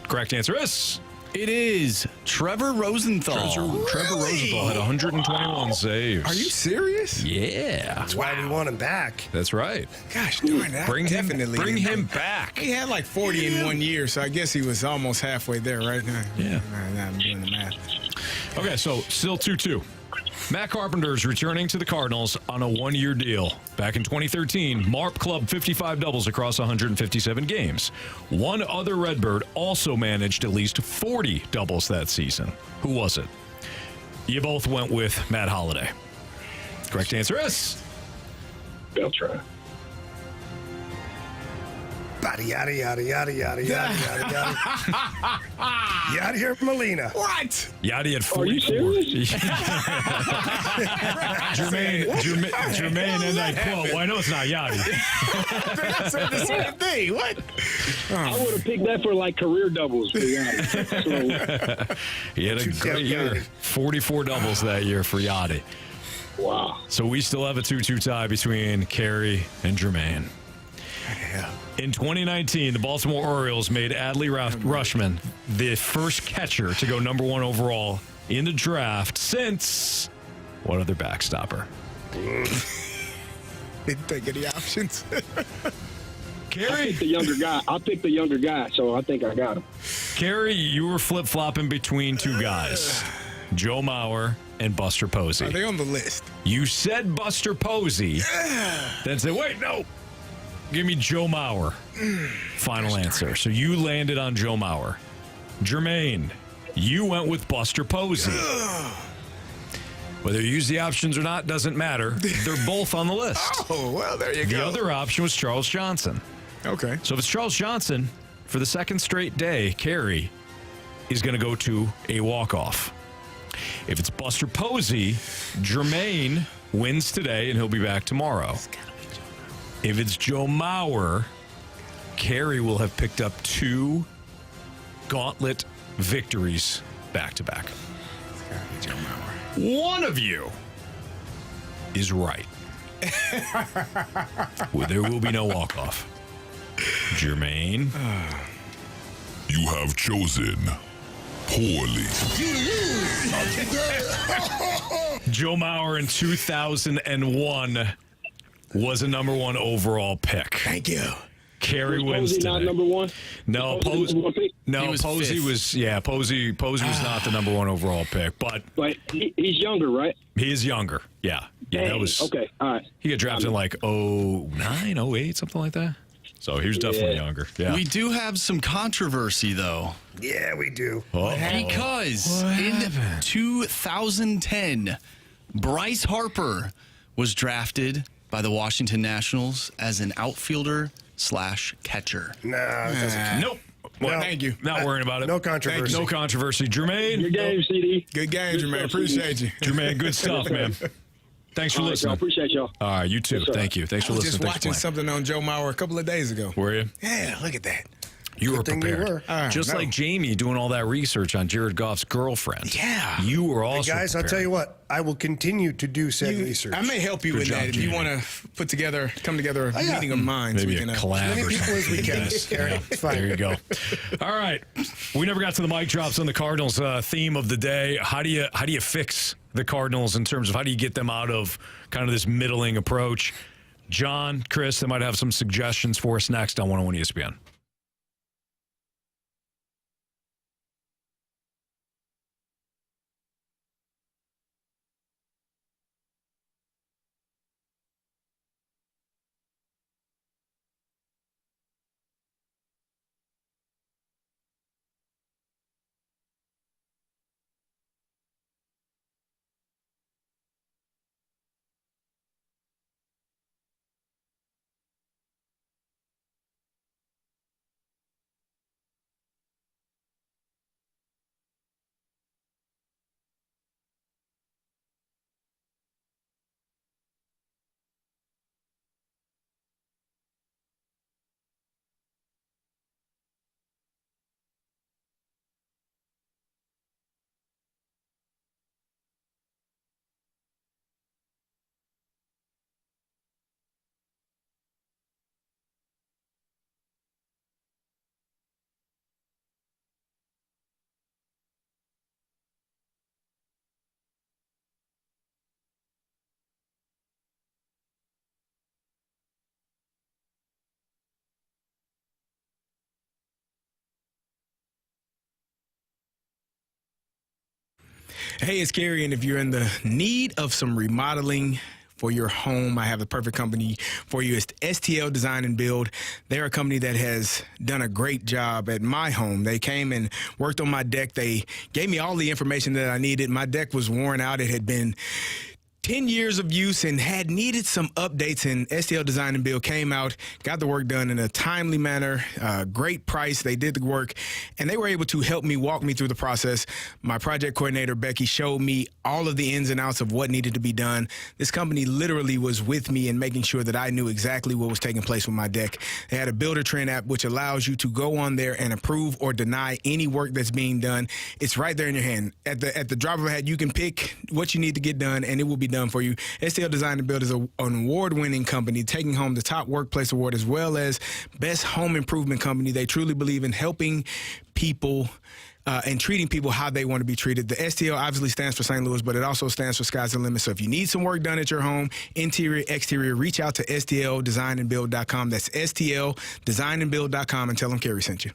Correct answer is It is Trevor Rosenthal. Trevor Rosenthal had 121 saves. Are you serious? Yeah. That's why we want him back. That's right. Gosh darn it. Bring definitely him back. He had like 40 in 1 year, so I guess he was almost halfway there, right? Yeah. Nah, I'm doing the math. Okay, so still 2-2. Matt Carpenter is returning to the Cardinals on a 1-year deal. Back in 2013, Marp clubbed 55 doubles across 157 games. One other Redbird also managed at least 40 doubles that season. Who was it? You both went with Matt Holliday. Correct answer is Beltran. Yada, yada, yada, yada, yada, yada, yada, yada. Yadier Molina. What? Yachty at 44. Are you serious? Jermaine, and I quote, well, I know it's not Yachty. I said the same thing. What? I would have picked that for like career doubles, to be honest. So, He had a great year. 44 doubles that year for Yachty. wow. So we still have a 2-2 tie between Carey and Jermaine. Yeah. In 2019, the Baltimore Orioles made Adley Rushman the first catcher to go number 1 overall in the draft since what other backstopper? Didn't take any options. I Carey, picked the younger guy, so I think I got him. Carey, you were flip-flopping between two guys, Joe Mauer and Buster Posey. Are they on the list? You said Buster Posey, then said, wait, no. Give me Joe Mauer. Final answer. So you landed on Joe Mauer. Jermaine, you went with Buster Posey. Whether you use the options or not doesn't matter. They're both on the list. Oh, well, there you go. The other option was Charles Johnson. Okay. So if it's Charles Johnson, for the second straight day, Carey is going to go to a walk-off. If it's Buster Posey, Jermaine wins today, and he'll be back tomorrow. If it's Joe Mauer, Carey will have picked up 2 Gauntlet victories back-to-back. Joe Mauer. One of you is right. Well, there will be no walk-off. Jermaine. You have chosen poorly. Joe Mauer in 2001 was a number 1 overall pick. Thank you. Carey Was wins Posey today. not number 1? No, Posey was one pick? No, was Posey fifth. was Posey was not the number 1 overall pick, but But he's younger, right? he is younger. Yeah. Yeah, that Dang. was Okay, all right. He got drafted in like 09, 08, something like that. So he was definitely younger. Yeah. We do have some controversy, though. Yeah, we do. Because in 2010, Bryce Harper was drafted by the Washington Nationals as an outfielder/catcher. No, it doesn't count. Nope. Well, No. thank you. Not worrying about it. No controversy. No controversy. Jermaine. Good game, CD. Good game, Jermaine. Appreciate you. Jermaine, good stuff, man. Thanks for All right, listening. y'all. Appreciate y'all. All right, you too. Yes, sir. Thank you. Thanks I for was listening. just Thanks for watching playing. something on Joe Mauer a couple of days ago. Were you? Yeah, look at that. You were thing you prepared. were. Just like Jamie doing all that research on Jared Goff's girlfriend. Yeah. You were Hey, also guys, I'll prepared. tell you what. I will continue to do said research. I may help you Good with job, that if you Jamie. want to come together a yeah. meeting of minds. Maybe we a can, collab many or people as we something. can. Yes. Carey. Yeah. It's fine. There you go. All right. We never got to the mic drops on the Cardinals theme of the day. How do you fix the Cardinals in terms of how do you get them out of kind of this middling approach? John, Chris, they might have some suggestions for us next on 101 ESPN. Hey, it's Carey, and if you're in the need of some remodeling for your home, I have the perfect company for you. It's STL Design and Build. They're a company that has done a great job at my home. They came and worked on my deck. They gave me all the information that I needed. My deck was worn out. It had been 10 years of use and had needed some updates, and STL Design and Build came out, got the work done in a timely manner, great price. They did the work, and they were able to help me, walk me through the process. My project coordinator, Becky, showed me all of the ins and outs of what needed to be done. This company literally was with me in making sure that I knew exactly what was taking place with my deck. They had a Builder Trend app, which allows you to go on there and approve or deny any work that's being done. It's right there in your hand. At the drop of a hat, you can pick what you need to get done, and it will be done for you. STL Design and Build is an award-winning company, taking home the top workplace award as well as best home improvement company. They truly believe in helping people and treating people how they want to be treated. The STL obviously stands for St. Louis, but it also stands for Sky's the Limit. So if you need some work done at your home, interior, exterior, reach out to stldesignandbuild.com. That's stldesignandbuild.com, and tell them Carey sent you.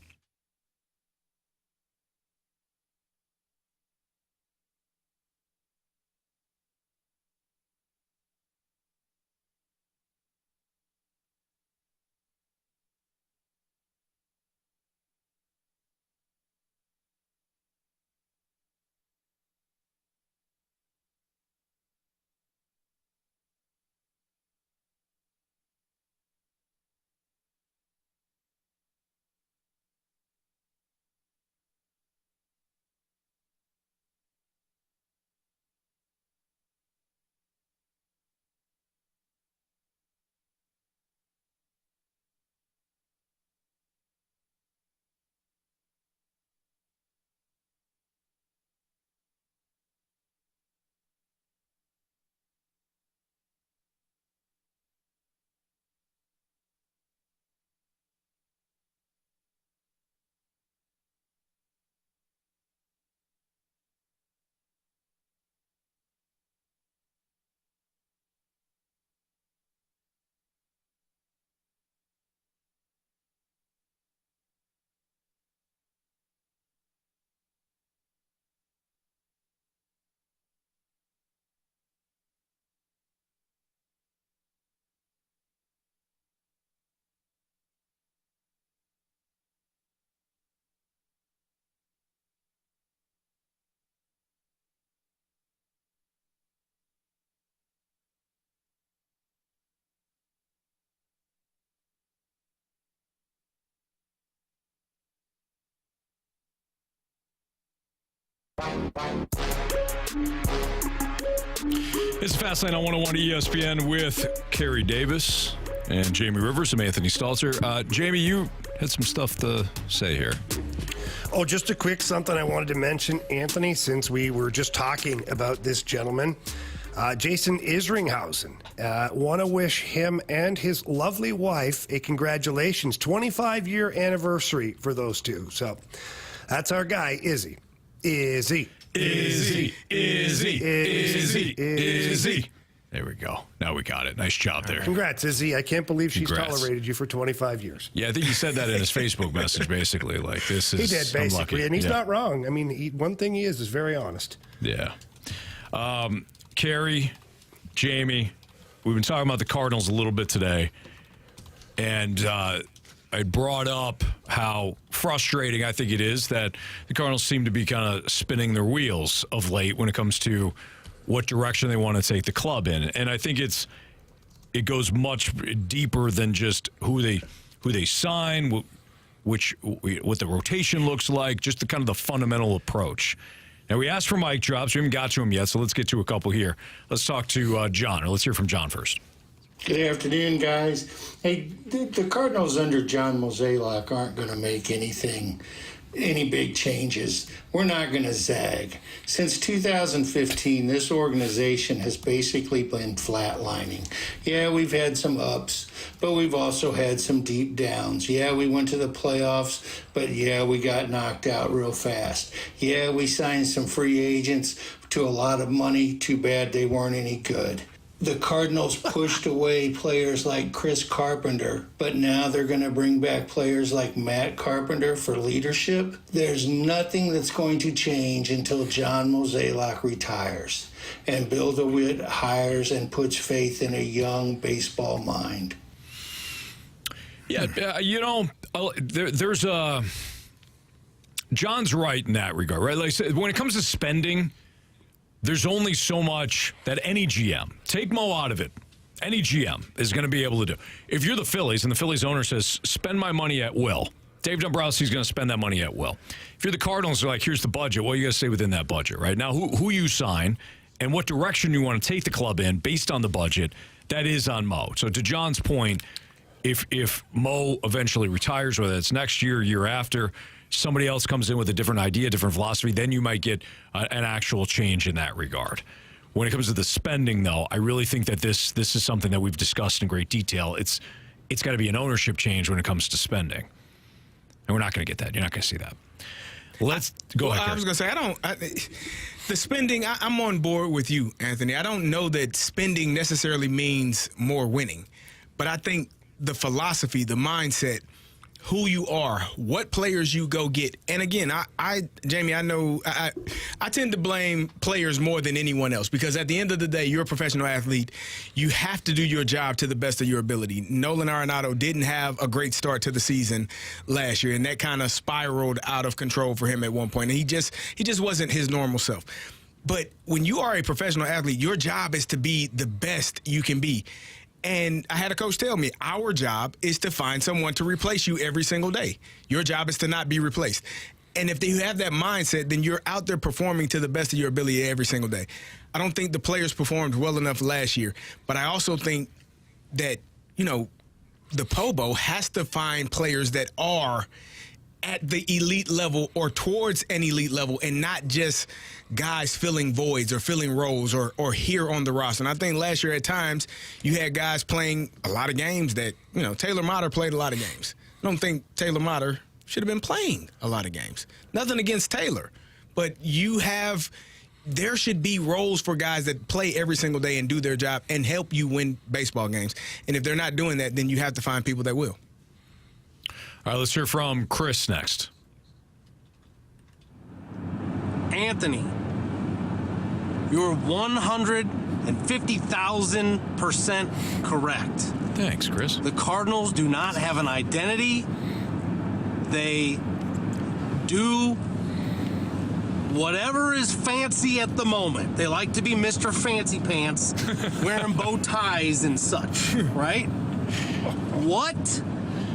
It's Fastlane on 101 ESPN with Carey Davis and Jamie Rivers. I'm Anthony Stalter. Jamie, you had some stuff to say here. Oh, just a quick something I wanted to mention, Anthony, since we were just talking about this gentleman. Jason Isringhausen. Want to wish him and his lovely wife a congratulations. 25-year anniversary for those two. So that's our guy, Izzy. Izzy. There we go. Now we got it. Nice job there. Congrats, Izzy. I can't believe she's Congrats. tolerated you for 25 years. Yeah, I think he said that in his Facebook message, basically. Like, this is... He did, basically, unlucky. and he's not wrong. I mean, one thing he is very honest. Yeah. Carey, Jamie, we've been talking about the Cardinals a little bit today, and I brought up how frustrating I think it is that the Cardinals seem to be kind of spinning their wheels of late when it comes to what direction they want to take the club in. And I think it goes much deeper than just who they sign, what the rotation looks like, just the kind of the fundamental approach. Now, we asked for mic drops. We haven't got to them yet, so let's get to a couple here. Let's talk to John, or let's hear from John first. Good afternoon, guys. Hey, the Cardinals under John Mozeliak aren't going to make any big changes. We're not going to zag. Since 2015, this organization has basically been flatlining. Yeah, we've had some ups, but we've also had some deep downs. Yeah, we went to the playoffs, but yeah, we got knocked out real fast. Yeah, we signed some free agents to a lot of money. Too bad they weren't any good. The Cardinals pushed away players like Chris Carpenter, but now they're going to bring back players like Matt Carpenter for leadership. There's nothing that's going to change until John Mozeliak retires and Bill DeWitt hires and puts faith in a young baseball mind. Yeah, there's John's right in that regard, right? Like, when it comes to spending, there's only so much that any GM, take Mo out of it, any GM is going to be able to do. If you're the Phillies and the Phillies owner says, spend my money at will, Dave Dombrowski's going to spend that money at will. If you're the Cardinals, they're like, here's the budget. Well, you got to stay within that budget, right? Now, who you sign and what direction you want to take the club in based on the budget, that is on Mo. So to John's point, if Mo eventually retires, whether it's next year, year after, somebody else comes in with a different idea, different philosophy, then you might get an actual change in that regard. When it comes to the spending, though, I really think that this is something that we've discussed in great detail. It's got to be an ownership change when it comes to spending. And we're not going to get that. You're not going to see that. Let's go ahead. I was going to say, the spending, I'm on board with you, Anthony. I don't know that spending necessarily means more winning. But I think the philosophy, the mindset, who you are, what players you go get. And again, Jamie, I know I tend to blame players more than anyone else because at the end of the day, you're a professional athlete. You have to do your job to the best of your ability. Nolan Arenado didn't have a great start to the season last year, and that kind of spiraled out of control for him at one point. And he just wasn't his normal self. But when you are a professional athlete, your job is to be the best you can be. And I had a coach tell me, our job is to find someone to replace you every single day. Your job is to not be replaced. And if you have that mindset, then you're out there performing to the best of your ability every single day. I don't think the players performed well enough last year. But I also think that, the POBO has to find players that are at the elite level or towards an elite level and not just guys filling voids or filling roles or here on the roster. And I think last year at times you had guys playing a lot of games that, Taylor Motter played a lot of games. I don't think Taylor Motter should have been playing a lot of games. Nothing against Taylor, but there should be roles for guys that play every single day and do their job and help you win baseball games. And if they're not doing that, then you have to find people that will. All right, let's hear from Chris next. Anthony, you're 150,000% correct. Thanks, Chris. The Cardinals do not have an identity. They do whatever is fancy at the moment. They like to be Mr. Fancy Pants, wearing bow ties and such, right? What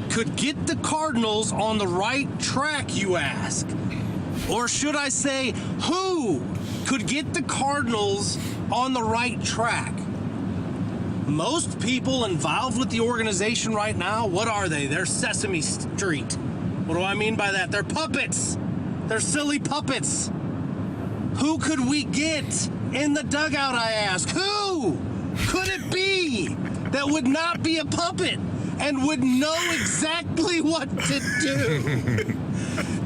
could get the Cardinals on the right track, you ask? Or should I say, who could get the Cardinals on the right track? Most people involved with the organization right now, what are they? They're Sesame Street. What do I mean by that? They're puppets. They're silly puppets. Who could we get in the dugout, I ask? Who could it be that would not be a puppet and would know exactly what to do?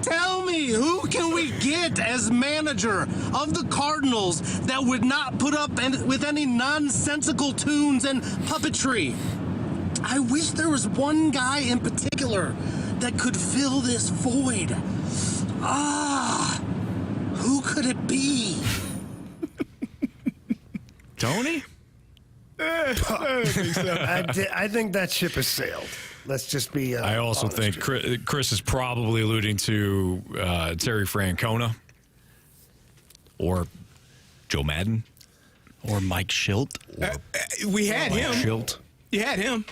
Tell me, who can we get as manager of the Cardinals that would not put up with any nonsensical tunes and puppetry? I wish there was one guy in particular that could fill this void. Who could it be? Tony? I think that ship has sailed. Let's just be I also think Chris is probably alluding to Terry Francona or Joe Madden or Mike Schilt. We had him. Schilt. You had him.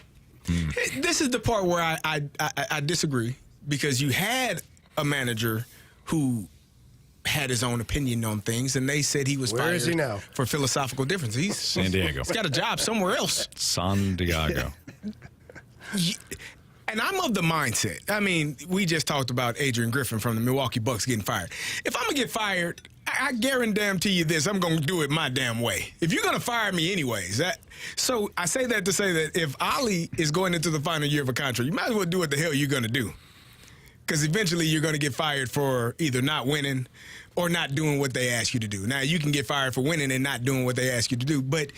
This is the part where I disagree because you had a manager who had his own opinion on things, and they said he was fired. Where is he now? For philosophical difference. He's San Diego. He's got a job somewhere else. San Diego. And I'm of the mindset. I mean, we just talked about Adrian Griffin from the Milwaukee Bucks getting fired. If I'm going to get fired, I guarantee you this, I'm going to do it my damn way. If you're going to fire me anyways. So I say that to say that if Ollie is going into the final year of a contract, you might as well do what the hell you're going to do. Because eventually you're going to get fired for either not winning or not doing what they ask you to do. Now, you can get fired for winning and not doing what they ask you to do, but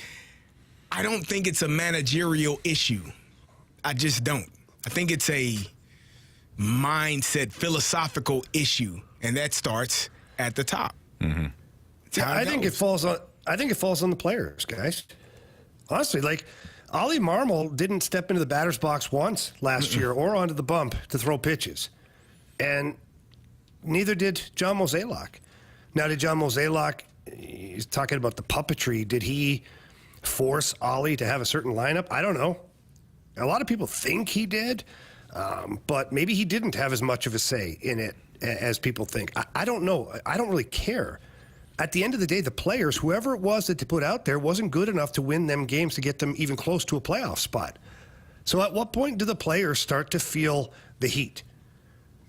I don't think it's a managerial issue. I just don't. I think it's a mindset, philosophical issue, and that starts at the top. Mm-hmm. Yeah, I think it falls on the players, guys. Honestly, like Ollie Marmol didn't step into the batter's box once last year or onto the bump to throw pitches, and neither did John Mozeliak. Now, did John Mozeliak, he's talking about the puppetry. Did he force Ollie to have a certain lineup? I don't know. A lot of people think he did, but maybe he didn't have as much of a say in it as people think. I don't know. I don't really care. At the end of the day, the players, whoever it was that they put out there, wasn't good enough to win them games to get them even close to a playoff spot. So at what point do the players start to feel the heat?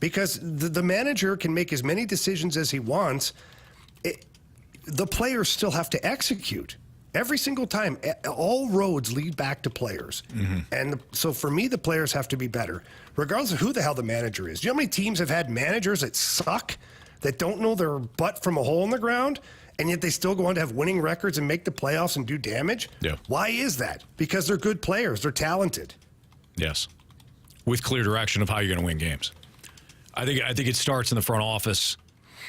Because the manager can make as many decisions as he wants. The players still have to execute. Every single time, all roads lead back to players. Mm-hmm. And so for me, the players have to be better, regardless of who the hell the manager is. Do you know how many teams have had managers that suck, that don't know their butt from a hole in the ground, and yet they still go on to have winning records and make the playoffs and do damage? Yeah. Why is that? Because they're good players. They're talented. Yes. With clear direction of how you're going to win games. I think it starts in the front office.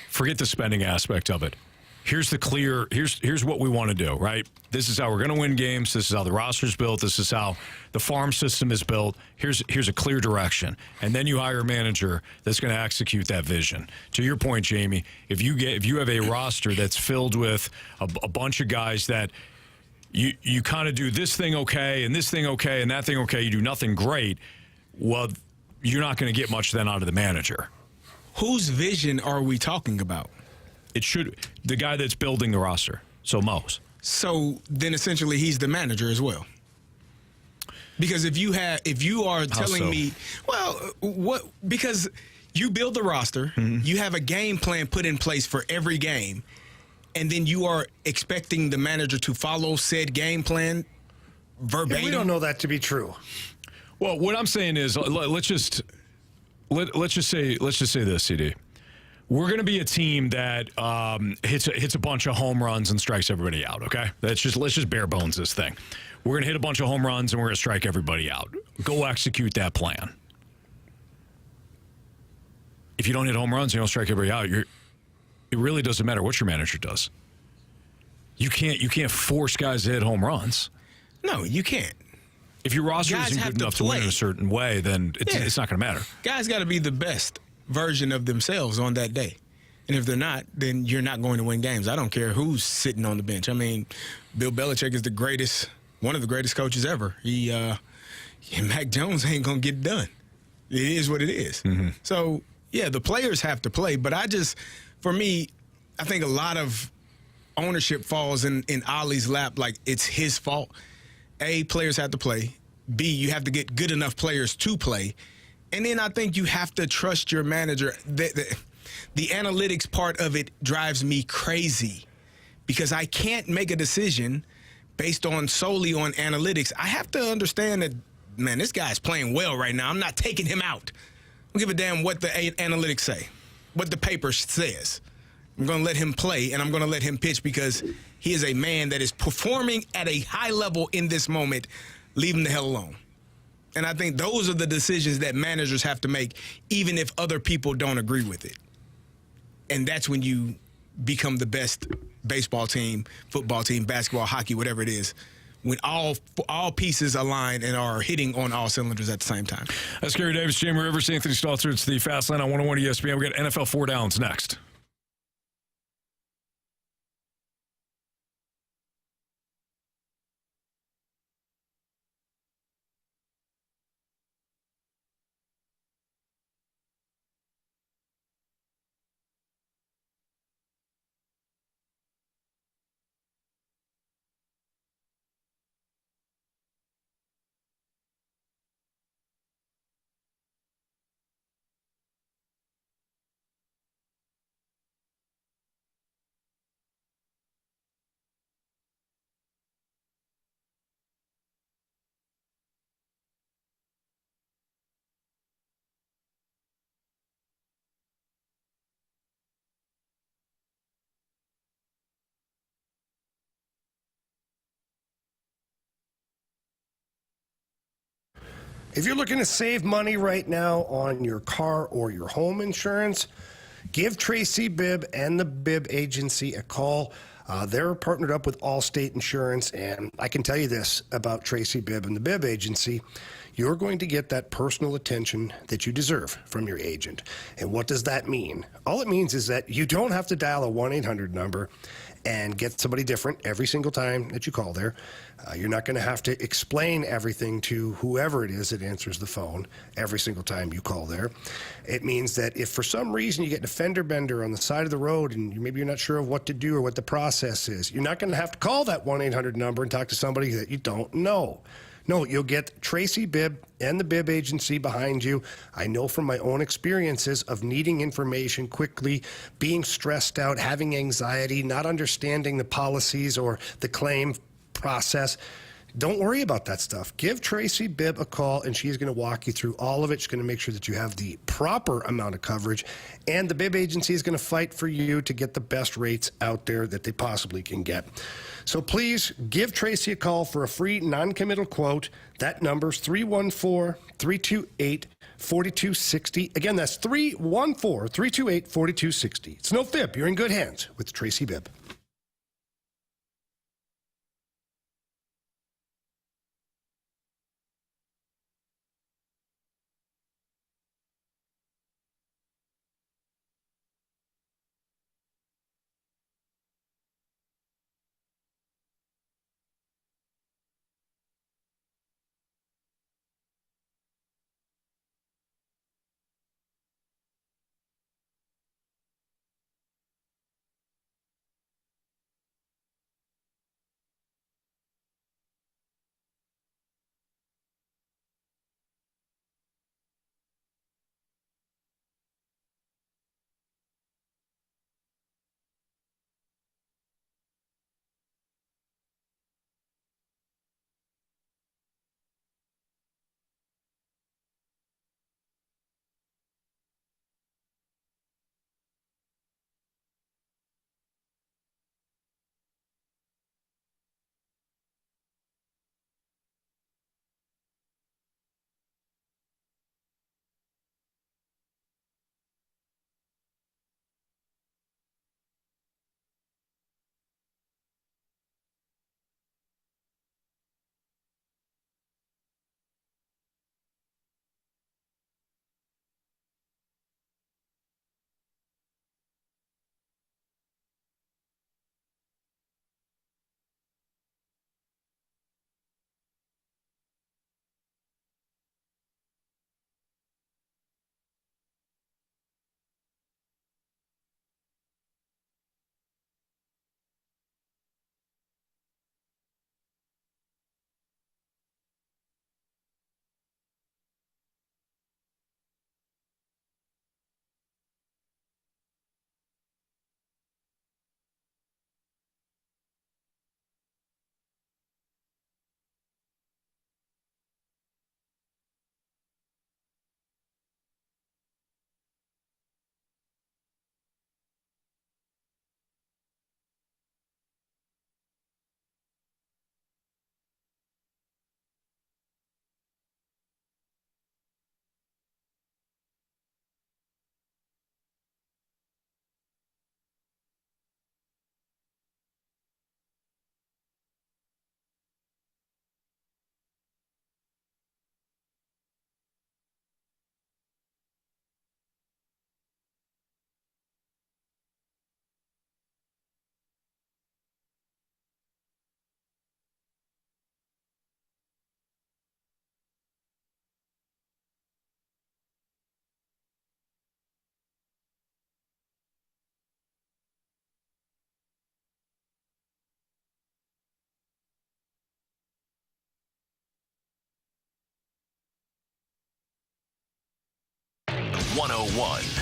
Forget the spending aspect of it. Here's the clear, here's what we want to do, right? This is how we're going to win games. This is how the roster's built. This is how the farm system is built. Here's a clear direction. And then you hire a manager that's going to execute that vision. To your point, Jamie, if you have a roster that's filled with a bunch of guys that you kind of do this thing okay and this thing okay and that thing okay, you do nothing great, well, you're not going to get much then out of the manager. Whose vision are we talking about? It should the guy that's building the roster. So Mo's. So then essentially he's the manager as well. Because if you are telling me, because you build the roster, you have a game plan put in place for every game, and then you are expecting the manager to follow said game plan verbatim. Yeah, we don't know that to be true. Well, what I'm saying is let's just say this, CD. We're going to be a team that hits a bunch of home runs and strikes everybody out, okay? Let's just bare bones this thing. We're going to hit a bunch of home runs and we're going to strike everybody out. Go execute that plan. If you don't hit home runs and you don't strike everybody out, it really doesn't matter what your manager does. You can't force guys to hit home runs. No, you can't. If your roster isn't good enough to win in a certain way, then it's not going to matter. Guys got to be the best version of themselves on that day. And if they're not, then you're not going to win games. I don't care who's sitting on the bench. I mean, Bill Belichick is one of the greatest coaches ever. Mac Jones ain't going to get it done. It is what it is. Mm-hmm. So, yeah, the players have to play. But for me, I think a lot of ownership falls in Ollie's lap like it's his fault. A, players have to play. B, you have to get good enough players to play. And then I think you have to trust your manager. The analytics part of it drives me crazy because I can't make a decision based solely on analytics. I have to understand that, man, this guy's playing well right now. I'm not taking him out. I don't give a damn what the analytics say, what the paper says. I'm going to let him play, and I'm going to let him pitch because he is a man that is performing at a high level in this moment. Leave him the hell alone. And I think those are the decisions that managers have to make, even if other people don't agree with it. And that's when you become the best baseball team, football team, basketball, hockey, whatever it is, when all pieces align and are hitting on all cylinders at the same time. That's Carey Davis, Jamie Rivers, Anthony Stalter. It's the Fast Lane on 101 ESPN. We got NFL 4 Downs next. If you're looking to save money right now on your car or your home insurance, give Tracy Bibb and the Bibb Agency a call. They're partnered up with Allstate Insurance, and I can tell you this about Tracy Bibb and the Bibb Agency. You're going to get that personal attention that you deserve from your agent. And what does that mean? All it means is that you don't have to dial a 1-800 number and get somebody different every single time that you call there. You're not going to have to explain everything to whoever it is that answers the phone every single time you call there. It means that if for some reason you get a fender bender on the side of the road and maybe you're not sure of what to do or what the process is, you're not going to have to call that 1-800 number and talk to somebody that you don't know. No, you'll get Tracy Bibb and the Bibb Agency behind you. I know from my own experiences of needing information quickly, being stressed out, having anxiety, not understanding the policies or the claim process. Don't worry about that stuff. Give Tracy Bibb a call, and she's going to walk you through all of it. She's going to make sure that you have the proper amount of coverage, and the Bibb Agency is going to fight for you to get the best rates out there that they possibly can get. So please give Tracy a call for a free non-committal quote. That number's 314-328-4260. Again, that's 314-328-4260. It's no fib. You're in good hands with Tracy Bibb.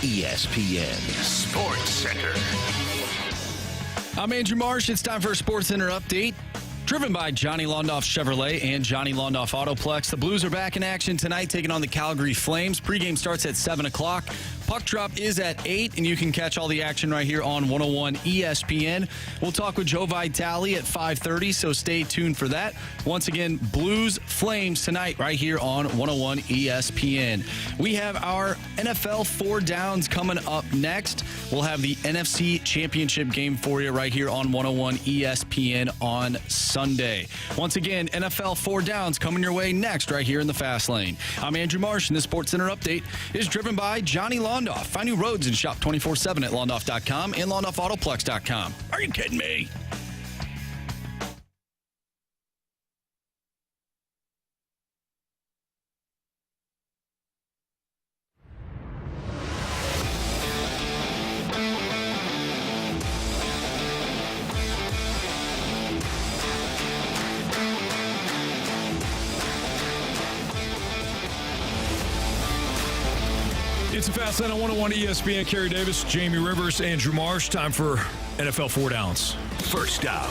ESPN Sports Center. I'm Andrew Marsh. It's time for a Sports Center update. Driven by Johnny Londoff Chevrolet and Johnny Londoff Autoplex. The Blues are back in action tonight, taking on the Calgary Flames. Pregame starts at 7 o'clock. Puck drop is at 8, and you can catch all the action right here on 101 ESPN. We'll talk with Joe Vitale at 5:30, so stay tuned for that. Once again, Blues Flames tonight right here on 101 ESPN. We have our NFL 4 Downs coming up next. We'll have the NFC Championship game for you right here on 101 ESPN on Sunday. Once again, NFL 4 Downs coming your way next right here in the Fast Lane. I'm Andrew Marsh, and this SportsCenter update is driven by Johnny Londoff. Find new roads and shop 24/7 at londoff.com and londoffautoplex.com. Are you kidding me? It's a Fast Lane on 101 ESPN. Carey Davis, Jamie Rivers, Andrew Marsh. Time for NFL 4 Downs. First down.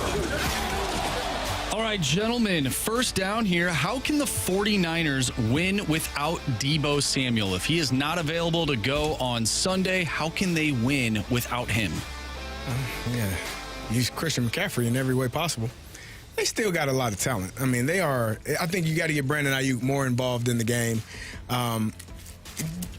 All right, gentlemen, first down here. How can the 49ers win without Deebo Samuel? If he is not available to go on Sunday, how can they win without him? Use Christian McCaffrey in every way possible. They still got a lot of talent. I mean, I think you got to get Brandon Ayuk more involved in the game.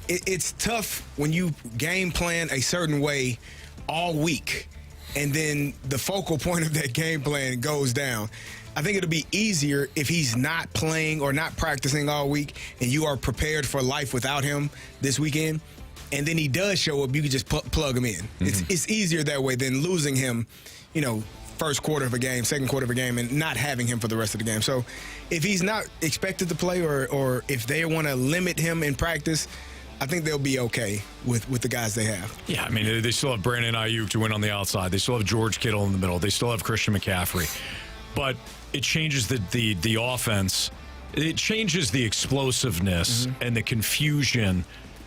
It's tough when you game plan a certain way all week, and then the focal point of that game plan goes down. I think it'll be easier if he's not playing or not practicing all week, and you are prepared for life without him this weekend, and then he does show up, you can just plug him in. Mm-hmm. It's easier that way than losing him, first quarter of a game, second quarter of a game, and not having him for the rest of the game. So if he's not expected to play or if they want to limit him in practice, I think they'll be okay with the guys they have. Yeah, I mean, they still have Brandon Ayuk to win on the outside. They still have George Kittle in the middle. They still have Christian McCaffrey. But it changes the offense. It changes the explosiveness and the confusion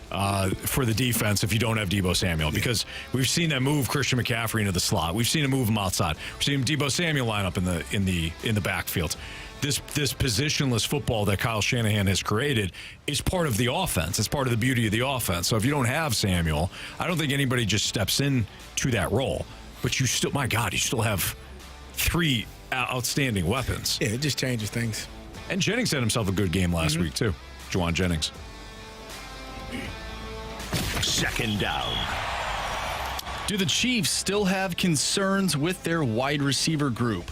for the defense if you don't have Deebo Samuel, because we've seen them move Christian McCaffrey into the slot. We've seen him move him outside. We've seen Deebo Samuel line up in the backfield. This positionless football that Kyle Shanahan has created is part of the offense. It's part of the beauty of the offense. So if you don't have Samuel, I don't think anybody just steps in to that role. But you still, my God, you still have 3 outstanding weapons. Yeah, it just changes things. And Jennings had himself a good game last week too. Juwan Jennings. Second down. Do the Chiefs still have concerns with their wide receiver group?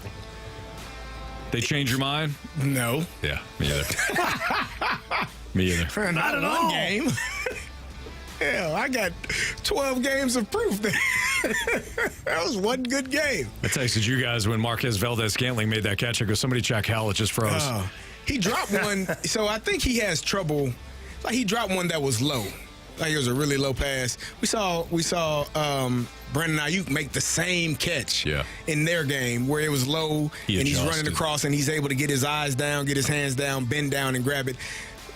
They change your mind? No. Yeah, me either. Me either. Not at all. Game. Hell, I got 12 games of proof that that was one good game. I texted you guys when Marquez Valdez-Scantling made that catch. I go, somebody check Hal, it just froze. He dropped one, so I think he has trouble. Like, he dropped one that was low. Like, it was a really low pass. We saw Brandon Ayuk make the same catch in their game where it was low and he's running across and he's able to get his eyes down, get his hands down, bend down and grab it.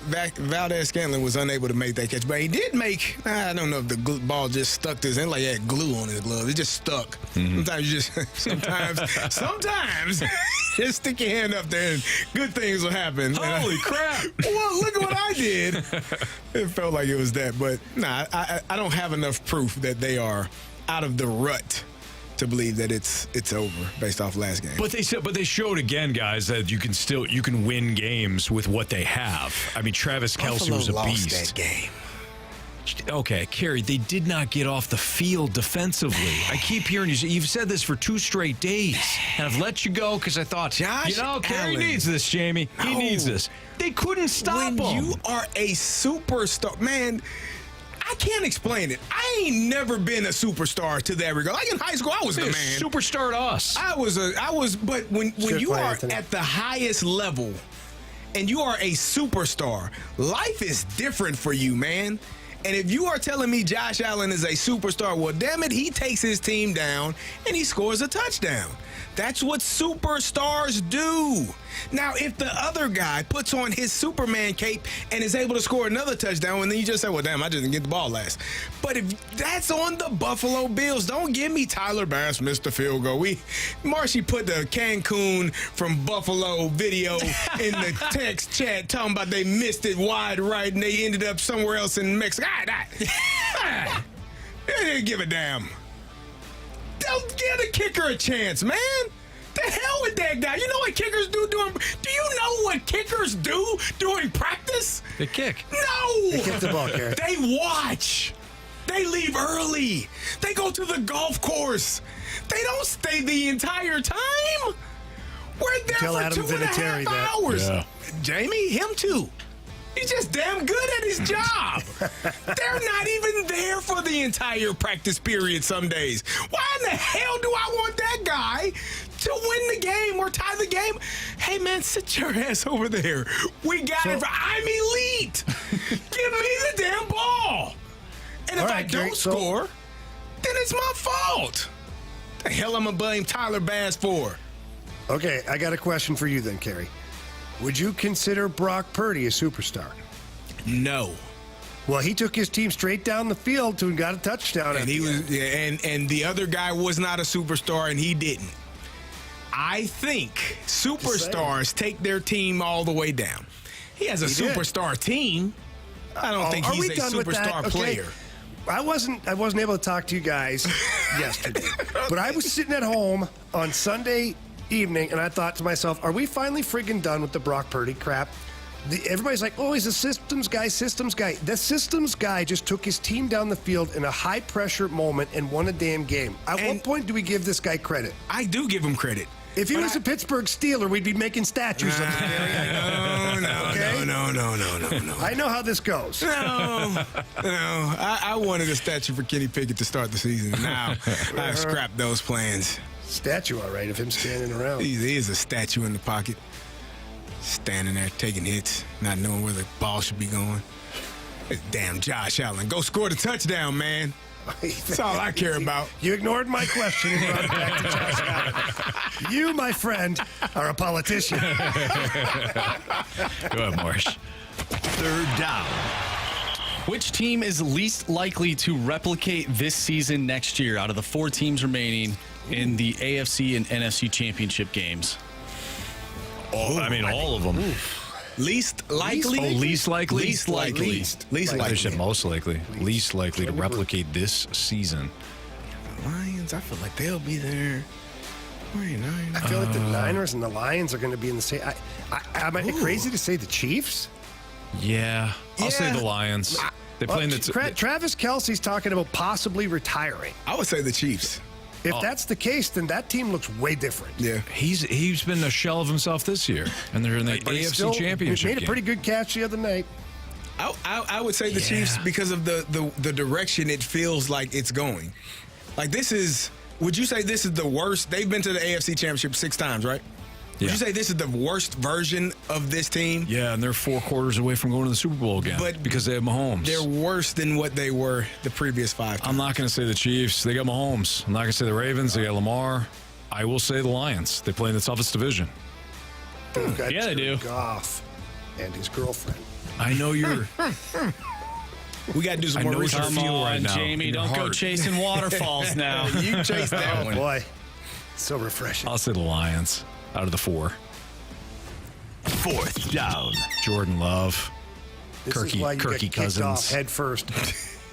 Valdez-Scantling was unable to make that catch, but he did make, I don't know if the ball just stuck to his hand, like he had glue on his glove. It just stuck. Sometimes sometimes just stick your hand up there and good things will happen. Holy crap. Well, look at what I did. It felt like it was that, but I don't have enough proof that they are out of the rut to believe that it's over based off last game. But they showed again, guys, that you can win games with what they have. I mean, Travis Kelce was a beast. That game. Okay, Carey, they did not get off the field defensively. I keep hearing you've said this for 2 straight days, and I've let you go because I thought, Carey needs this, Jamie. He needs this. They couldn't stop him. When you are a superstar, man, I can't explain it. I ain't never been a superstar to that regard. Like in high school, I was the man. Superstar to us. But when you are at the highest level and you are a superstar, life is different for you, man. And if you are telling me Josh Allen is a superstar, well, damn it, he takes his team down and he scores a touchdown. That's what superstars do. Now, if the other guy puts on his Superman cape and is able to score another touchdown, and then you just say, well, damn, I just didn't get the ball last. But if that's on the Buffalo Bills, don't give me Tyler Bass missed the field goal. Marshy put the Cancun from Buffalo video in the text chat talking about they missed it wide right and they ended up somewhere else in Mexico. They didn't give a damn. Don't give the kicker a chance, man. The hell with that guy. You know what kickers do during? Do you know what kickers do during practice? They kick. No. They kick the ball, Carey. They watch. They leave early. They go to the golf course. They don't stay the entire time. We're there Tell for Adam 2.5 that. hours. Yeah. Jamie, him too. He's just damn good at his job. They're not even there for the entire practice period some days. Why in the hell do I want that guy to win the game or tie the game? Hey, man, sit your ass over there. We got it. I'm elite. Give me the damn ball. And if I don't score, then it's my fault. The hell I'm going to blame Tyler Bass for? Okay, I got a question for you then, Carey. Would you consider Brock Purdy a superstar? No. Well, he took his team straight down the field and got a touchdown. And he was, and the other guy was not a superstar, and he didn't. I think superstars take their team all the way down. He has a superstar team. I don't think he's a superstar player. I wasn't able to talk to you guys yesterday, but I was sitting at home on Sunday evening, and I thought to myself, are we finally friggin' done with the Brock Purdy crap? Everybody's like, oh, he's a systems guy. The systems guy just took his team down the field in a high-pressure moment and won a damn game. At what point do we give this guy credit? I do give him credit. If he was a Pittsburgh Steeler, we'd be making statues of him. No. I know how this goes. No. I wanted a statue for Kenny Pickett to start the season. Now I've scrapped those plans. Statue, all right, of him standing around. He is a statue in the pocket. Standing there taking hits, not knowing where the ball should be going. Damn Josh Allen. Go score the touchdown, man. That's all I care about. You ignored my question and brought it back to Josh Allen. You, my friend, are a politician. Go ahead, Marsh. Third down. Which team is least likely to replicate this season next year out of the 4 teams remaining in the AFC and NFC championship games? All of them. Least likely? Least likely? Least likely. Least likely. I said most likely. Least likely to replicate this season. The Lions, I feel like they'll be there. 49. I feel like the Niners and the Lions are going to be in the same. Am I crazy to say the Chiefs? Yeah. I'll say the Lions. They play in the Travis Kelce's talking about possibly retiring. I would say the Chiefs. If that's the case, then that team looks way different. Yeah. He's been a shell of himself this year, and they're in the AFC Championship He made a pretty good catch the other night. I would say the Chiefs because of the direction it feels like it's going. Like this is, would you say this is the worst? They've been to the AFC Championship 6 times, right? Would you say this is the worst version of this team? Yeah, and they're 4 quarters away from going to the Super Bowl again because they have Mahomes. They're worse than what they were the previous 5 times. I'm not going to say the Chiefs. They got Mahomes. I'm not going to say the Ravens. They got Lamar. I will say the Lions. They play in the toughest division. Yeah, they do. Goff and his girlfriend. I know you're... We got to do some more research. Come on, right now. Jamie, don't go chasing waterfalls now. You chase that one. Boy, so refreshing. I'll say the Lions out of the 4. 4th down. Jordan Love. This is why you Kirky get kicked off Cousins. head first.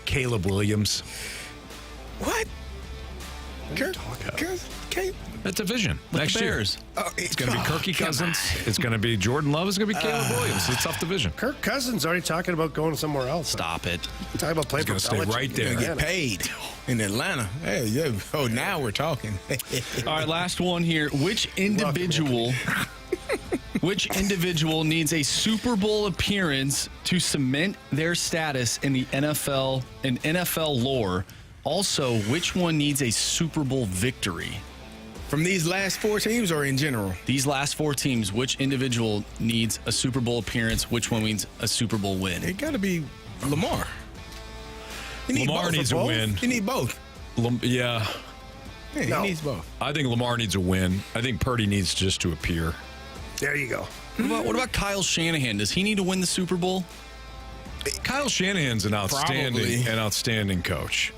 Caleb Williams. What? That division. Next year. Bears. It's going to be Kirky Cousins. It's going to be Jordan Love. It's going to be Caleb Williams. It's a tough division. Kirk Cousins already talking about going somewhere else. Stop it. Talking about playing for He's gonna stay Belichick right in there. Indiana. Get paid in Atlanta. Hey, yeah. Oh, now we're talking. All right, last one here. Which individual needs a Super Bowl appearance to cement their status in the NFL and NFL lore? Also, which one needs a Super Bowl victory? From these last 4 teams or in general? These last 4 teams, which individual needs a Super Bowl appearance? Which one means a Super Bowl win? It got to be Lamar. Lamar needs a win. You need both. Yeah. He needs both. I think Lamar needs a win. I think Purdy needs just to appear. There you go. What about Kyle Shanahan? Does he need to win the Super Bowl? Kyle Shanahan's an outstanding coach.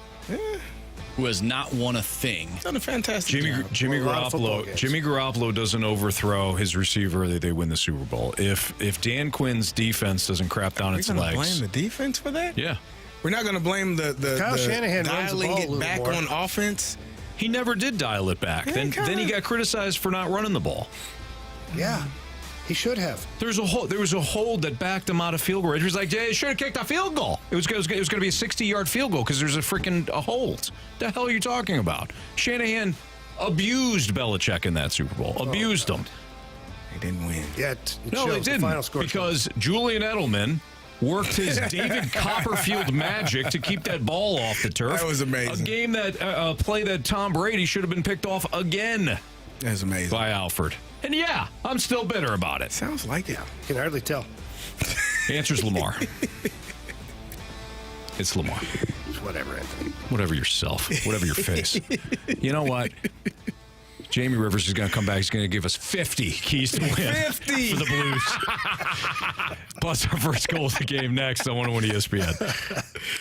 Who has not won a thing. He's done a fantastic job. Jimmy Garoppolo doesn't overthrow his receiver. They win the Super Bowl. If Dan Quinn's defense doesn't crap down its legs. We're going to blame the defense for that? Yeah. We're not going to blame the Kyle Shanahan runs the dialing ball a it back little on more. offense He never did dial it back. Then he got criticized for not running the ball. Yeah. He should have. There was a hold that backed him out of field goal range. He was like, "He should have kicked a field goal. It was going to be a 60-yard field goal because there's a hold." The hell are you talking about? Shanahan abused Belichick in that Super Bowl. Abused him. They didn't win. Yeah, No, they didn't. The final score because Julian Edelman worked his David Copperfield magic to keep that ball off the turf. That was amazing. A game that play that Tom Brady should have been picked off again. That's amazing. By Alfred. And yeah, I'm still bitter about it. Sounds like it. Can hardly tell. The answer's Lamar. It's Lamar. Whatever, Anthony. Whatever yourself. Whatever your face. You know what? Jamie Rivers is going to come back. He's going to give us 50 keys to win 50 for the Blues. Plus our first goal of the game next on 101 ESPN.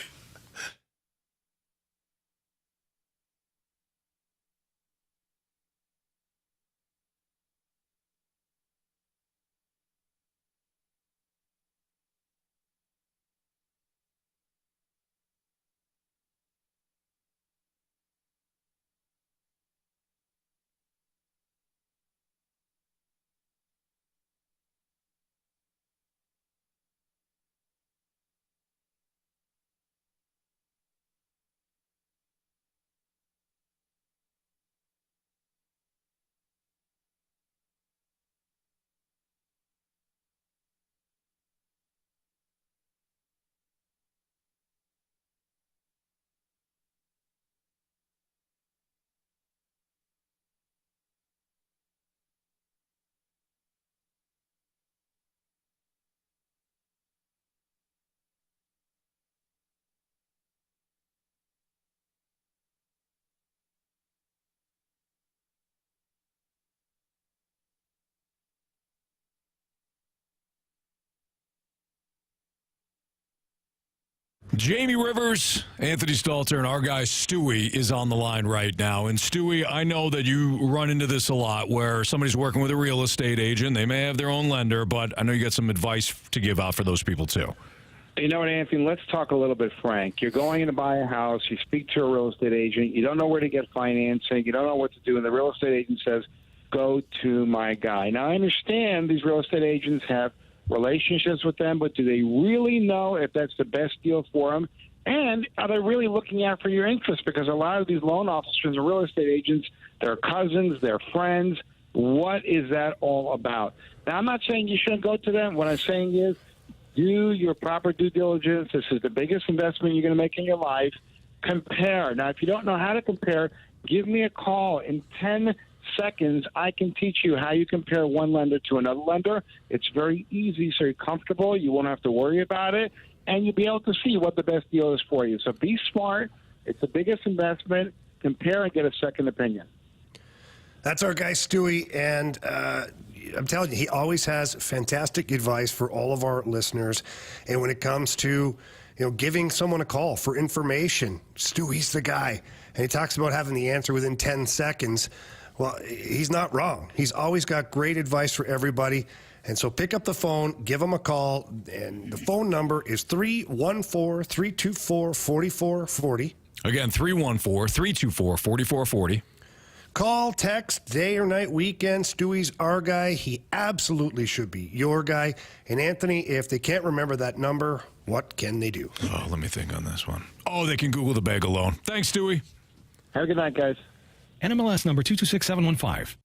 Jamie Rivers, Anthony Stalter, and our guy Stewie is on the line right now. And Stewie, I know that you run into this a lot where somebody's working with a real estate agent. They may have their own lender, but I know you got some advice to give out for those people too. You know what, Anthony, let's talk a little bit frank. You're going in to buy a house. You speak to a real estate agent. You don't know where to get financing. You don't know what to do. And the real estate agent says, go to my guy. Now, I understand these real estate agents have relationships with them, but do they really know if that's the best deal for them? And are they really looking out for your interests? Because a lot of these loan officers and real estate agents, they're cousins, they're friends. What is that all about? Now, I'm not saying you shouldn't go to them. What I'm saying is do your proper due diligence. This is the biggest investment you're going to make in your life. Compare. Now, if you don't know how to compare, give me a call. In 10 seconds, I can teach you how you compare one lender to another lender. It's very easy, so you're comfortable. You won't have to worry about it, and you'll be able to see what the best deal is for you. So be smart. It's the biggest investment. Compare and get a second opinion. That's our guy, Stewie, and I'm telling you, he always has fantastic advice for all of our listeners. And when it comes to giving someone a call for information, Stewie's the guy. And he talks about having the answer within 10 seconds. Well, he's not wrong. He's always got great advice for everybody. And so pick up the phone, give him a call, and the phone number is 314-324-4440. Again, 314-324-4440. Call, text, day or night, weekend. Stewie's our guy. He absolutely should be your guy. And Anthony, if they can't remember that number, what can they do? Oh, let me think on this one. Oh, they can Google the bag alone. Thanks, Stewie. Have a good night, guys. NMLS number 226715.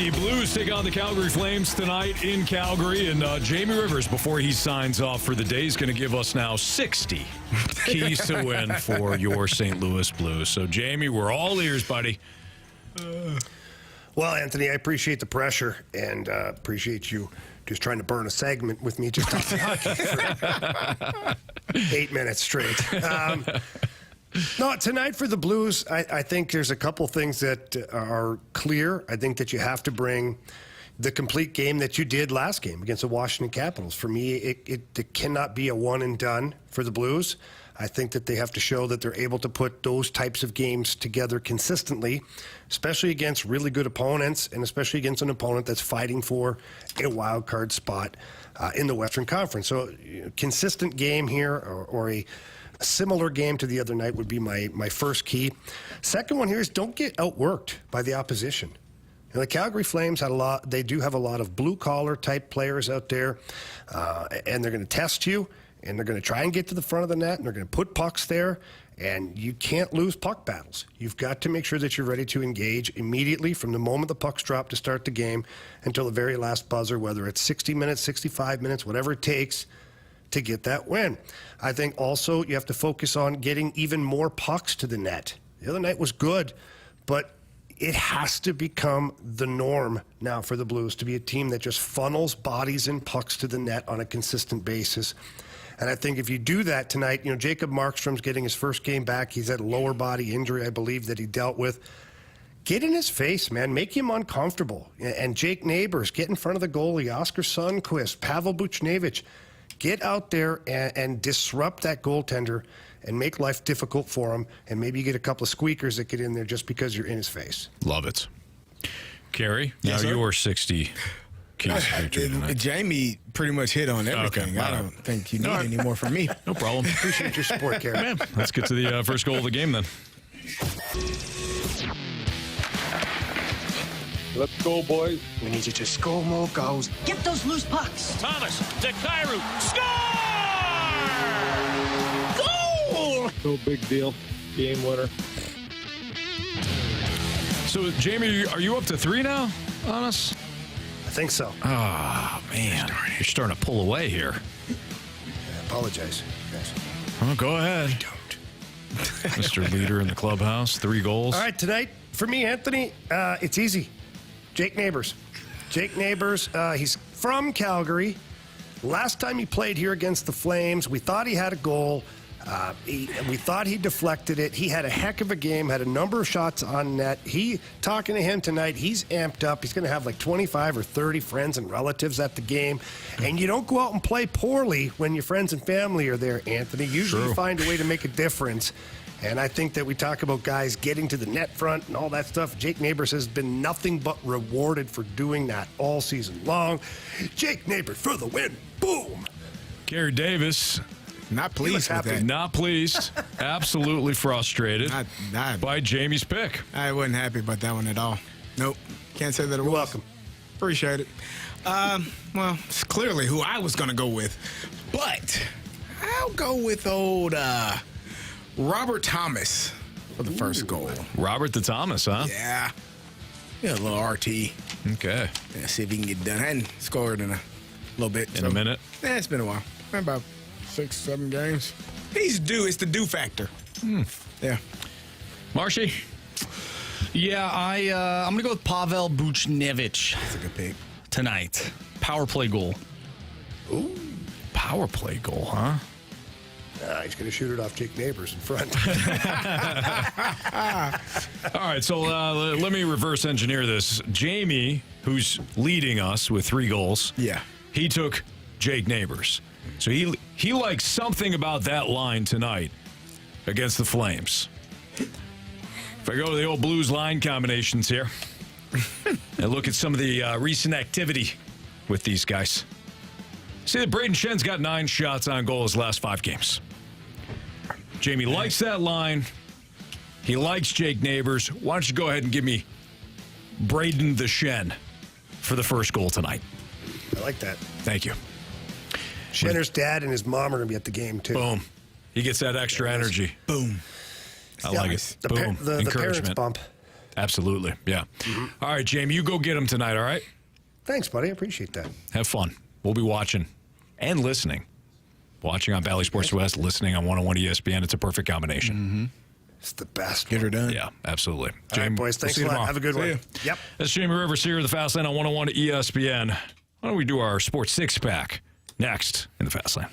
The Blues take on the Calgary Flames tonight in Calgary, and Jamie Rivers, before he signs off for the day, is going to give us now 60 keys to win for your St. Louis Blues. So, Jamie, we're all ears, buddy. Well, Anthony, I appreciate the pressure and appreciate you just trying to burn a segment with me just talking hockey for 8 minutes straight. No, tonight for the Blues, I think there's a couple things that are clear. I think that you have to bring the complete game that you did last game against the Washington Capitals. For me, it cannot be a one and done for the Blues. I think that they have to show that they're able to put those types of games together consistently, especially against really good opponents and especially against an opponent that's fighting for a wild card spot in the Western Conference. So consistent game here or a similar game to the other night would be my first key. Second one here is don't get outworked by the opposition. You know, the Calgary Flames they do have a lot of blue-collar type players out there, and they're going to test you, and they're going to try and get to the front of the net, and they're going to put pucks there, and you can't lose puck battles. You've got to make sure that you're ready to engage immediately from the moment the pucks drop to start the game until the very last buzzer, whether it's 60 minutes, 65 minutes, whatever it takes to get that win. I think also you have to focus on getting even more pucks to the net. The other night was good, but it has to become the norm now for the Blues to be a team that just funnels bodies and pucks to the net on a consistent basis. And I think if you do that tonight, you know, Jacob Markstrom's getting his first game back. He's had a lower body injury, I believe, that he dealt with. Get in his face, man. Make him uncomfortable. And Jake Neighbours, get in front of the goalie. Oscar Sundqvist, Pavel Buchnevich. Get out there and disrupt that goaltender and make life difficult for him. And maybe you get a couple of squeakers that get in there just because you're in his face. Love it. Carey, now your 60 keys to victory tonight. Jamie pretty much hit on everything. Okay. I don't think you need any more from me. No problem. Appreciate your support, Carey. Man, let's get to the first goal of the game then. Let's go, boys. We need you to score more goals. Get those loose pucks. Thomas to Carey. Score! Goal! No big deal. Game winner. So, Jamie, are you up to 3 now on us? I think so. Oh, man. You're starting to pull away here. I apologize, guys. Oh, go ahead. I don't. Mr. Leader in the clubhouse, 3 goals. All right, tonight, for me, Anthony, it's easy. Jake Neighbours. Jake Neighbours, he's from Calgary. Last time he played here against the Flames, we thought he had a goal. We thought he deflected it. He had a heck of a game, had a number of shots on net. Talking to him tonight, he's amped up. He's going to have like 25 or 30 friends and relatives at the game. And you don't go out and play poorly when your friends and family are there, Anthony. Usually you find a way to make a difference. And I think that we talk about guys getting to the net front and all that stuff. Jake Neighbours has been nothing but rewarded for doing that all season long. Jake Neighbours for the win. Boom. Carey Davis. Not pleased with that. Not pleased. Absolutely frustrated by Jamie's pick. I wasn't happy about that one at all. Nope. Can't say that. You're welcome. Appreciate it. Well, it's clearly who I was going to go with. But I'll go with old Robert Thomas for the first goal. Robert the Thomas, huh? Yeah. Yeah, a little RT. Okay. Yeah, see if he can get done. I hadn't scored in a little bit. In a minute? Yeah, it's been a while. About 6-7 games. He's due. It's the due factor. Yeah. Marshy? Yeah, I'm going to go with Pavel Buchnevich. That's a good pick. Tonight. Power play goal. Ooh. Power play goal, huh? He's going to shoot it off Jake Neighbours in front. All right, so let me reverse engineer this. Jamie, who's leading us with 3 goals, he took Jake Neighbours. So he likes something about that line tonight against the Flames. If I go to the old Blues line combinations here and look at some of the recent activity with these guys, see that Braden Shen's got 9 shots on goal his last 5 games. Jamie likes that line. He likes Jake Neighbours. Why don't you go ahead and give me Braden the Shen for the first goal tonight? I like that. Thank you. Shenner's dad and his mom are going to be at the game, too. Boom. He gets that extra energy. Boom. I like it. The Boom. parents Encouragement. bump. Absolutely, yeah. All right, Jamie, you go get them tonight, all right? Thanks, buddy. I appreciate that. Have fun. We'll be watching and listening. Watching on Bally Sports West, listening on 101 ESPN. It's a perfect combination. It's the best. Get her done. Yeah, absolutely. All right, boys. Thanks a lot. Have a good one. Yep. That's Jamie Rivers here at the Fast Lane on 101 ESPN. Why don't we do our Sports Six-Pack next in the Fast Lane?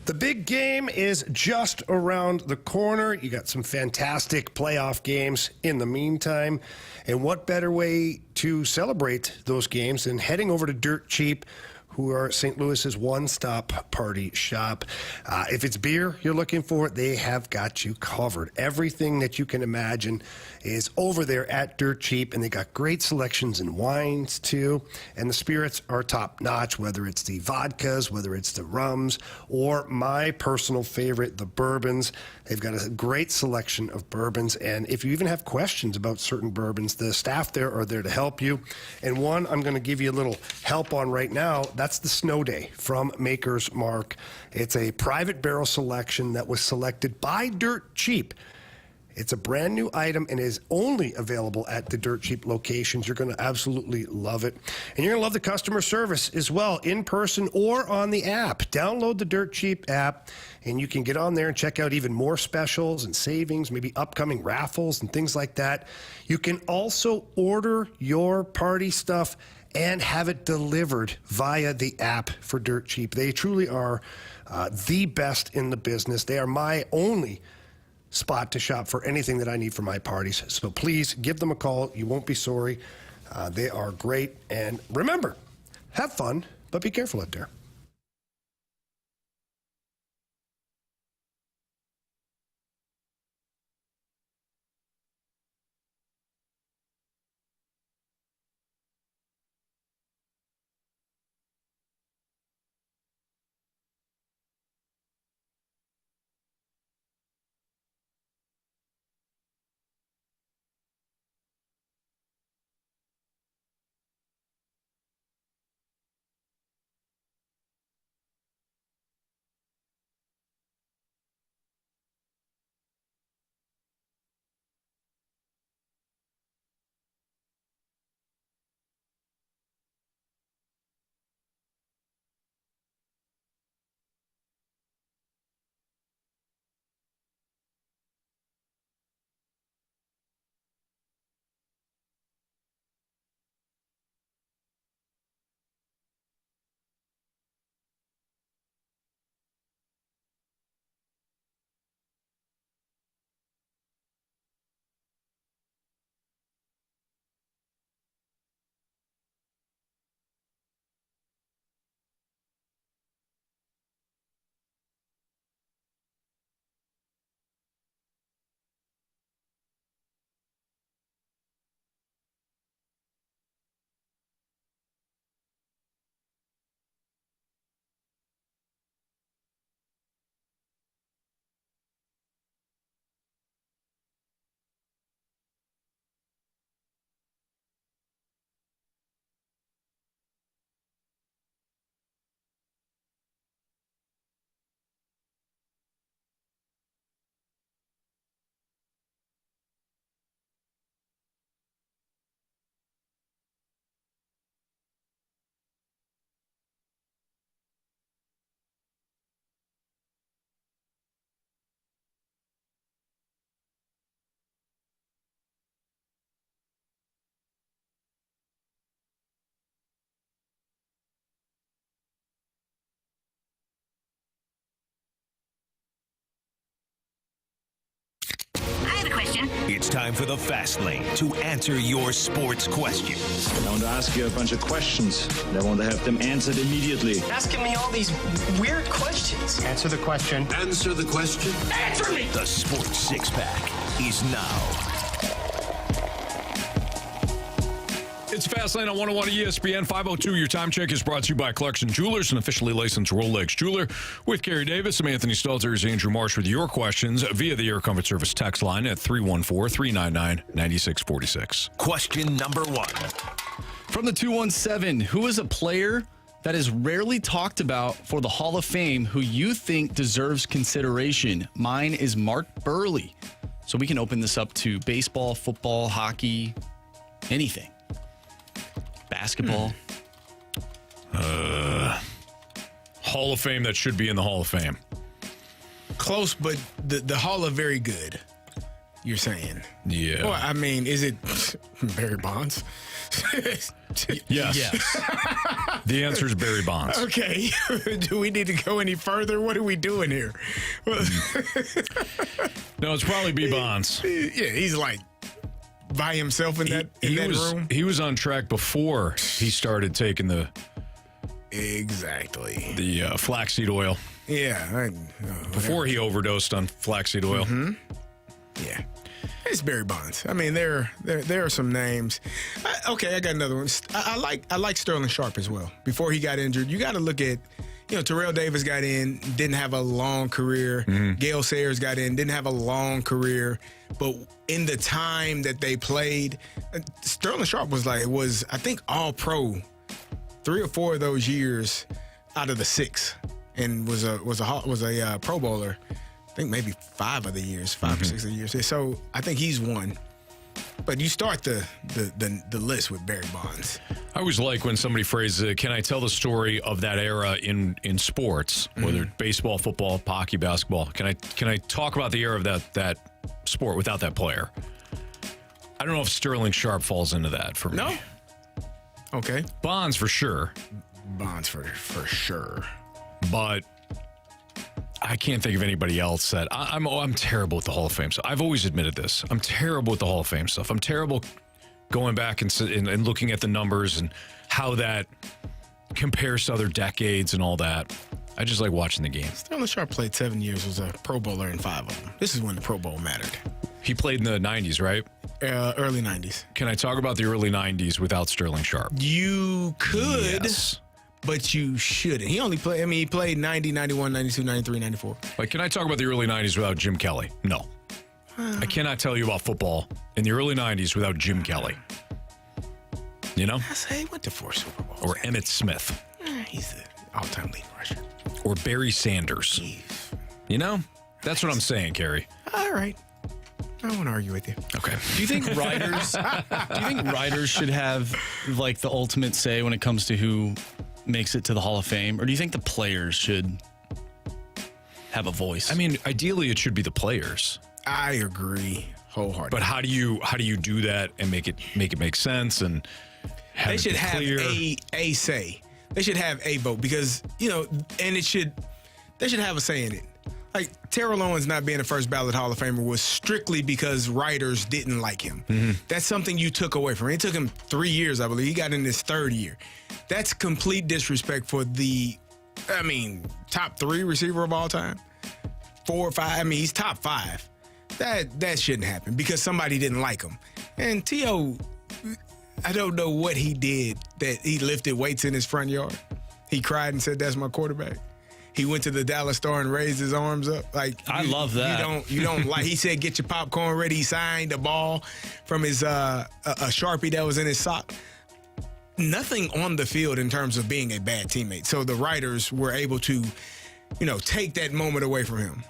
The big game is just around the corner. You got some fantastic playoff games in the meantime. And what better way to celebrate those games than heading over to Dirt Cheap, who are St. Louis's one-stop party shop. If it's beer you're looking for, they have got you covered. Everything that you can imagine is over there at Dirt Cheap, and they got great selections in wines, too. And the spirits are top-notch, whether it's the vodkas, whether it's the rums, or my personal favorite, the bourbons. They've got a great selection of bourbons, and if you even have questions about certain bourbons, the staff there are there to help you. And one I'm going to give you a little help on right now, that's the Snow Day from Maker's Mark. It's a private barrel selection that was selected by Dirt Cheap. It's a brand new item and is only available at the Dirt Cheap locations. You're going to absolutely love it. And you're going to love the customer service as well, in person or on the app. Download the Dirt Cheap app, and you can get on there and check out even more specials and savings, maybe upcoming raffles and things like that. You can also order your party stuff and have it delivered via the app for Dirt Cheap. They truly are the best in the business. They are my only spot to shop for anything that I need for my parties. So please give them a call. You won't be sorry. They are great. And remember, have fun, but be careful out there. It's time for the Fast Lane to answer your sports questions. I want to ask you a bunch of questions, and I want to have them answered immediately. Asking me all these weird questions. Answer the question. Answer the question. Answer me! The Sports Six Pack is now. It's Fastlane on 101 ESPN 502. Your time check is brought to you by Clarkson Jewelers, an officially licensed Rolex jeweler. With Carey Davis, I'm Anthony Stalter, is Andrew Marsh with your questions via the Air Comfort Service text line at 314-399-9646. Question number 1. From the 217, who is a player that is rarely talked about for the Hall of Fame who you think deserves consideration? Mine is Mark Burley. So we can open this up to baseball, football, hockey, anything. Basketball. Hall of Fame that should be in the Hall of Fame. Close, but the Hall of Very Good, you're saying. Yeah. Well, I mean, is it Barry Bonds? Yes. The answer is Barry Bonds. Okay. Do we need to go any further? What are we doing here? No, it's probably B. Bonds. Yeah, he's like by himself in that room. He was on track before he started taking the flaxseed oil. Yeah. Before he overdosed on flaxseed oil. Mm-hmm. Yeah. It's Barry Bonds. I mean, there are some names. I got another one. I like Sterling Sharp as well. Before he got injured, you got to look at, Terrell Davis got in, didn't have a long career. Mm-hmm. Gale Sayers got in, didn't have a long career. But in the time that they played, Sterling Sharp was I think all pro 3 or 4 of those years out of the 6, and was a Pro Bowler. I think maybe 5 of the years, 5 or 6 of the years. So I think he's one. But you start the list with Barry Bonds. I always like when somebody phrases it, can I tell the story of that era in sports, whether it's baseball, football, hockey, basketball? Can I talk about the era of that sport without that player? I don't know if Sterling Sharp falls into that for me. No? Okay. Bonds for sure. Bonds for sure. But I can't think of anybody else that I'm terrible with the Hall of Fame stuff. I've always admitted this. I'm terrible with the Hall of Fame stuff. I'm terrible going back and looking at the numbers and how that compares to other decades and all that. I just like watching the game. Sterling Sharp played 7 years, was a Pro Bowler in 5 of them. This is when the Pro Bowl mattered. He played in the 90s, right? Early 90s. Can I talk about the early 90s without Sterling Sharp? You could. Yes. But you shouldn't. He played 90, 91, 92, 93, 94. Can I talk about the early 90s without Jim Kelly? No. I cannot tell you about football in the early 90s without Jim Kelly. You know? He went to 4 Super Bowls. Or Emmitt Smith. He's the all-time leading rusher. Or Barry Sanders. Jeez. You know? That's what I'm saying, Carey. All right. I won't argue with you. Okay. Do you think writers should have the ultimate say when it comes to who makes it to the Hall of Fame, or do you think the players should have a voice? I mean, ideally it should be the players. I agree wholeheartedly. But how do you do that and make it make sense and have they should have clear? a say. They should have a vote because and they should have a say in it. Like Terrell Owens not being a first ballot Hall of Famer was strictly because writers didn't like him. Mm-hmm. That's something you took away from him. It took him 3 years, I believe. He got in his 3rd year. That's complete disrespect for top 3 receiver of all time. 4 or 5. He's top 5. That shouldn't happen because somebody didn't like him. And T.O., I don't know what he did that he lifted weights in his front yard. He cried and said, "That's my quarterback." He went to the Dallas Star and raised his arms up. I love that. You don't like. He said, "Get your popcorn ready." He signed the ball from his a Sharpie that was in his sock. Nothing on the field in terms of being a bad teammate. So the writers were able to, take that moment away from him.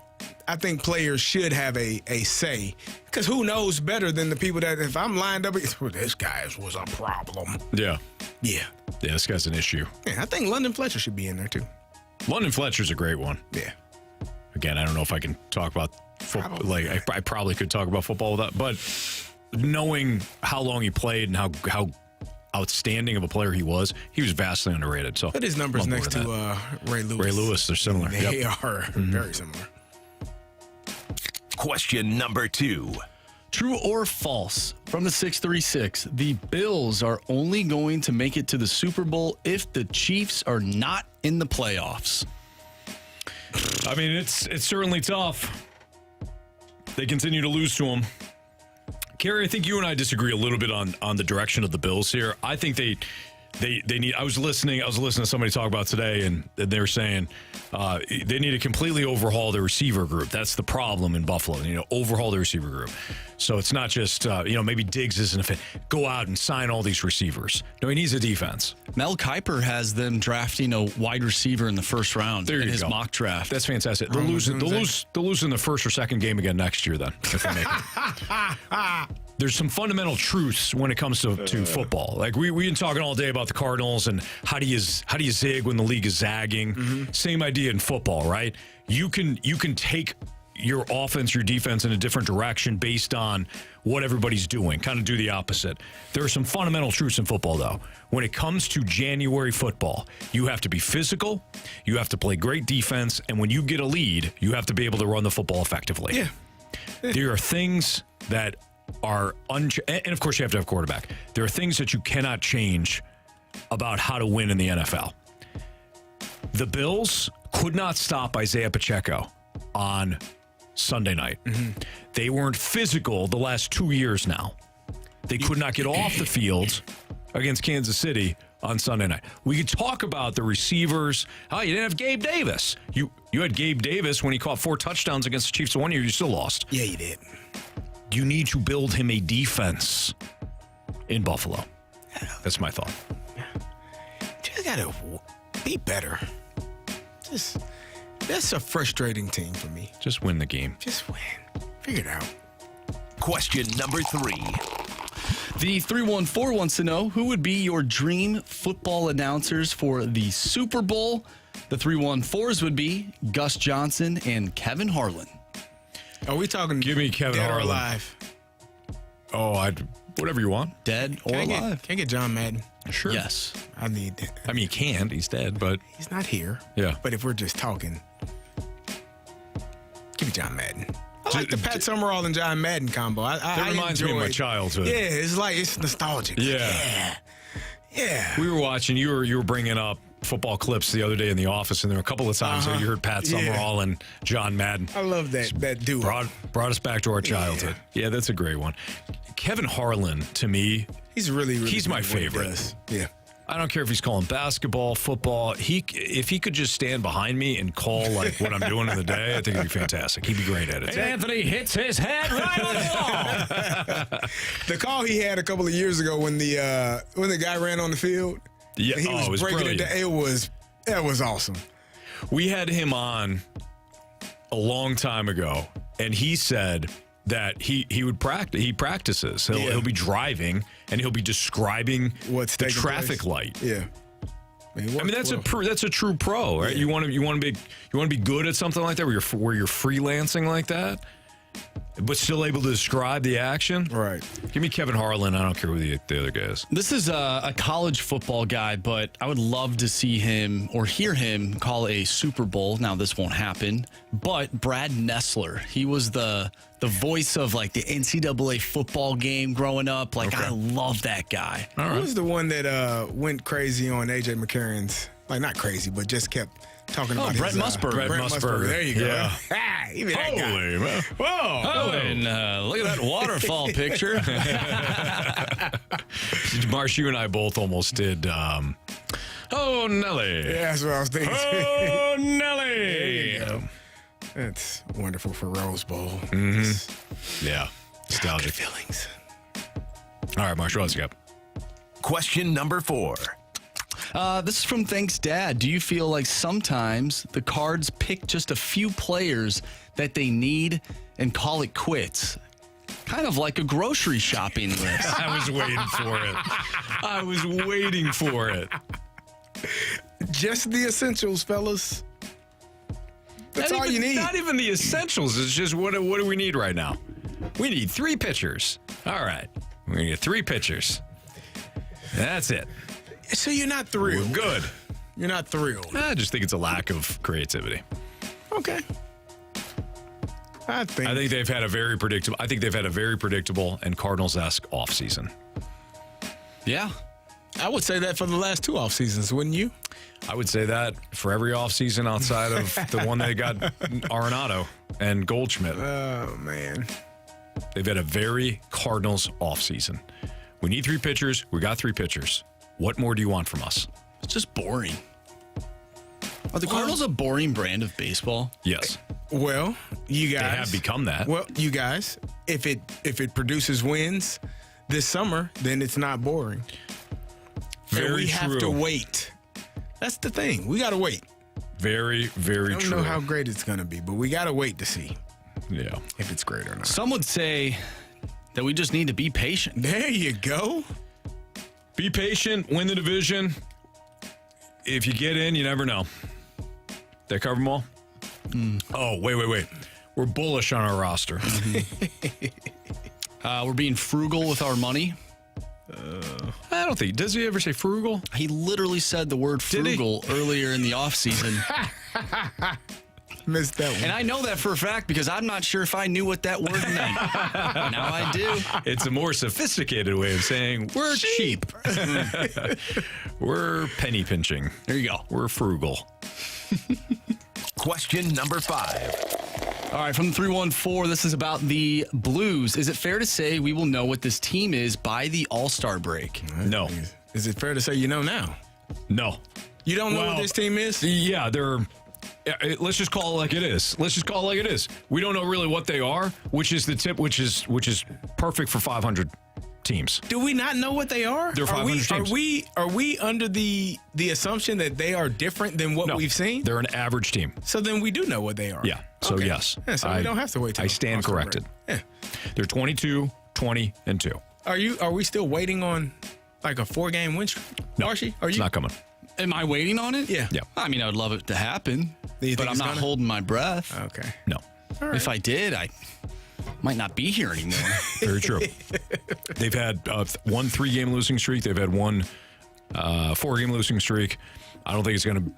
I think players should have a say because who knows better than the people that if I'm lined up, this guy was a problem. Yeah. Yeah. Yeah, this guy's an issue. Yeah, I think London Fletcher should be in there too. London Fletcher's a great one. Yeah. Again, I don't know if I can talk about football. I probably could talk about football with that, but knowing how long he played and how outstanding of a player he was vastly underrated. So put his numbers next to Ray Lewis. Ray Lewis, they're similar. They are very similar. Question number 2. True or false? From the 636, the Bills are only going to make it to the Super Bowl if the Chiefs are not in the playoffs. I mean, it's certainly tough. They continue to lose to them. Carey, I think you and I disagree a little bit on the direction of the Bills here. I think they need. I was listening to somebody talk about today, and they were saying they need to completely overhaul their receiver group. That's the problem in Buffalo. Overhaul the receiver group. So it's not just maybe Diggs isn't a fit. Go out and sign all these receivers. No, he needs a defense. Mel Kiper has them drafting a wide receiver in the first round in his mock draft. That's fantastic. They'll lose in the first or second game again next year. Then if they make it. There's some fundamental truths when it comes to football. Like we've been talking all day about the Cardinals and how do you zig when the league is zagging. Mm-hmm. Same idea in football, right? You can take your offense, your defense in a different direction based on what everybody's doing. Kind of do the opposite. There are some fundamental truths in football, though. When it comes to January football, you have to be physical, you have to play great defense, and when you get a lead, you have to be able to run the football effectively. Yeah. There are things that are and of course you have to have a quarterback. There are things that you cannot change about how to win in the NFL. The Bills could not stop Isaiah Pacheco on Sunday night. Mm-hmm. They weren't physical the last 2 years now. They could not get off the field against Kansas City on Sunday night. We could talk about the receivers. Oh, you didn't have Gabe Davis. You had Gabe Davis when he caught 4 touchdowns against the Chiefs in 1 year. You still lost. Yeah, you did. You need to build him a defense in Buffalo. That's my thought. Just gotta be better. That's a frustrating team for me. Just win the game. Just win. Figure it out. Question number 3. The 314 wants to know who would be your dream football announcers for the Super Bowl. The 314s would be Gus Johnson and Kevin Harlan. Are we talking? Give me Kevin dead Harlan. or alive? Oh, whatever you want. Dead or alive. Can I get John Madden? Sure. Yes. I need that. I mean, you can't. He's dead, but He's not here. Yeah. But if we're just talking, give me John Madden. I like the Pat Summerall and John Madden combo. That reminds me of my childhood. Yeah, it's nostalgic. Yeah. Yeah. We were watching. You were bringing up football clips the other day in the office, and there were a couple of times that you heard Pat Summerall and John Madden. I love that duo. Brought us back to our childhood. Yeah, that's a great one. Kevin Harlan, to me, he's really he's my good at what he favorite. does. Yeah. I don't care if he's calling basketball, football. If he could just stand behind me and call like what I'm doing in the day, I think it'd be fantastic. He'd be great at it. And Anthony hits his head right on the wall. The call he had a couple of years ago when the guy ran on the field. Yeah, and he was it was breaking brilliant. That was awesome. We had him on a long time ago, and he said that he would practice. He practices. He'll be driving and he'll be describing what's the taking traffic place. light. Yeah. I mean that's a true pro, right? Yeah. You want to be good at something like that where you're freelancing like that, but still able to describe the action. Right. Give me Kevin Harlan. I don't care who the other guy is. This is a college football guy, but I would love to see him or hear him call a Super Bowl. Now, this won't happen, but Brad Nessler, he was the voice of like the NCAA football game growing up. Like, I love that guy. All right. Who was the one that went crazy on A.J. McCarron's? Like, not crazy, but just kept talking about Brett his, Musburger. Brett Musburger. There you go. Yeah. Give me that guy. Holy man. Whoa. Oh, and look at that waterfall picture. Marsh, you and I both almost did. Oh, Nelly. Yeah, that's what I was thinking. Oh, Nelly. That's wonderful for Rose Bowl. Mm-hmm. Yeah. Nostalgic. Good feelings. All right, Marsh, what else you got? Question number 4. This is from Thanks Dad. Do you feel like sometimes the Cards pick just a few players that they need and call it quits? Kind of like a grocery shopping list. I was waiting for it. Just the essentials, fellas. That's all you need. Not even the essentials. It's just what do we need right now? We need 3 pitchers. All right. We're going to get 3 pitchers. That's it. So you're not thrilled. We're good. You're not thrilled. I just think it's a lack of creativity. Okay. I think they've had a very predictable and Cardinals-esque offseason. Yeah. I would say that for the last 2 off seasons, wouldn't you? I would say that for every offseason outside of the one they got Arenado and Goldschmidt. Oh, man. They've had a very Cardinals offseason. We need 3 pitchers. We got 3 pitchers. What more do you want from us? It's just boring. Are the Cardinals a boring brand of baseball? Yes. Well, you guys. They have become that. Well, you guys, if it produces wins this summer, then it's not boring. Very and we true. have to wait. That's the thing. We got to wait. Very, very I don't true. know how great it's going to be, but we got to wait to see. Yeah. If it's great or not. Some would say that we just need to be patient. There you go. Be patient, win the division. If you get in, you never know. Did I cover them all? Oh, wait. We're bullish on our roster. We're being frugal with our money. I don't think. Does he ever say frugal? He literally said the word frugal earlier in the offseason. Missed that one. And I know that for a fact because I'm not sure if I knew what that word meant. Now I do. It's a more sophisticated way of saying we're cheap. We're penny pinching. There you go. We're frugal. Question number 5. All right, from the 314, this is about the Blues. Is it fair to say we will know what this team is by the All-Star break? No. Is it fair to say you know now? No. You don't know what this team is? Yeah, they're... Let's just call it like it is. We don't know really what they are, which is the tip, which is perfect for 500 teams. Do we not know what they are? They're 500 teams. Are we under the assumption that they are different than what we've seen? They're an average team. So then we do know what they are. Yeah. So Okay. yes. Yeah, so we don't have to wait till I stand All-Star corrected. break. They're 22, 20, and 2. Are we still waiting on like a 4-game win streak? No, Archie, are it's you? not coming. Am I waiting on it? Yeah. I mean, I would love it to happen, but I'm not holding my breath. Okay. No. If I did, I might not be here anymore. Very true. They've had one 3-game losing streak. They've had one 4-game losing streak. I don't think it's going to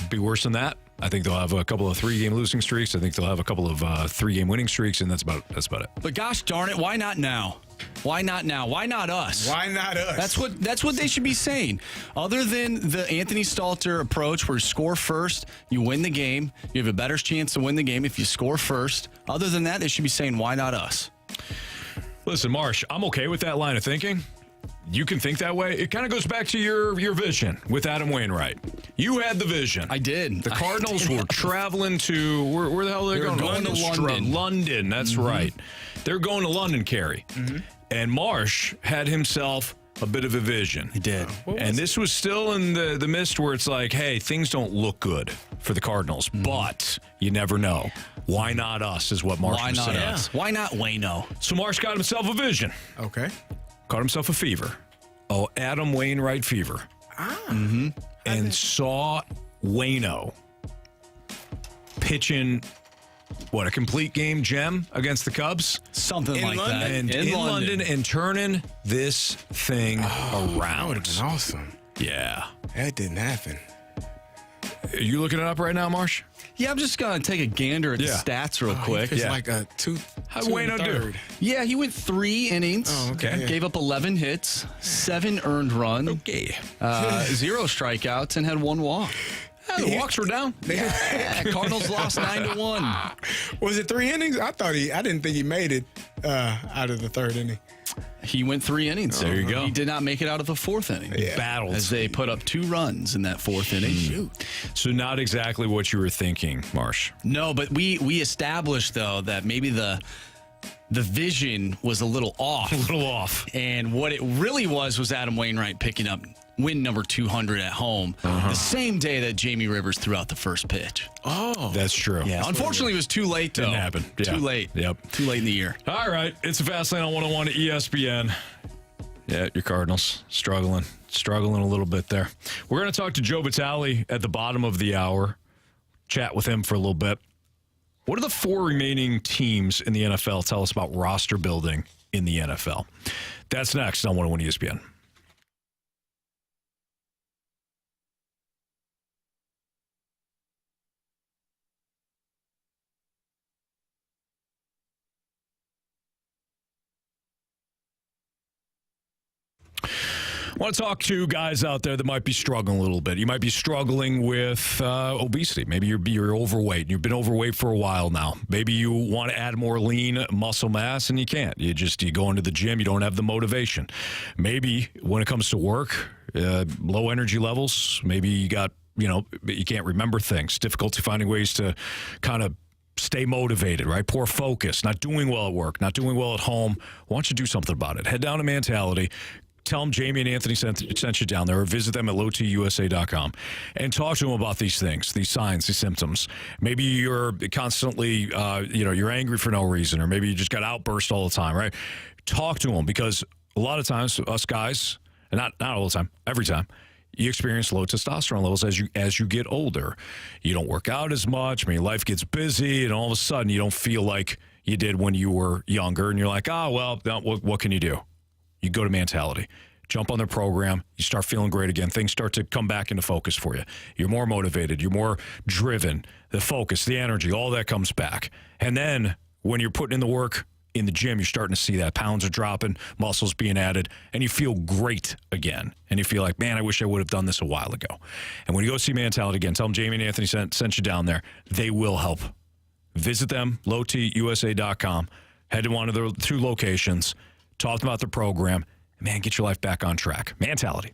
be worse than that. I think they'll have a couple of 3-game losing streaks. I think they'll have a couple of 3-game winning streaks, and that's about it. But gosh darn it, why not now? Why not now? Why not us? Why not us? That's what they should be saying. Other than the Anthony Stalter approach where you score first, you win the game. You have a better chance to win the game if you score first. Other than that, they should be saying, why not us? Listen, Marsh, I'm okay with that line of thinking. You can think that way. It kind of goes back to your vision with Adam Wainwright. You had the vision. I did. The Cardinals were traveling to where the hell are they going? Going to London. London, that's right. They're going to London, Carey. And Marsh had himself a bit of a vision. He did. And this was still in the midst where it's like, hey, things don't look good for the Cardinals, but you never know. Why not us is what Marsh was saying. Why not us? Why not Wayno? So Marsh got himself a vision. Okay. Caught himself a fever. Oh, Adam Wainwright fever. And saw Wayno pitching, a complete game gem against the Cubs? Something In like London? that. And in London and turning this thing That would around. have been awesome. Yeah. That didn't happen. Are you looking it up right now, Marsh? Yeah, I'm just going to take a gander at the stats real quick. It's like a two. How'd Wayno do? Yeah, he went 3 innings. Oh, okay. Gave up 11 hits, 7 earned runs, Okay. 0 strikeouts, and had 1 walk. The walks were down. Yeah, Cardinals lost 9-1. Was it 3 innings? I didn't think he made it out of the 3rd inning. He went 3 innings. There you go. He did not make it out of the 4th inning. Yeah. Battled. As they put up 2 runs in that 4th inning. So not exactly what you were thinking, Marsh. No, but we established, though, that maybe the vision was a little off. A little off. And what it really was Adam Wainwright picking up win number 200 at home the same day that Jamie Rivers threw out the first pitch. Oh. That's true. Yeah, unfortunately, it was too late, though. Didn't happen. Yeah. Too late. Yep. Too late in the year. All right. It's a fast lane on 101 at ESPN. Yeah, your Cardinals struggling a little bit there. We're going to talk to Joe Vitale at the bottom of the hour, chat with him for a little bit. What do the 4 remaining teams in the NFL tell us about roster building in the NFL? That's next on 101 ESPN. want to talk to guys out there that might be struggling a little bit. You might be struggling with obesity. Maybe you're overweight. You've been overweight for a while now. Maybe you want to add more lean muscle mass and you can't. You go into the gym. You don't have the motivation. Maybe when it comes to work, low energy levels. Maybe you can't remember things. Difficulty finding ways to kind of stay motivated, right? Poor focus, not doing well at work, not doing well at home. Why don't you do something about it? Head down to Mentality. Tell them Jamie and Anthony sent you down there, or visit them at lowtusa.com and talk to them about these things, these signs, these symptoms. Maybe you're constantly, you're angry for no reason, or maybe you just got outbursts all the time, right? Talk to them, because a lot of times, us guys, and not all the time, every time, you experience low testosterone levels as you get older. You don't work out as much. I mean, life gets busy, and all of a sudden, you don't feel like you did when you were younger, and you're like, what can you do? You go to Mentality, jump on their program, you start feeling great again. Things start to come back into focus for you. You're more motivated. You're more driven. The focus, the energy, all that comes back. And then when you're putting in the work in the gym, you're starting to see that. Pounds are dropping, muscles being added, and you feel great again. And you feel like, man, I wish I would have done this a while ago. And when you go see Mentality again, tell them Jamie and Anthony sent you down there. They will help. Visit them, lowtusa.com. Head to one of their 2 locations. Talk about the program. Man, get your life back on track. Mentality.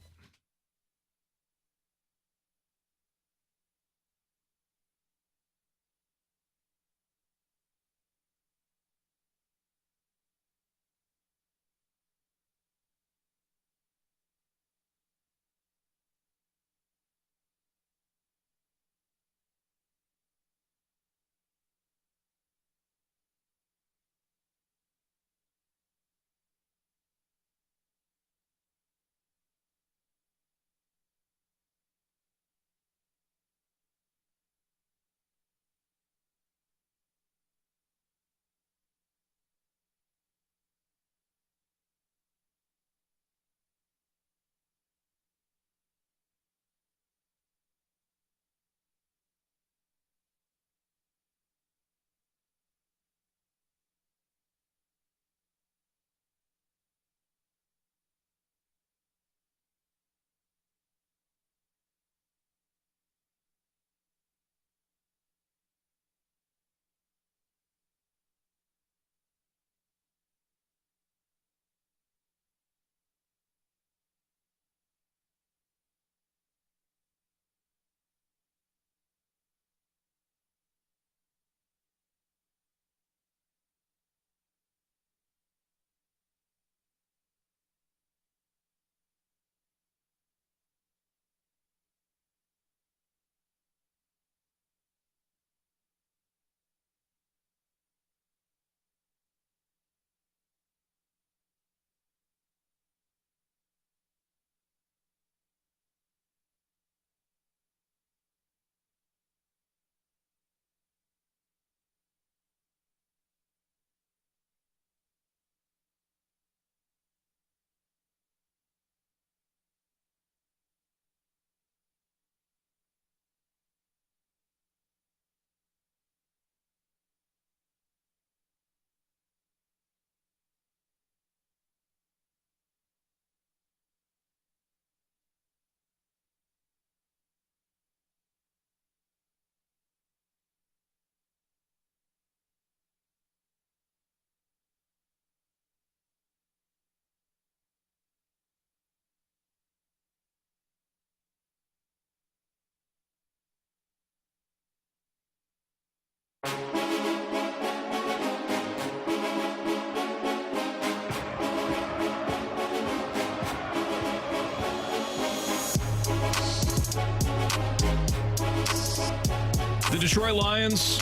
The Detroit Lions,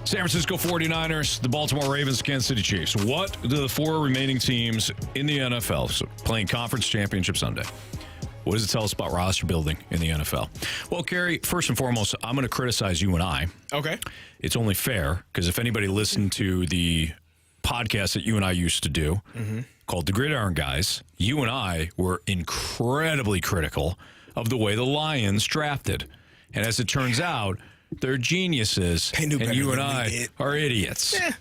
San Francisco 49ers, the Baltimore Ravens, Kansas City Chiefs. What do the 4 remaining teams in the NFL playing Conference Championship Sunday? What does it tell us about roster building in the NFL? Well, Carey, first and foremost, I'm going to criticize you and I. Okay. It's only fair, because if anybody listened to the podcast that you and I used to do called The Gridiron Guys, you and I were incredibly critical of the way the Lions drafted. And as it turns out, they're geniuses, They knew and better you and than we I did. are idiots. Yeah.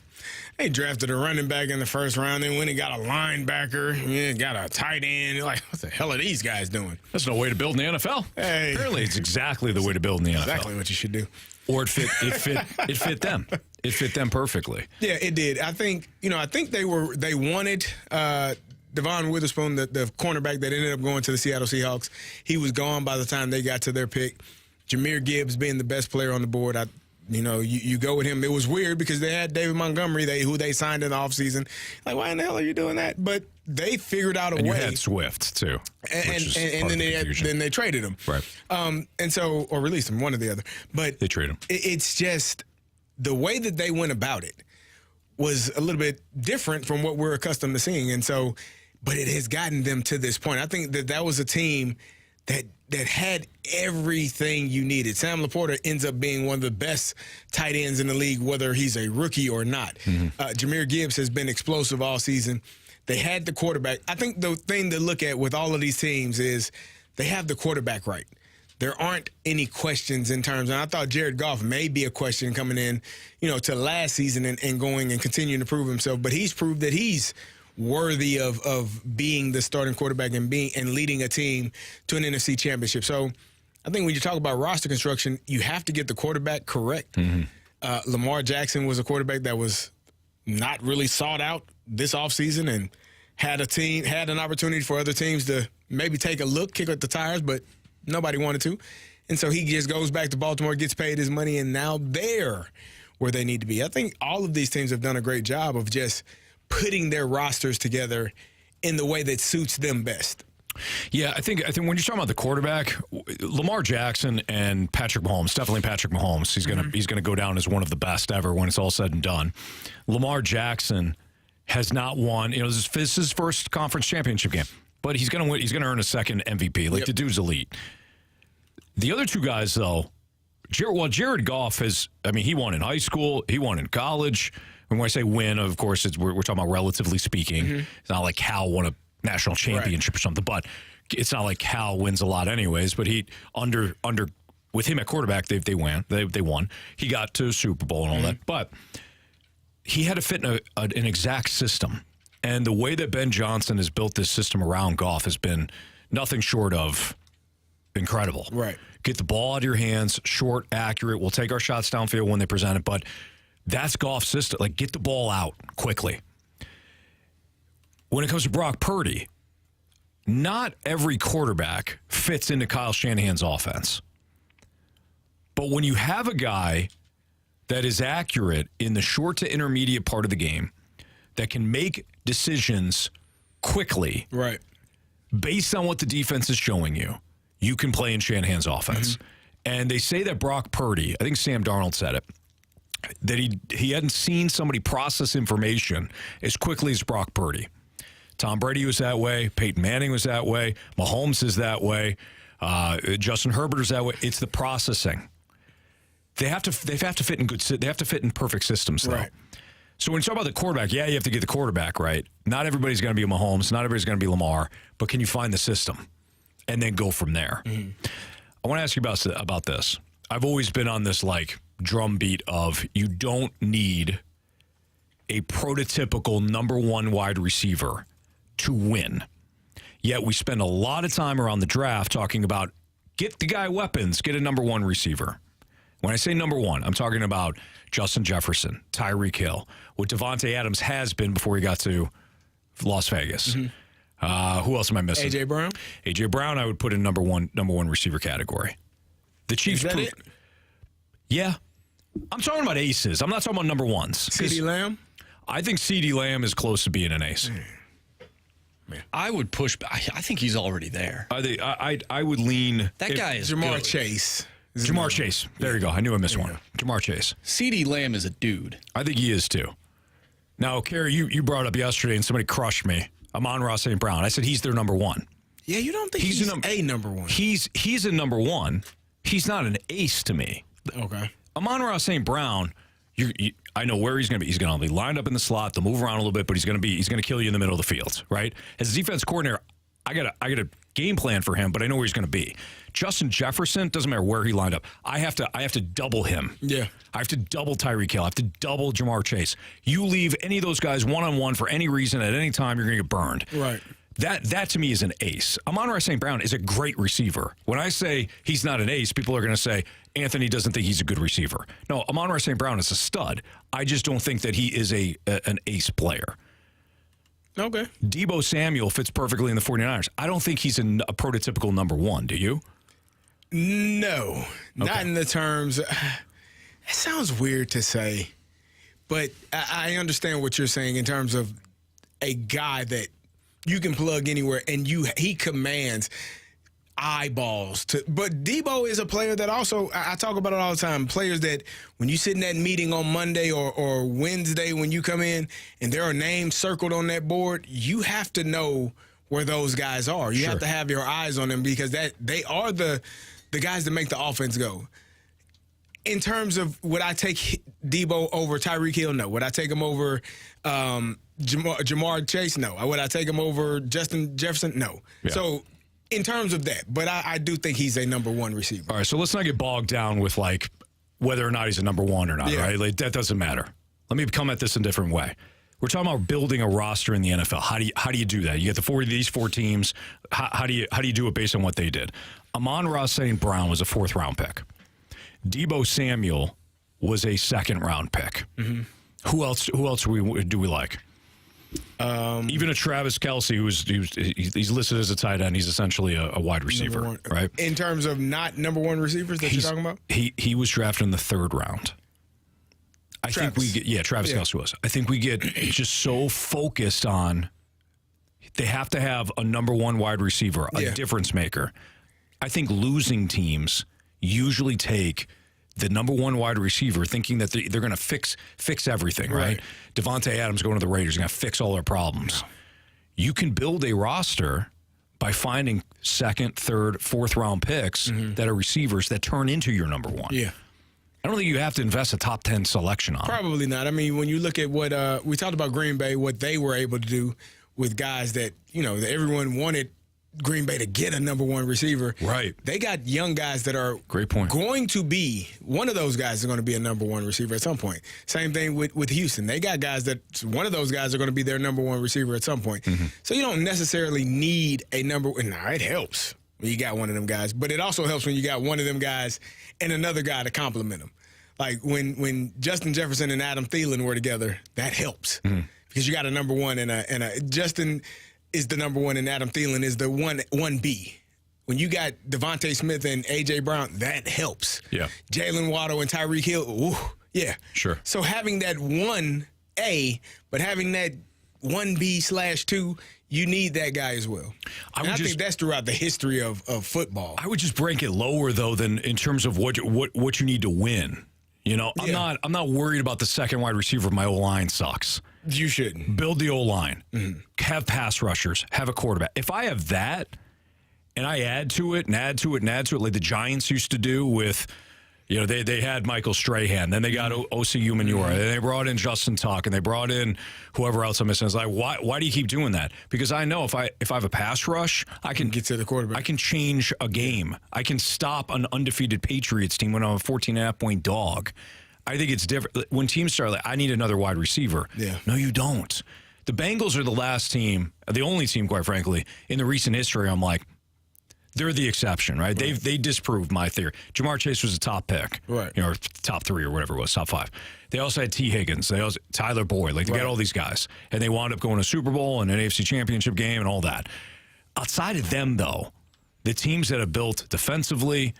They drafted a running back in the first round, then went and got a linebacker, got a tight end. Like, what the hell are these guys doing? That's no way to build in the NFL. Hey. Apparently, it's exactly the way to build in the NFL. Exactly what you should do. Or it fit them. It fit them perfectly. Yeah, it did. I think they wanted Devon Witherspoon, the cornerback that ended up going to the Seattle Seahawks. He was gone by the time they got to their pick. Jahmyr Gibbs being the best player on the board. You go with him. It was weird because they had David Montgomery, who they signed in the offseason. Like, why in the hell are you doing that? But they figured out a way. You had Swift too, and then they traded him, right? Or released him, one or the other. But they traded him. It's just the way that they went about it was a little bit different from what we're accustomed to seeing, and so. But it has gotten them to this point. I think that was a team that had everything you needed. Sam Laporta ends up being one of the best tight ends in the league, whether he's a rookie or not. Jahmyr Gibbs has been explosive all season. They had the quarterback. I think the thing to look at with all of these teams is they have the quarterback right. There aren't any questions in terms, and I thought Jared Goff may be a question coming in, to last season and going and continuing to prove himself. But he's proved that he's worthy of being the starting quarterback and leading a team to an NFC championship. So I think when you talk about roster construction, you have to get the quarterback correct. Lamar Jackson was a quarterback that was not really sought out this offseason and had an opportunity for other teams to maybe take a look, kick at the tires, but nobody wanted to. And so he just goes back to Baltimore, gets paid his money, and now they're where they need to be. I think all of these teams have done a great job of just putting their rosters together in the way that suits them best. Yeah, I think when you're talking about the quarterback, Lamar Jackson and Patrick Mahomes, definitely Patrick Mahomes. He's gonna go down as one of the best ever when it's all said and done. Lamar Jackson has not won. This is his first conference championship game, but he's gonna win. He's gonna earn a second MVP. The dude's elite. The other two guys, though, Jared Goff has. He won in high school. He won in college. And when I say win, of course, we're talking about relatively speaking. It's not like Cal won a national championship or something, but it's not like Cal wins a lot anyways. But he with him at quarterback, they won. He got to a Super Bowl and all that, but he had to fit in an exact system. And the way that Ben Johnson has built this system around Goff has been nothing short of incredible. Right. Get the ball out of your hands, short, accurate. We'll take our shots downfield when they present it, but that's Goff's system. Like, get the ball out quickly. When it comes to Brock Purdy, not every quarterback fits into Kyle Shanahan's offense. But when you have a guy that is accurate in the short to intermediate part of the game, that can make decisions quickly, right, based on what the defense is showing you, you can play in Shanahan's offense. And they say that Brock Purdy, I think Sam Darnold said it, that he hadn't seen somebody process information as quickly as Brock Purdy. Tom Brady was that way. Peyton Manning was that way. Mahomes is that way. Justin Herbert is that way. It's the processing. They have to fit in they have to fit in perfect systems, though. Right. So when you talk about the quarterback, you have to get the quarterback right. Not everybody's going to be a Mahomes. Not everybody's going to be Lamar. But can you find the system and then go from there? I want to ask you about this. I've always been on this drumbeat of you don't need a prototypical number one wide receiver to win. Yet we spend a lot of time around the draft talking about get the guy weapons, get a number one receiver. When I say number one, I'm talking about Justin Jefferson, Tyreek Hill, what Devontae Adams has been before he got to Las Vegas. Who else am I missing? A.J. Brown? A.J. Brown I would put in number one receiver category. The Chiefs Is that it? Yeah. I'm talking about aces. I'm not talking about number ones. CeeDee Lamb? I think CeeDee Lamb is close to being an ace. I would push back. I think he's already there. I would lean. That guy is Jamar good. Chase. Jamar Chase. There you go. I knew I missed one. Jamar Chase. CeeDee Lamb is a dude. I think he is too. Now, Carey, you brought up yesterday and somebody crushed me. Amon-Ra St. Brown. I said he's their number one. Yeah, you don't think he's a number one. He's a number one. He's not an ace to me. Okay. Amon-Ra St. Brown, I know where he's going to be. He's going to be lined up in the slot. They'll move around a little bit, but he's going to kill you in the middle of the field, right? As a defense coordinator, I gotta game plan for him, but I know where he's going to be. Justin Jefferson, doesn't matter where he lined up. I have to double him. Yeah. I have to double Tyreek Hill. I have to double Jamar Chase. You leave any of those guys one-on-one for any reason at any time, you're going to get burned. Right. That to me is an ace. Amon-Ra St. Brown is a great receiver. When I say he's not an ace, people are going to say Anthony doesn't think he's a good receiver. No, Amon-Ra St. Brown is a stud. I just don't think that he is an ace player. Okay. Deebo Samuel fits perfectly in the 49ers. I don't think he's a prototypical number one. Do you? No, not in the terms. It sounds weird to say, but I understand what you're saying in terms of a guy that you can plug anywhere and he commands eyeballs. But Deebo is a player that also, I talk about it all the time, players that when you sit in that meeting on Monday or Wednesday when you come in and there are names circled on that board, you have to know where those guys are. You have to have your eyes on them because they are the guys that make the offense go. In terms of would I take Deebo over Tyreek Hill? No. Would I take him over Jamar Chase? No. Would I take him over Justin Jefferson? No. Yeah. So in terms of that, but I do think he's a number one receiver. All right, so let's not get bogged down with like whether or not he's a number one or not, right? Like, that doesn't matter. Let me come at this in a different way. We're talking about building a roster in the NFL. How do you do that? You get these four teams. How do you do it based on what they did? Amon-Ra St. Brown was a 4th round pick. Deebo Samuel was a 2nd round pick. Mm-hmm. Who else do we like? Even a Travis Kelce, he's listed as a tight end. He's essentially a wide receiver, right? In terms of not number one receivers that you're talking about? He was drafted in the 3rd round. Travis Kelce was. I think we get just so focused on they have to have a number one wide receiver, a difference maker. I think losing teams usually take the number one wide receiver thinking that they're going to fix everything, right? Devontae Adams going to the Raiders is going to fix all their problems. No. You can build a roster by finding 2nd, 3rd, 4th round picks that are receivers that turn into your number one. Yeah. I don't think you have to invest a top 10 selection on. Probably not. I mean, when you look at what we talked about Green Bay, what they were able to do with guys that, that everyone wanted Green Bay to get a number one receiver. Right. They got young guys that are going to be, one of those guys are going to be a number one receiver at some point. Same thing with Houston. They got guys that one of those guys are going to be their number one receiver at some point. Mm-hmm. So you don't necessarily need a number one. Nah, it helps when you got one of them guys. But it also helps when you got one of them guys and another guy to complement them. Like when Justin Jefferson and Adam Thielen were together, that helps. Mm-hmm. Because you got a number one and a Justin is the number one and Adam Thielen is the 1B. When you got Devontae Smith and A.J. Brown, that helps. Yeah. Jalen Waddle and Tyreek Hill, ooh, yeah. Sure. So having that 1A, but having that 1B/2, you need that guy as well. I think that's throughout the history of football. I would just break it lower, though, than in terms of what you need to win. I'm not worried about the 2nd wide receiver if my O-line sucks. You shouldn't. Build the O-line. Mm-hmm. Have pass rushers. Have a quarterback. If I have that and I add to it and add to it and add to it like the Giants used to do with, they had Michael Strahan. Then they got O.C. Umenyiora. Then they brought in Justin Tuck. And they brought in whoever else I'm missing. It's like, why do you keep doing that? Because I know if I have a pass rush, I can get to the quarterback. I can change a game. I can stop an undefeated Patriots team when I'm a 14.5-point dog. I think it's different. When teams start like, I need another wide receiver. Yeah. No, you don't. The Bengals are the last team, the only team, quite frankly, in the recent history, I'm like, they're the exception, right? They disproved my theory. Jamar Chase was a top pick. Right. Or top 3 or whatever it was, top 5. They also had T. Higgins. They also Tyler Boyd. Like, they got all these guys. And they wound up going to Super Bowl and an AFC Championship game and all that. Outside of them, though, the teams that have built defensively,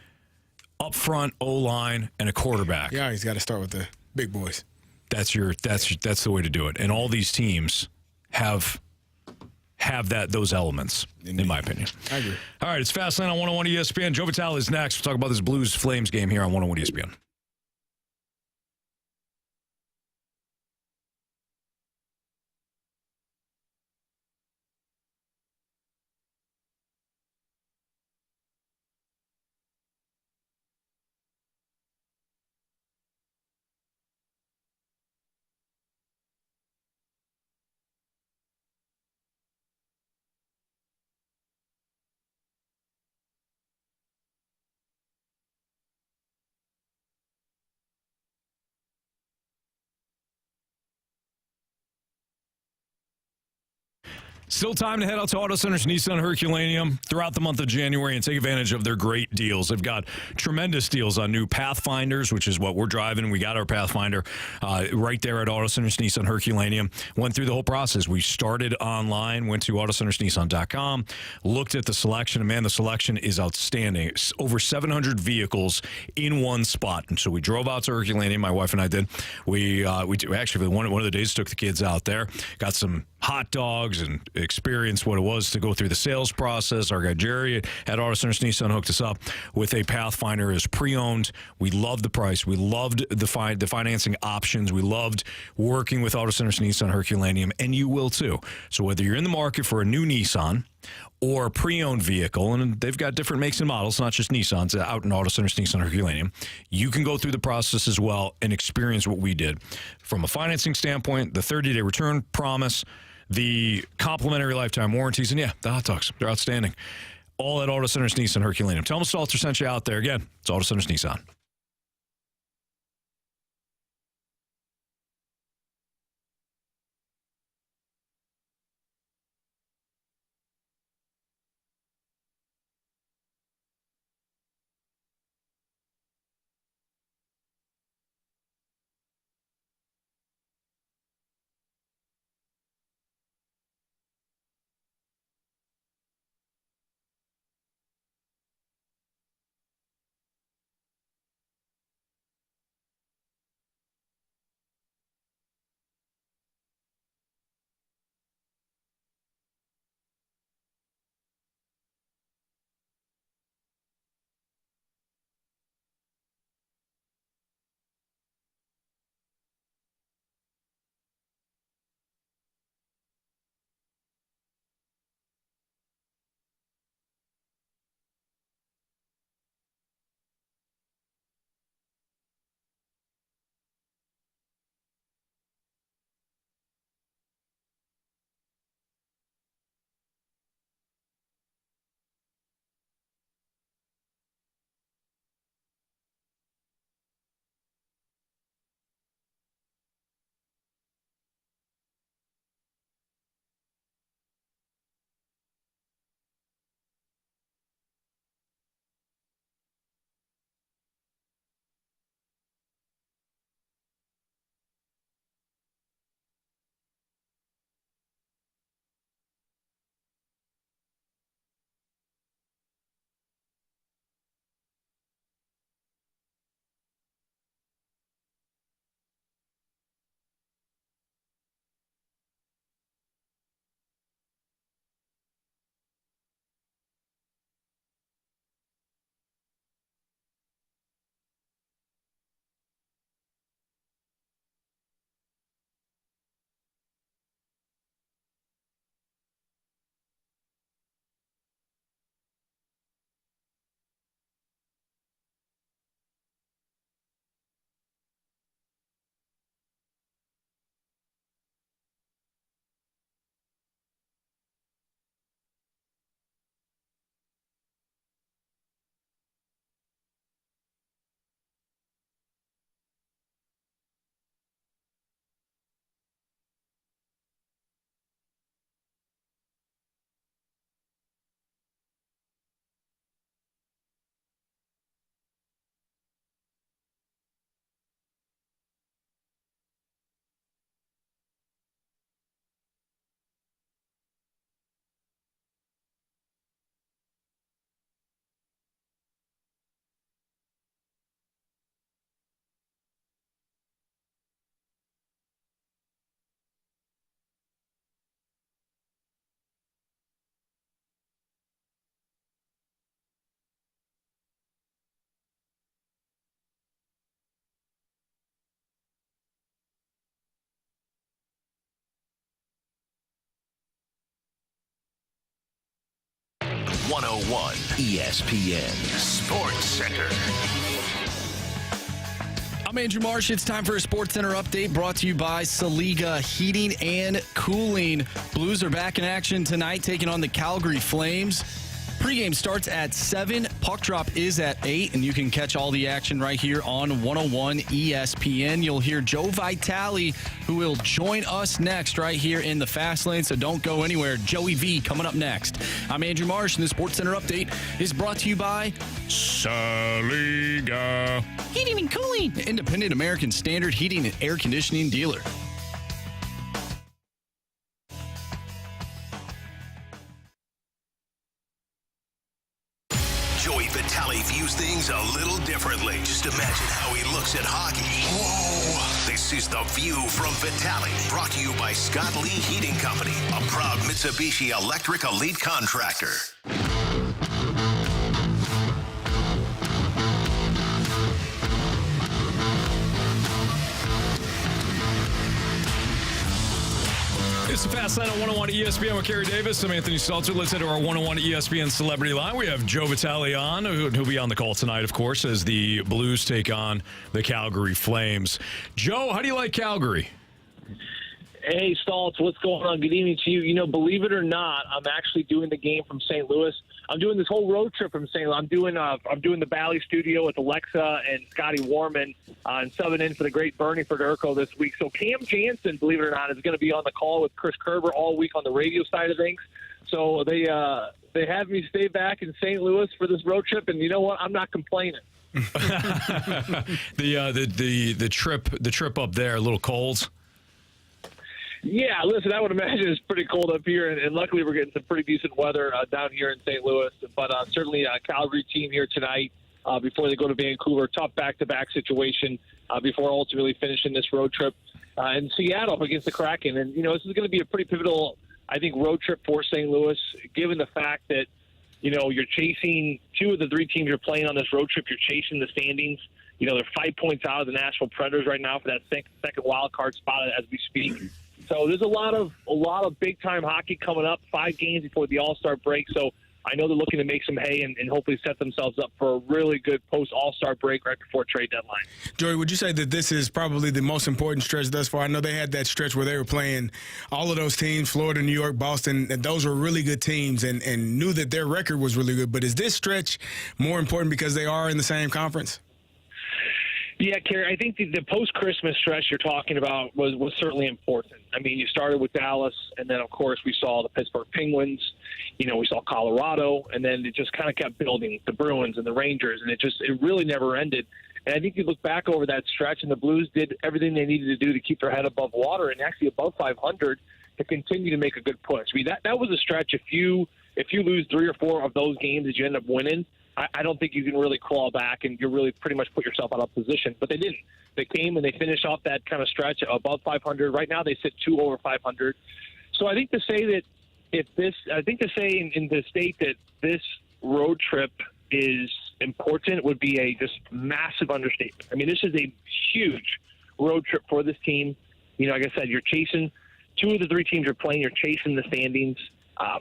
up front, O-line, and a quarterback. Yeah, he's got to start with the big boys. That's the way to do it. And all these teams have those elements, in my opinion. I agree. All right, it's Fastlane on 101 ESPN. Joe Vitale is next. We'll talk about this Blues-Flames game here on 101 ESPN. Still time to head out to Auto Center's Nissan Herculaneum throughout the month of January and take advantage of their great deals. They've got tremendous deals on new Pathfinders, which is what we're driving. We got our Pathfinder right there at Auto Center's Nissan Herculaneum. Went through the whole process. We started online, went to AutoCentersNissan.com, looked at the selection, and man, the selection is outstanding. It's over 700 vehicles in one spot. And so we drove out to Herculaneum, my wife and I did. We actually, one of the days, took the kids out there, got some hot dogs and experienced what it was to go through the sales process. Our guy Jerry at Auto Centers Nissan hooked us up with a Pathfinder as pre-owned. We loved the price. We loved the financing options. We loved working with Auto Centers Nissan Herculaneum, and you will too. So whether you're in the market for a new Nissan or a pre-owned vehicle, and they've got different makes and models, not just Nissans, out in Auto Centers Nissan Herculaneum, you can go through the process as well and experience what we did. From a financing standpoint, the 30-day return promise, the complimentary lifetime warranties, and the hot dogs. They're outstanding. All at Auto Centers Nissan Herculaneum. Tell them Stalter sent you out there. Again, it's Auto Centers Nissan. .101 ESPN Sports Center. I'm Andrew Marsh. It's time for a Sports Center update brought to you by Saliga Heating and Cooling. Blues are back in action tonight, taking on the Calgary Flames. Pregame starts at 7. Puck drop is at 8, and you can catch all the action right here on 101 ESPN. You'll hear Joe Vitale, who will join us next right here in the Fast Lane, so don't go anywhere. Joey V coming up next. I'm Andrew Marsh, and the Sports Center Update is brought to you by Saliga Heating and Cooling, independent American Standard heating and air conditioning dealer. Joey Vitale views things a little differently. Just imagine how he looks at hockey. Whoa! This is The View from Vitale, brought to you by Scott Lee Heating Company, a proud Mitsubishi Electric Elite contractor. It's the Fast Line on 101 ESPN with Carey Davis. I'm Anthony Stalter. Let's head to our 101 ESPN Celebrity Line. We have Joe Vitale on, who'll be on the call tonight, of course, as the Blues take on the Calgary Flames. Joe, how do you like Calgary? Hey, Staltz, what's going on? Good evening to you. You know, believe it or not, I'm actually doing the game from St. Louis. I'm doing this whole road trip from St. Louis. I'm doing the Bally studio with Alexa and Scotty Warman and subbing in for the great Bernie Federico this week. So Cam Jansen, believe it or not, is going to be on the call with Chris Kerber all week on the radio side of things. So they have me stay back in St. Louis for this road trip, and you know what? I'm not complaining. the trip up there, a little cold. Yeah, listen, I would imagine it's pretty cold up here, and luckily we're getting some pretty decent weather down here in St. Louis. But certainly a Calgary team here tonight before they go to Vancouver. Tough back-to-back situation before ultimately finishing this road trip in Seattle against the Kraken. And, you know, this is going to be a pretty pivotal, I think, road trip for St. Louis, given the fact that, you know, you're chasing two of the three teams you're playing on this road trip. You're chasing the standings. You know, they're 5 points out of the Nashville Predators right now for that second wild card spot as we speak. So there's a lot of big time hockey coming up. 5 games before the All-Star break. So I know they're looking to make some hay and hopefully set themselves up for a really good post All-Star break right before trade deadline. Joey, would you say that this is probably the most important stretch thus far? I know they had that stretch where they were playing all of those teams, Florida, New York, Boston, and those were really good teams and knew that their record was really good. But is this stretch more important because they are in the same conference? Yeah, Carey, I think the post-Christmas stretch you're talking about was certainly important. I mean, you started with Dallas, and then, of course, we saw the Pittsburgh Penguins. You know, we saw Colorado, and then it just kind of kept building, the Bruins and the Rangers, and it really never ended. And I think you look back over that stretch, and the Blues did everything they needed to do to keep their head above water and actually above 500 to continue to make a good push. I mean, that was a stretch. If you lose 3 or 4 of those games that you end up winning, I don't think you can really claw back and you really pretty much put yourself out of position. But they didn't. They came and they finished off that kind of stretch above 500. Right now they sit 2 over 500. So I think to say that in the state that this road trip is important would be a just massive understatement. I mean, this is a huge road trip for this team. You know, like I said, you're chasing 2 of the 3 teams you're playing. You're chasing the standings.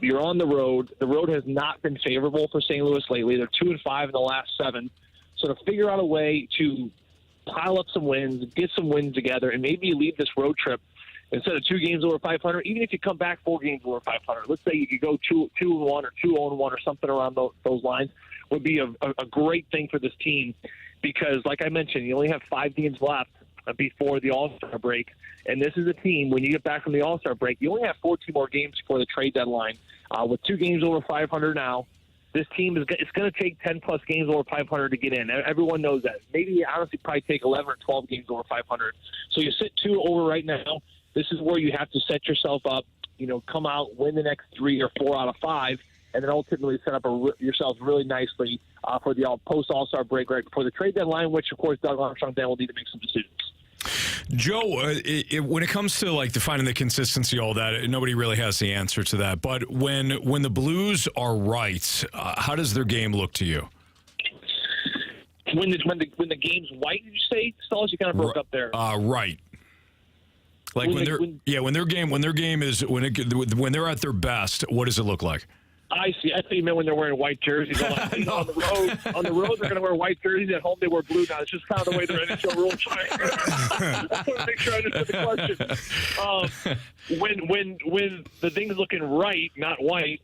You're on the road. The road has not been favorable for St. Louis lately. They're 2-5 in the last 7. So to figure out a way to pile up some wins, get some wins together, and maybe you leave this road trip instead of 2 games over 500, even if you come back 4 games over 500. Let's say you could go 2-1 or 2-1 or something around those lines would be a great thing for this team because, like I mentioned, you only have 5 games left before the All-Star break. And this is a team, when you get back from the All-Star break, you only have 14 more games before the trade deadline. With 2 games over 500 now, this team it's going to take 10-plus games over 500 to get in. Everyone knows that. Maybe, honestly, probably take 11 or 12 games over 500. So you sit 2 over right now. This is where you have to set yourself up, you know, come out, win the next 3 or 4 out of 5, and then ultimately set up yourself really nicely for the post-All-Star break right before the trade deadline, which, of course, Doug Armstrong then will need to make some decisions. Joe, when it comes to like defining the consistency, all that, nobody really has the answer to that. But when the Blues are right, how does their game look to you? When the game's white, did you say? Stalls, you kind of broke up there. Right. Like when they're at their best, what does it look like? I see. I thought you meant when they're wearing white jerseys. On the road, they're going to wear white jerseys. At home, they wear blue. Now, it's just kind of the way the NHL rules are. I want to make sure I understood the question. When the thing's looking right, not white,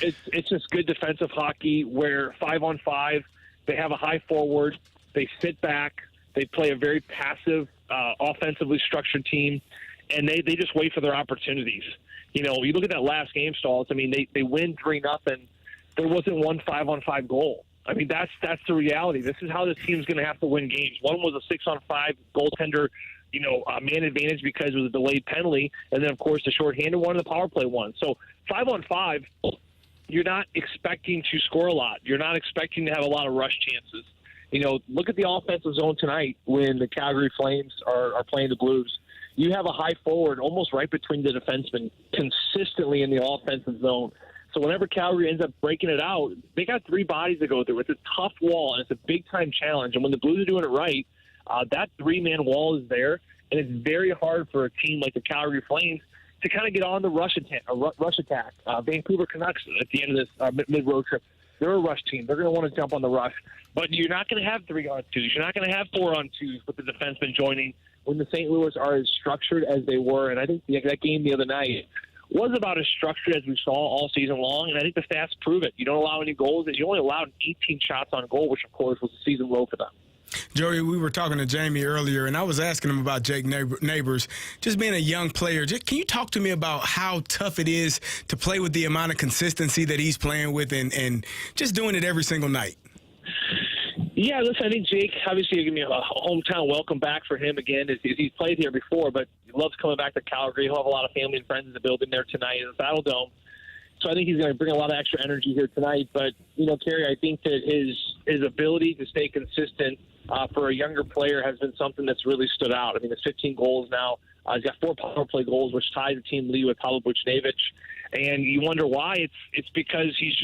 it's just good defensive hockey where 5-on-5, they have a high forward, they sit back, they play a very passive, offensively structured team, and they just wait for their opportunities. You know, you look at that last game, Stalls. I mean, they win 3-0. There wasn't one 5-on-5 goal. I mean, that's the reality. This is how this team's going to have to win games. One was a 6-on-5 goaltender, man advantage because it was a delayed penalty, and then of course the shorthanded one and the power play one. So 5-on-5, you're not expecting to score a lot. You're not expecting to have a lot of rush chances. Look at the offensive zone tonight when the Calgary Flames are playing the Blues. You have a high forward almost right between the defensemen consistently in the offensive zone. So whenever Calgary ends up breaking it out, they got 3 bodies to go through. It's a tough wall, and it's a big-time challenge. And when the Blues are doing it right, that 3-man wall is there, and it's very hard for a team like the Calgary Flames to kind of get on the rush attack. Vancouver Canucks at the end of this mid-road trip, they're a rush team. They're going to want to jump on the rush. But you're not going to have 3-on-2s. You're not going to have 4-on-2s with the defensemen joining when the St. Louis are as structured as they were. And I think that game the other night was about as structured as we saw all season long. And I think the stats prove it. You don't allow any goals. You only allowed 18 shots on goal, which, of course, was a season low for them. Joey, we were talking to Jamie earlier, and I was asking him about Jake Neighbours, just being a young player. Can you talk to me about how tough it is to play with the amount of consistency that he's playing with and just doing it every single night? Yeah, listen, I think Jake, obviously, give me a hometown welcome back for him again. He's played here before, but he loves coming back to Calgary. He'll have a lot of family and friends in the building there tonight in the Battle Dome. So I think he's going to bring a lot of extra energy here tonight. But, Carey, I think that his ability to stay consistent for a younger player has been something that's really stood out. I mean, there's 15 goals now. He's got 4 power play goals, which ties the team lead with Pavel Buchnevich. And you wonder why. It's because he's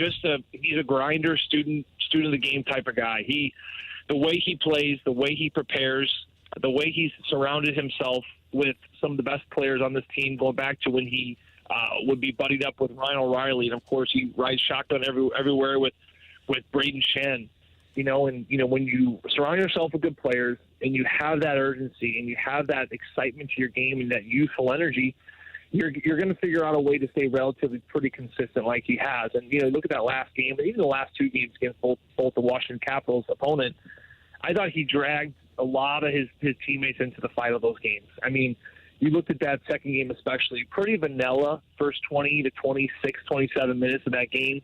a grinder, student of the game type of guy. The way he plays, the way he prepares, the way he's surrounded himself with some of the best players on this team, going back to when he would be buddied up with Ryan O'Reilly, and of course he rides shotgun everywhere with Braden Shen. When you surround yourself with good players and you have that urgency and you have that excitement to your game and that youthful energy, you're going to figure out a way to stay relatively pretty consistent like he has. And, look at that last game, and even the last 2 games against both the Washington Capitals opponent, I thought he dragged a lot of his teammates into the fight of those games. I mean, you looked at that second game especially, pretty vanilla first 20 to 26, 27 minutes of that game.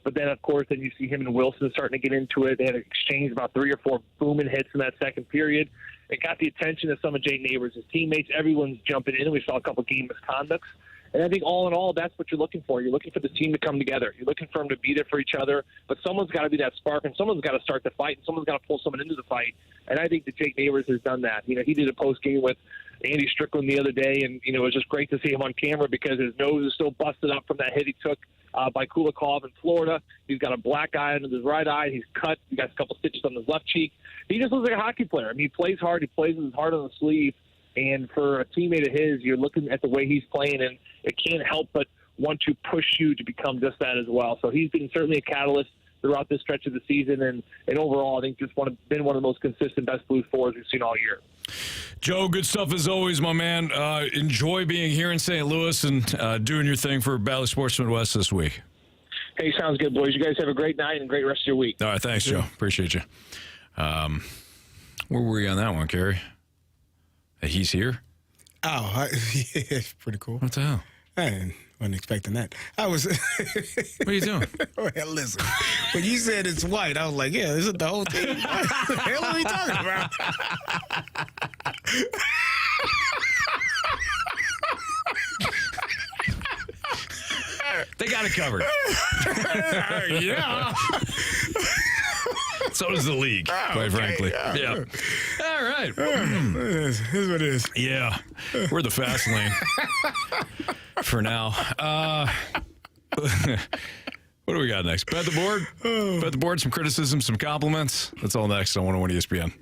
But then, of course, then you see him and Wilson starting to get into it. They had exchanged about 3 or 4 booming hits in that second period. It got the attention of some of Jake Neighbours, his teammates. Everyone's jumping in. We saw a couple game misconducts. And I think all in all, that's what you're looking for. You're looking for the team to come together. You're looking for them to be there for each other. But someone's got to be that spark, and someone's got to start the fight, and someone's got to pull someone into the fight. And I think that Jake Neighbours has done that. He did a post-game with Andy Strickland the other day, and, it was just great to see him on camera because his nose is still busted up from that hit he took by Kulikov in Florida. He's got a black eye under his right eye. He's cut. He got a couple stitches on his left cheek. He just looks like a hockey player. I mean, he plays hard. He plays with his heart on the sleeve. And for a teammate of his, you're looking at the way he's playing, and it can't help but want to push you to become just that as well. So he's been certainly a catalyst throughout this stretch of the season, and overall, I think just been one of the most consistent best Blues forwards we've seen all year. Joe, good stuff as always, my man. Enjoy being here in St. Louis and doing your thing for Bally Sports Midwest this week. Hey, sounds good, boys. You guys have a great night and a great rest of your week. All right, thanks, Joe. Appreciate you. Where were you on that one, Carey? He's here? Oh, it's pretty cool. What the hell? I wasn't expecting that. I was. What are you doing? Well, listen, when you said it's white, I was like, yeah, this is the whole thing. What the hell are we talking about? They got it covered. Yeah. So does the league, quite frankly. Yeah. All right. Here's what it is. Yeah. We're the fast lane for now. What do we got next? Bet the board? Bet the board, some criticism, some compliments. That's all next on 101 ESPN.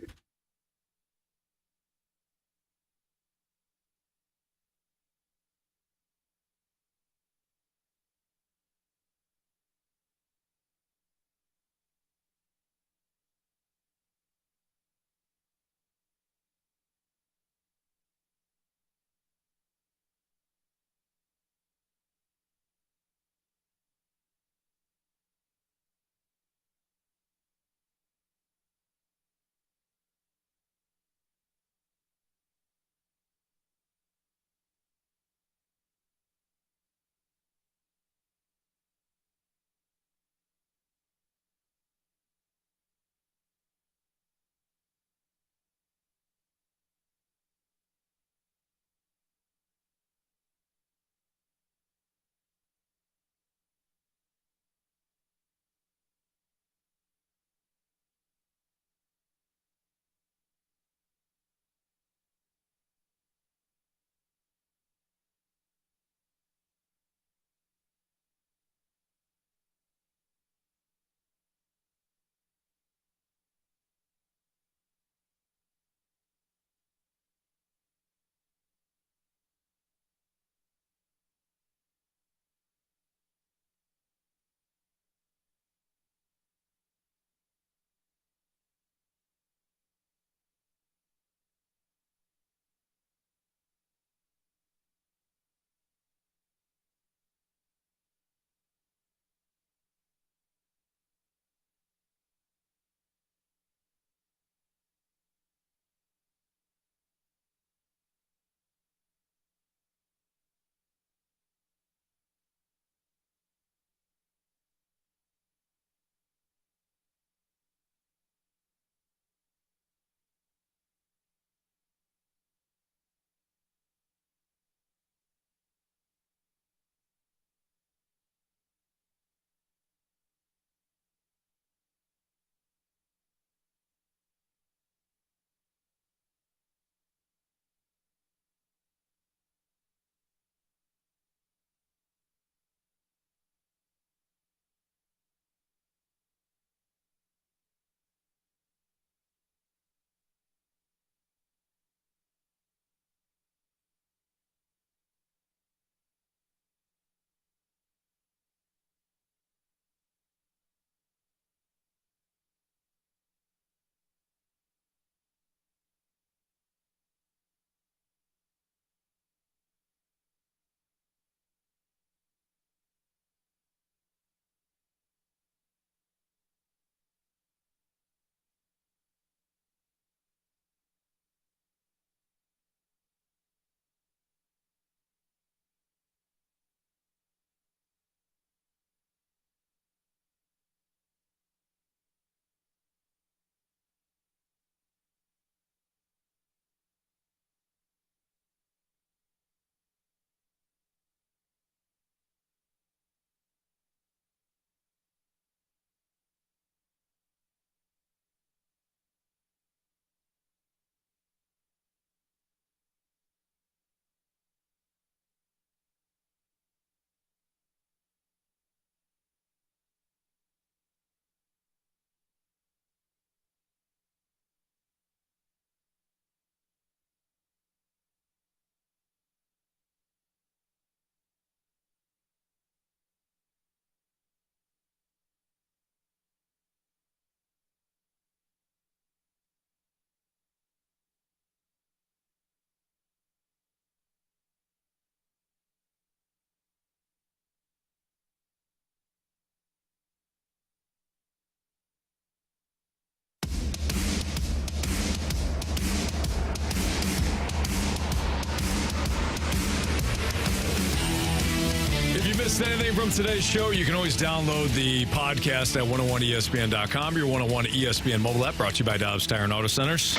missed anything from today's show, you can always download the podcast at 101ESPN.com, your 101 ESPN mobile app, brought to you by Dobbs Tire and Auto Centers.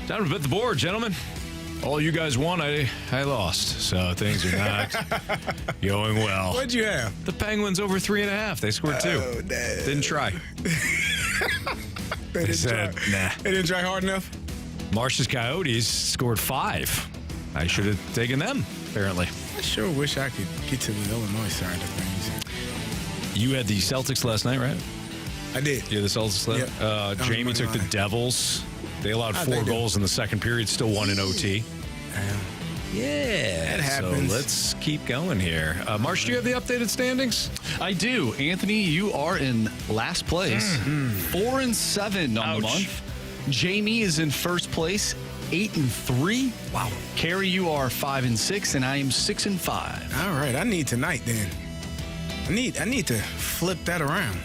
Time to bet the board, gentlemen. All you guys won, I lost, so things are not going well. What'd you have? The Penguins over 3.5. They scored 2. Oh, Didn't try. They said, nah. They didn't try hard enough? Marsh's Coyotes scored 5. I should have taken them, apparently. I sure wish I could get to the Illinois side of things. You had the Celtics last night, right? I did. Yeah, the Celtics last Yep. Jamie took the Devils. They allowed 4 goals in the second period, still won in OT. Yeah, that happens. So let's keep going here. Marsh, do you have the updated standings? I do. Anthony, you are in last place. 4-7 on the month. Jamie is in first place, 8-3. Wow. Carey, you are 5-6, and I am 6-5. All right, I need tonight then. I need to flip that around.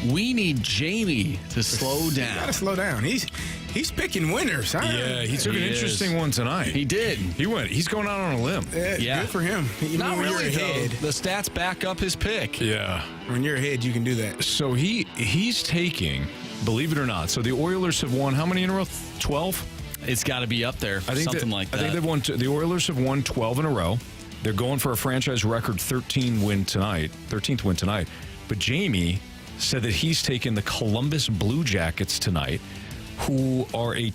We need Jamie to slow down. Got to slow down. He's picking winners. Huh? Yeah, he took an interesting one tonight. He did. He's going out on a limb. Yeah. Good for him. Not when really, you're ahead. though. The stats back up his pick. Yeah. When you're ahead, you can do that. So he's taking, believe it or not, so the Oilers have won how many in a row? 12? It's got to be up there. Something like that. I think they've won. The Oilers have won 12 in a row. They're going for a franchise record 13th win tonight. But Jamie said that he's taken the Columbus Blue Jackets tonight, who are a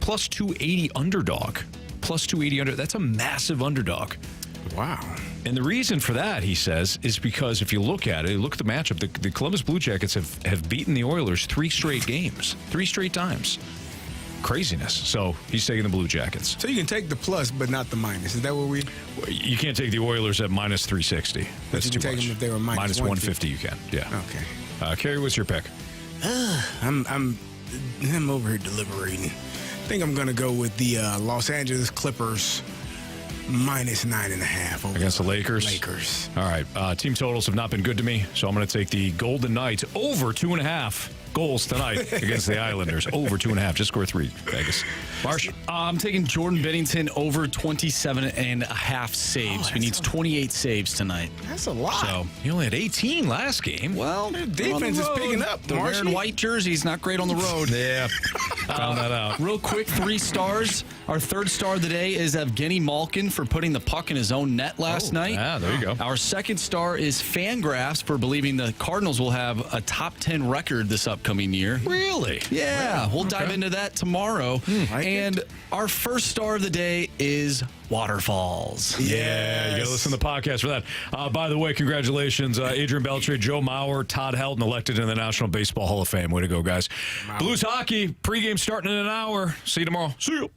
plus 280 underdog. Plus 280 under. That's a massive underdog. Wow. And the reason for that, he says, is because if you look at it, look at the matchup, the Columbus Blue Jackets have beaten the Oilers 3 straight games, 3 straight times. Craziness. So he's taking the Blue Jackets. So you can take the plus, but not the minus. Is that what we? You can't take the Oilers at minus 360. That's too take much. them if they were minus 150. You can. Yeah. Okay. Carey, what's your pick? I'm over here deliberating. I think I'm going to go with the Los Angeles Clippers minus 9.5 against the Lakers. Lakers. All right. Team totals have not been good to me, so I'm going to take the Golden Knights over 2.5 goals tonight against the Islanders. Over 2.5. Just score 3. Vegas. Marsh? I'm taking Jordan Bennington over 27.5 saves. He needs 28 saves tonight. That's a lot. So he only had 18 last game. Well, defense is picking up. They're wearing white jerseys. Not great on the road. Yeah. Found that out. Real quick, 3 stars. Our third star of the day is Evgeny Malkin for putting the puck in his own net last night. Yeah, there you go. Our second star is Fangraphs for believing the Cardinals will have a top 10 record this upcoming year. Really? Yeah. We'll dive into that tomorrow. And our first star of the day is Waterfalls. Yeah, you got to listen to the podcast for that. By the way, congratulations, Adrian Beltre, Joe Mauer, Todd Helton elected in the National Baseball Hall of Fame. Way to go, guys. Blues hockey, pregame starting in an hour. See you tomorrow. See you.